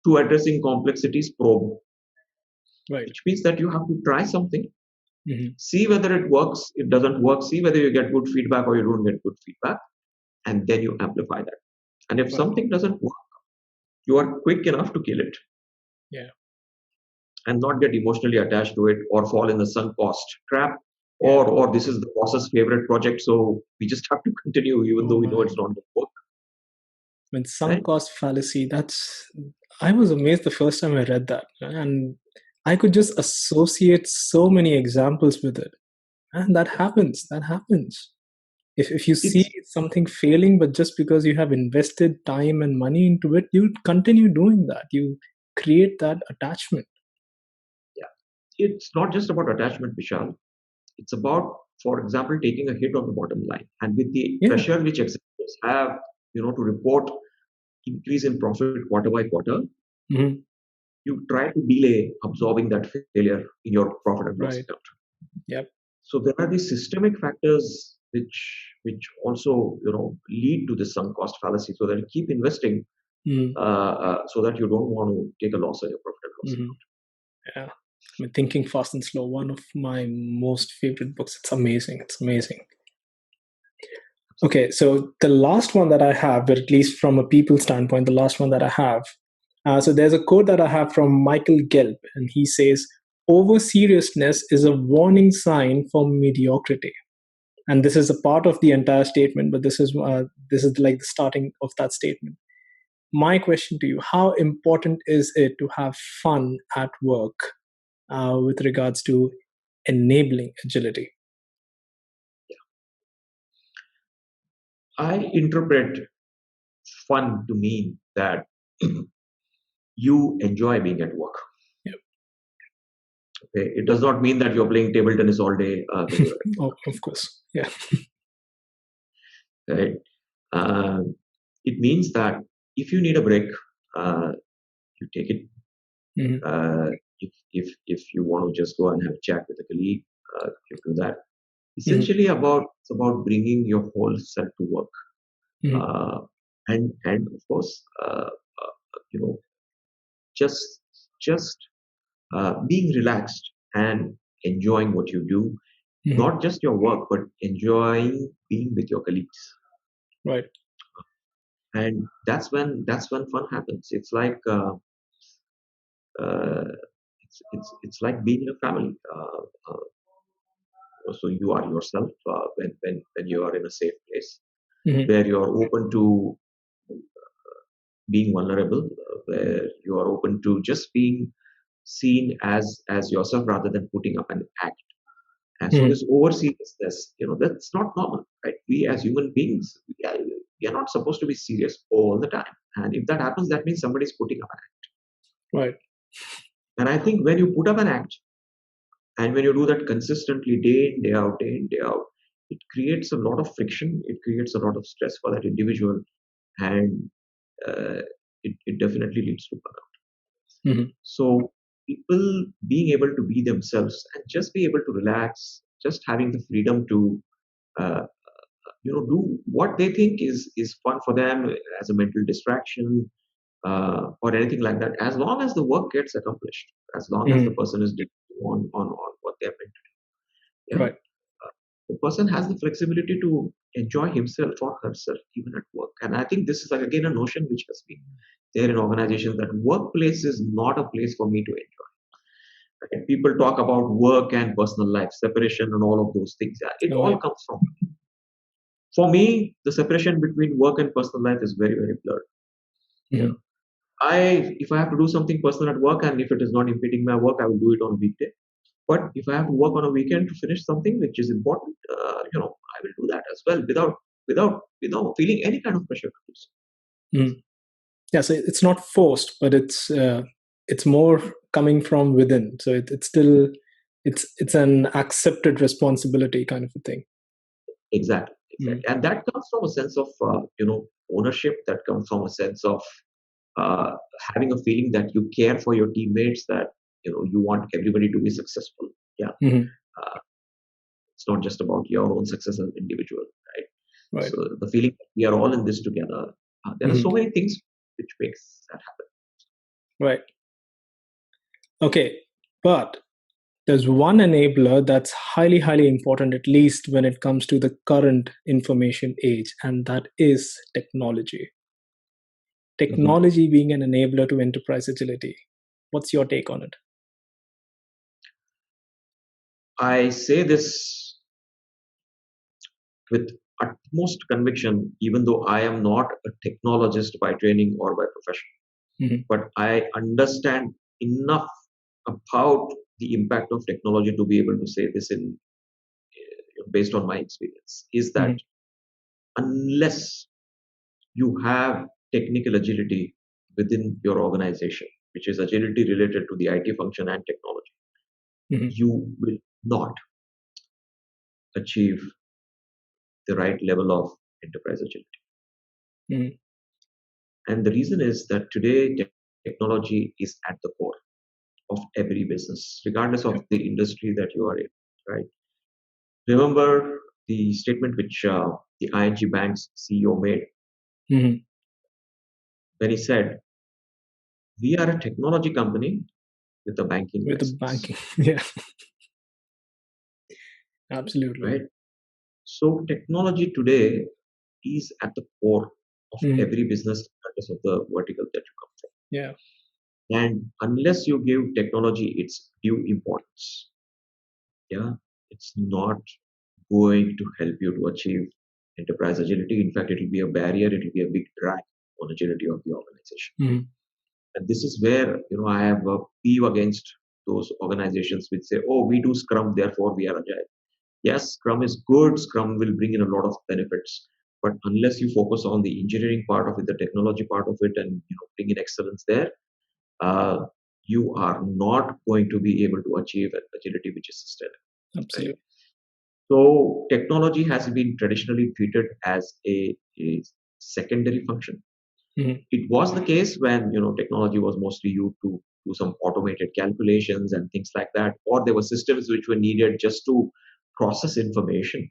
to addressing complexity is probe, right. which means that you have to try something, Mm, see whether it works, it doesn't work, see whether you get good feedback or you don't get good feedback, and then you amplify that. And if right. something doesn't work, you are quick enough to kill it Yeah. and not get emotionally attached to it or fall in the sunk cost trap. Yeah. Or this is the boss's favorite project, so we just have to continue even Oh though we know my. it's not going to work. When Right? sunk cost fallacy, I was amazed the first time I read that. And I could just associate so many examples with it. And that happens. That happens. If you see It's something failing, but just because you have invested time and money into it, you continue doing that. You create that attachment. yeah, it's not just about attachment, Vishal. It's about, for example, taking a hit on the bottom line, and with the Yeah. pressure which executives have, to report increase in profit quarter by quarter, Hmm. you try to delay absorbing that failure in your profit and loss Right. account. Yep. So there are these systemic factors which also lead to this sunk cost fallacy. So that you keep investing Mm-hmm. so that you don't want to take a loss on your profit and loss Mm-hmm. account. Yeah. I mean, Thinking Fast and Slow, one of my most favorite books. It's amazing. It's amazing. Okay, so the last one that I have, but at least from a people standpoint, the last one that I have. So there's a quote that I have from Michael Gelb, and he says, "Over seriousness is a warning sign for mediocrity." And this is a part of the entire statement, but this is like the starting of that statement. My question to you: how important is it to have fun at work with regards to enabling agility? I interpret fun to mean that you enjoy being at work. Yep. Okay? It does not mean that you're playing table tennis all day when you're at Oh, of course. Yeah. work. Right? It means that if you need a break, you take it. Mhm. If you want to just go and have a chat with a colleague, you do that. Mhm. Essentially, it's about bringing your whole self to work, Mhm. uh, and of course, you know, just just being relaxed and enjoying what you do, Mhm. not just your work, but enjoying being with your colleagues. Right. And that's when fun happens. It's like uh, it's like being in a family. So you are yourself when you are in a safe place Mhm. where you are open to being vulnerable, where you are open to just being seen as yourself rather than putting up an act. And so Mhm. this over seriousness, that's not normal, right? We as human beings, we are not supposed to be serious all the time. And if that happens, that means somebody's putting up an act. Right. And I think when you put up an act, and when you do that consistently, day in, day out, it creates a lot of friction. It creates a lot of stress for that individual, and uh, it definitely leads to burnout. Mhm. So people being able to be themselves and just be able to relax, just having the freedom to uh, do what they think is fun for them as a mental distraction, or anything like that, as long as the work gets accomplished, as long as the Mhm. person is on what they're meant to do. Yeah. Right. The person has the flexibility to enjoy himself or herself even at work. And I think this is, like, again, a notion which has been there in organizations, that workplace is not a place for me to enjoy. And people talk about work and personal life separation and all of those things. Yeah, it Oh, all yeah. comes from, for me, the separation between work and personal life is very, very blurred. Yeah. Mhm. If I have to do something personal at work, and if it is not impeding my work, I will do it on a weekday. But if I have to work on a weekend to finish something which is important, I will do that as well, without feeling any kind of pressure to do so. Mhm. Yeah. So it's not forced, but it's more coming from within. So it's still it's an accepted responsibility kind of a thing. Exactly, Mhm. exactly, and that comes from a sense of ownership. That comes from a sense of uh, having a feeling that you care for your teammates, that you want everybody to be successful. Yeah, Mhm. uh, it's not just about your own success as an individual, right? Right. So the feeling that we are all in this together. There are Mhm. so many things which makes that happen. Right. Okay. But there's one enabler that's highly, highly important, at least when it comes to the current information age, and that is technology. Mhm. Technology being an enabler to enterprise agility. What's your take on it? I say this with utmost conviction, even though I am not a technologist by training or by profession. Mhm. But I understand enough about the impact of technology to be able to say this in based on my experience, is that Mhm. unless you have technical agility within your organization, which is agility related to the IT function and technology, Mhm. you will not achieve the right level of enterprise agility. Mhm. And the reason is that today technology is at the core of every business, regardless of Yep. the industry that you are in, right? Remember the statement which the ING Bank's CEO made Mhm. when he said, "We are a technology company with a banking With the license," banking. Yeah, absolutely. right? So technology today is at the core of Mhm. every business, regardless of the vertical that you come from. Yeah. And unless you give technology its due importance, yeah, it's not going to help you to achieve enterprise agility. In fact, it will be a barrier, it will be a big drag on agility of the organization. Mhm. And this is where I have a peeve against those organizations which say, "Oh, we do Scrum, therefore we are agile." Yes, Scrum is good. Scrum will bring in a lot of benefits, but unless you focus on the engineering part of it, the technology part of it, and bring in excellence there, uh, you are not going to be able to achieve an agility which is sustainable. Right? Absolutely. So technology has been traditionally treated as a secondary function. Mhm. It was the case when technology was mostly used to do some automated calculations and things like that, or there were systems which were needed just to process information.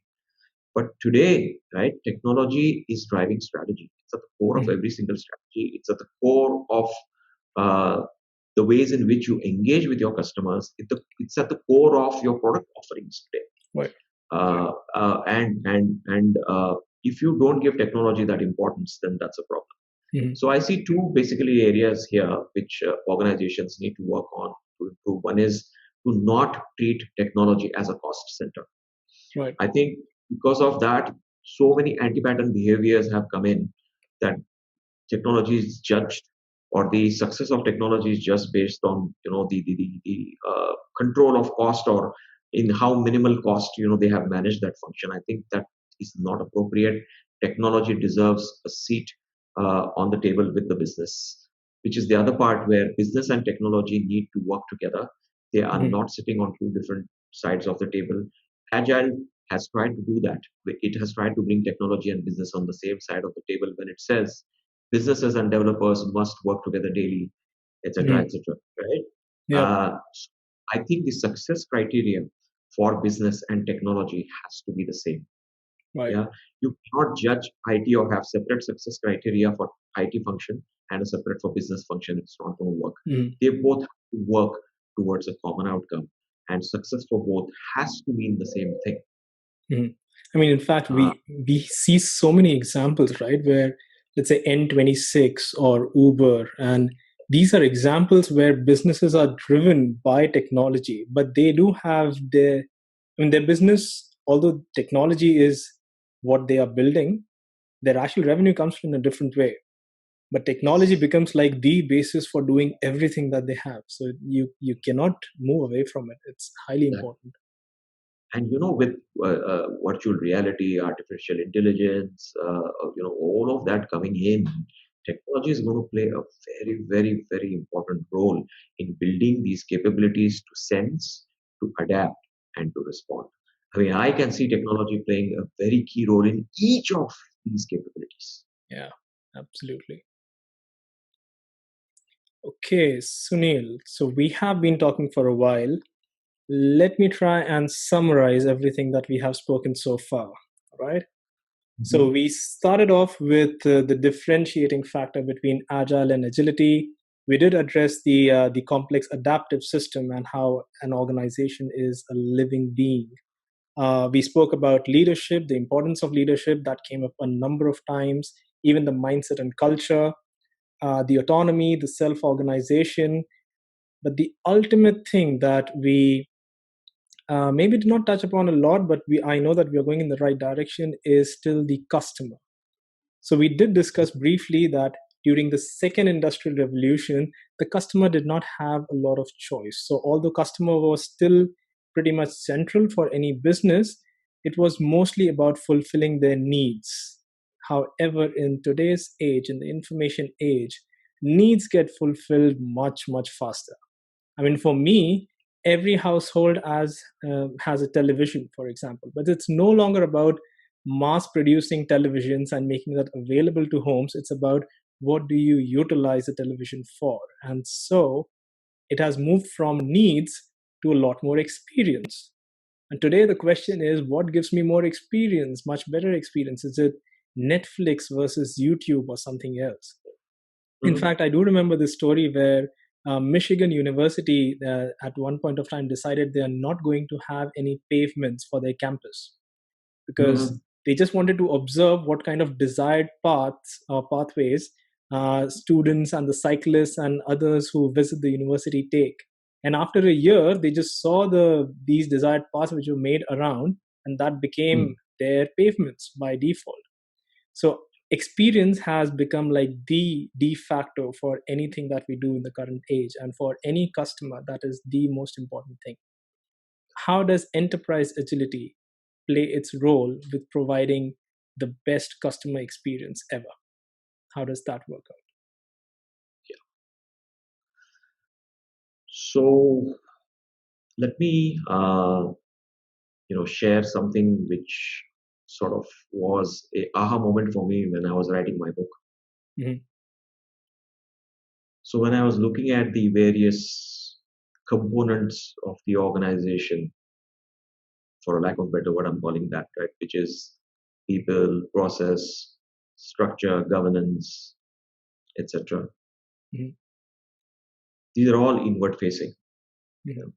But today, right, technology is driving strategy. It's at the core of Mhm. every single strategy. It's at the core of uh, the ways in which you engage with your customers. It's at the core of your product offerings today. Right. And if you don't give technology that importance, then that's a problem. Mhm. So I see two basically areas here which organizations need to work on to improve. One is to not treat technology as a cost center. Right. I think because of that, so many anti-pattern behaviors have come in that technology is judged, or the success of technology is just based on the control of cost, or in how minimal cost they have managed that function. I think that is not appropriate. Technology deserves a seat on the table with the business, which is the other part where business and technology need to work together. They are Mhm. not sitting on two different sides of the table. Agile has tried to do that. It has tried to bring technology and business on the same side of the table when it says businesses and developers must work together daily, etc., Mhm. etc. Right? Yeah. So I think the success criteria for business and technology has to be the same. Right. Yeah, you cannot judge IT or have separate success criteria for IT function and a separate for business function. It's not going to work. Mhm. They both have to work towards a common outcome, and success for both has to mean the same thing. Mhm. I mean, in fact, Uh, we see so many examples, right? Where let's say N26 or Uber, and these are examples where businesses are driven by technology, but they do have their, I mean, their business. Although technology is what they are building, their actual revenue comes from a different way. But technology yes. becomes like the basis for doing everything that they have. So you cannot move away from it. It's highly important. And with virtual reality, artificial intelligence, all of that coming in, technology is going to play a very, very, very important role in building these capabilities to sense, to adapt, and to respond. I mean, I can see technology playing a very key role in each of these capabilities. Yeah, absolutely. Okay, Sunil. So we have been talking for a while. Let me try and summarize everything that we have spoken so far. All right. So Mhm. we started off with the differentiating factor between agile and agility. We did address the complex adaptive system and how an organization is a living being. We spoke about leadership, the importance of leadership that came up a number of times, even the mindset and culture, the autonomy, the self organization. But the ultimate thing that we maybe did not touch upon a lot, but I know that we are going in the right direction, is still the customer. So we did discuss briefly that during the second industrial revolution, the customer did not have a lot of choice. So although customer was still pretty much central for any business, it was mostly about fulfilling their needs. However, in today's age, in the information age, needs get fulfilled much, much faster. I mean, for me, every household has a television, for example, but it's no longer about mass producing televisions and making that available to homes. It's about what do you utilize the television for, and so it has moved from needs to a lot more experience. And today the question is, what gives me more experience, much better experience? Is it Netflix versus YouTube or something else? In Mhm. fact, I do remember this story where Michigan University, at one point of time, decided they are not going to have any pavements for their campus because Mhm. they just wanted to observe what kind of desired paths or pathways students and the cyclists and others who visit the university take. And after a year, they just saw these desired paths which were made around, and that became Mhm. their pavements by default. So experience has become like the de facto for anything that we do in the current age, and for any customer, that is the most important thing. How does enterprise agility play its role with providing the best customer experience ever? How does that work out? So let me share something which sort of was a aha moment for me when I was writing my book. Mhm. So when I was looking at the various components of the organization, for a lack of better word, I'm calling that, right? Which is people, process, structure, governance, etc. Mhm. These are all inward facing. Mhm.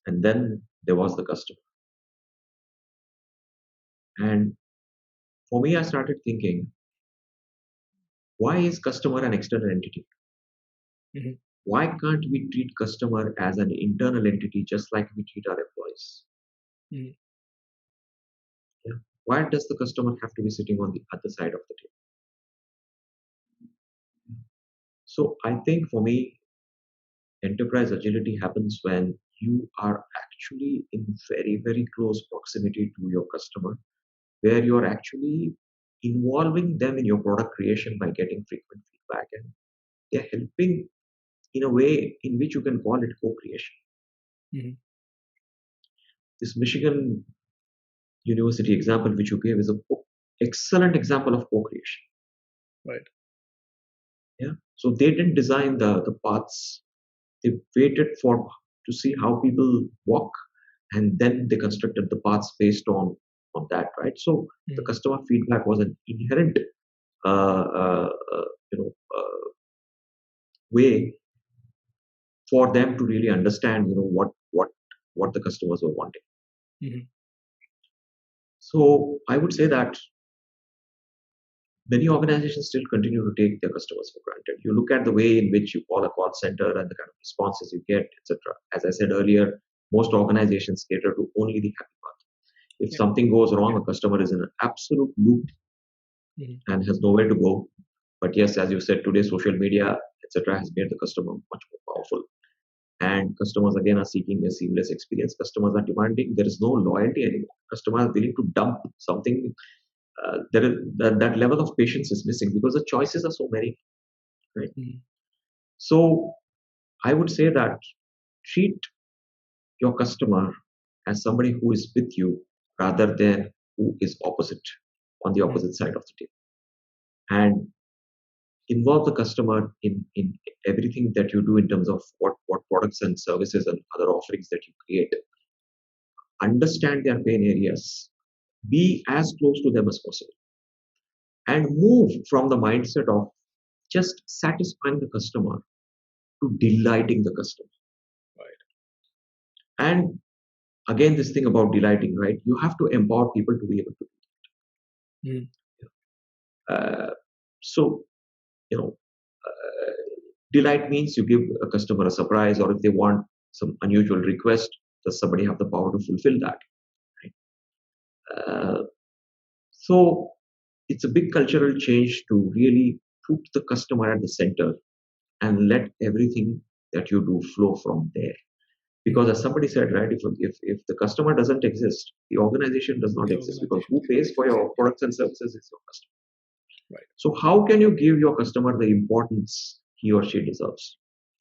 And then there was the customer. And for me, I started thinking, why is customer an external entity? Mhm. Why can't we treat customer as an internal entity just like we treat our employees? Mhm. Yeah. Why does the customer have to be sitting on the other side of the table? So I think for me, enterprise agility happens when you are actually in very, very close proximity to your customer, where you're actually involving them in your product creation by getting frequent feedback, and they're helping in a way in which you can call it co-creation. Mhm. This Michigan University example which you gave is a excellent example of co-creation. Right. Yeah. So they didn't design the paths. They waited for to see how people walk, and then they constructed the paths based on that. Right. So the Mhm. customer feedback was an inherent, uh, uh, uh, you know, way for them to really understand, what the customers were wanting. Mhm. So I would say that many organizations still continue to take their customers for granted. You look at the way in which you call a call center and the kind of responses you get, etc. As I said earlier, most organizations cater to only the happy part. If Yeah. something goes wrong, a customer is in an absolute loop Mhm. and has nowhere to go. But yes, as you said, today social media, etc., has made the customer much more powerful. And customers again are seeking a seamless experience. Customers are demanding. There is no loyalty anymore. Customers are willing to dump something. There is that level of patience is missing because the choices are so many, right? Mhm. So I would say that treat your customer as somebody who is with you rather than who is opposite on the Mhm. opposite side of the table, and involve the customer in everything that you do in terms of what products and services and other offerings that you create. Understand their pain areas, be as close to them as possible, and move from the mindset of just satisfying the customer to delighting the customer. Right. And again, this thing about delighting, right? You have to empower people to be able to. Mhm. Uh, so, you know, delight means you give a customer a surprise, or if they want some unusual request, does somebody have the power to fulfill that? Right? So, it's a big cultural change to really put the customer at the center and let everything that you do flow from there. Because Mhm. as somebody said, right, if the customer doesn't exist, the organization does not The exist, because organization who doesn't pays for exist. your Yeah. products and services is your customer. Right. So how can you give your customer the importance he or she deserves?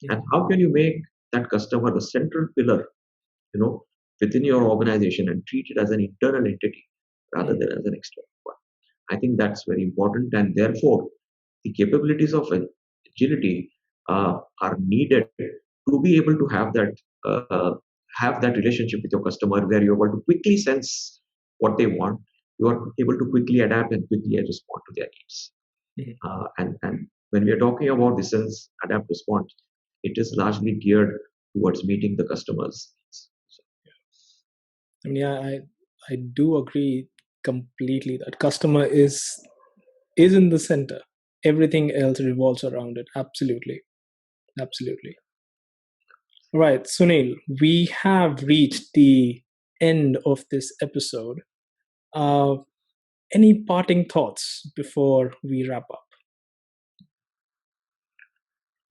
And Mhm. how can you make that customer the central pillar, you know, within your organization and treat it as an internal entity rather Mhm. than as an external one? I think that's very important, and therefore the capabilities of agility are needed to be able to uh, have that relationship with your customer where you're able to quickly sense what they want. You are able to quickly adapt and quickly respond to their needs. Mhm. And when we are talking about the sense, adapt, respond, it is largely geared towards meeting the customer's needs. So, I mean, yeah, I do agree completely that customer is in the center. Everything else revolves around it. Absolutely. Absolutely. All right, Sunil, we have reached the end of this episode. Uh, any parting thoughts before we wrap up?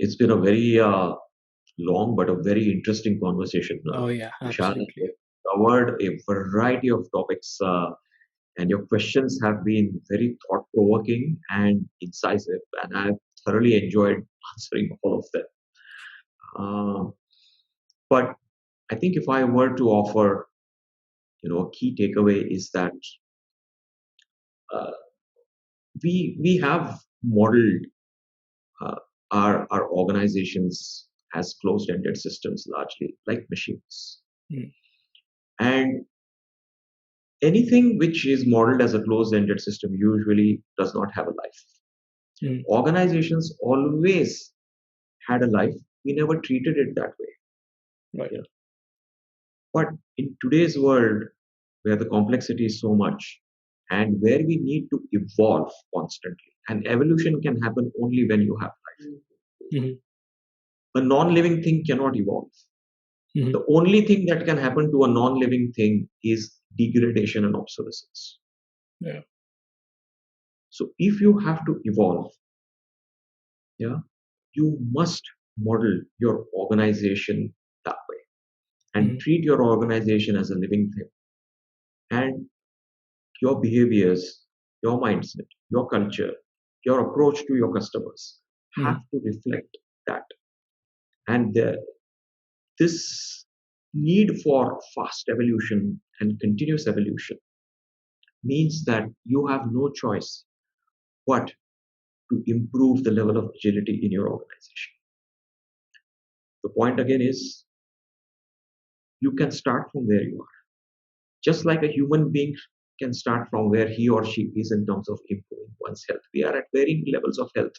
it's been a very long but a very interesting conversation, Oh, yeah, Vishal. absolutely. We covered a variety of topics, and your questions have been very thought provoking and incisive, and I've thoroughly enjoyed answering all of them. Uh, but I think if I were to offer, a key takeaway is that uh, we have modeled uh, our organizations as closed-ended systems, largely like machines. Mm. And anything which is modeled as a closed-ended system usually does not have a life. Organizations always had a life. We never treated it that way. Right. Yeah. But in today's world, where the complexity is so much and where we need to evolve constantly, and evolution can happen only when you have life. A non-living thing cannot evolve. The only thing that can happen to a non-living thing is degradation and obsolescence. Yeah. So if you have to evolve, you must model your organization that way and treat your organization as a living thing. And your behaviors, your mindset, your culture, your approach to your customers have to reflect that. And this need for fast evolution and continuous evolution means that you have no choice but to improve the level of agility in your organization. The point again is, you can start from where you are. Just like a human being can start from where he or she is in terms of improving one's health. We are at varying levels of health,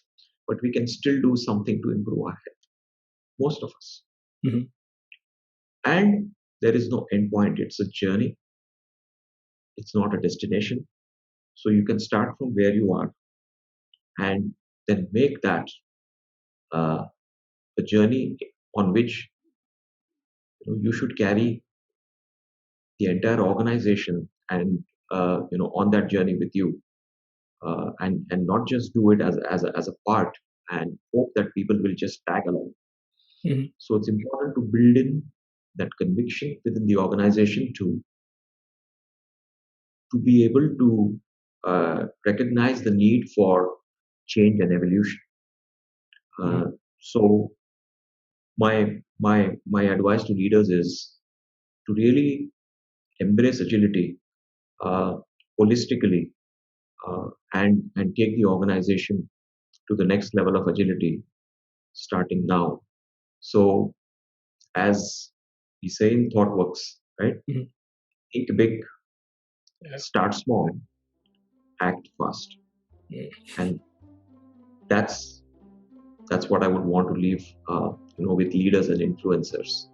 but we can still do something to improve our health. Most of us. And there is no end point. It's a journey. It's not a destination. So you can start from where you are and then make that a journey on which you should carry the entire organization and on that journey with you, and not just do it as a part and hope that people will just tag along. So it's important to build in that conviction within the organization to be able to recognize the need for change and evolution. So my advice to leaders is to really embrace agility holistically, and take the organization to the next level of agility starting now. So as we say in ThoughtWorks, right? Think big, start small, act fast. And that's what I would want to leave with leaders and influencers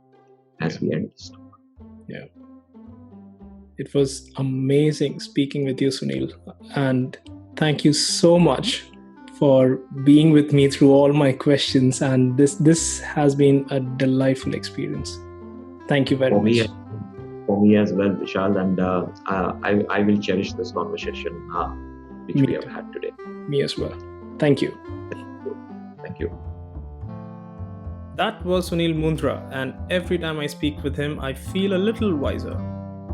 as we end this talk. Yeah. It was amazing speaking with you, Sunil. And thank you so much for being with me through all my questions. And this has been a delightful experience. Thank you very much. For me as well, Vishal. And I will cherish this conversation which we have had today. Me as well. Thank you. Thank you. That was Sunil Mundra, and every time I speak with him, I feel a little wiser.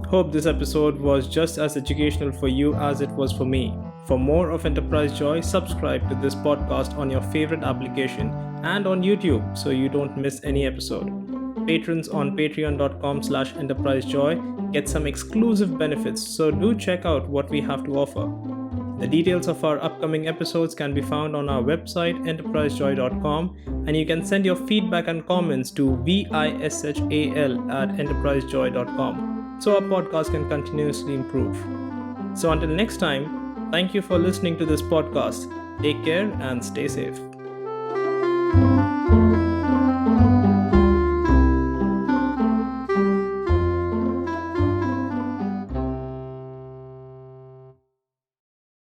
Hope this episode was just as educational for you as it was for me. For more of Enterprise Joy, subscribe to this podcast on your favorite application and on YouTube so you don't miss any episode. Patrons on patreon.com/enterprisejoy get some exclusive benefits, so do check out what we have to offer. The details of our upcoming episodes can be found on our website enterprisejoy.com, and you can send your feedback and comments to vishal@enterprisejoy.com so our podcast can continuously improve. So until next time, thank you for listening to this podcast. Take care and stay safe.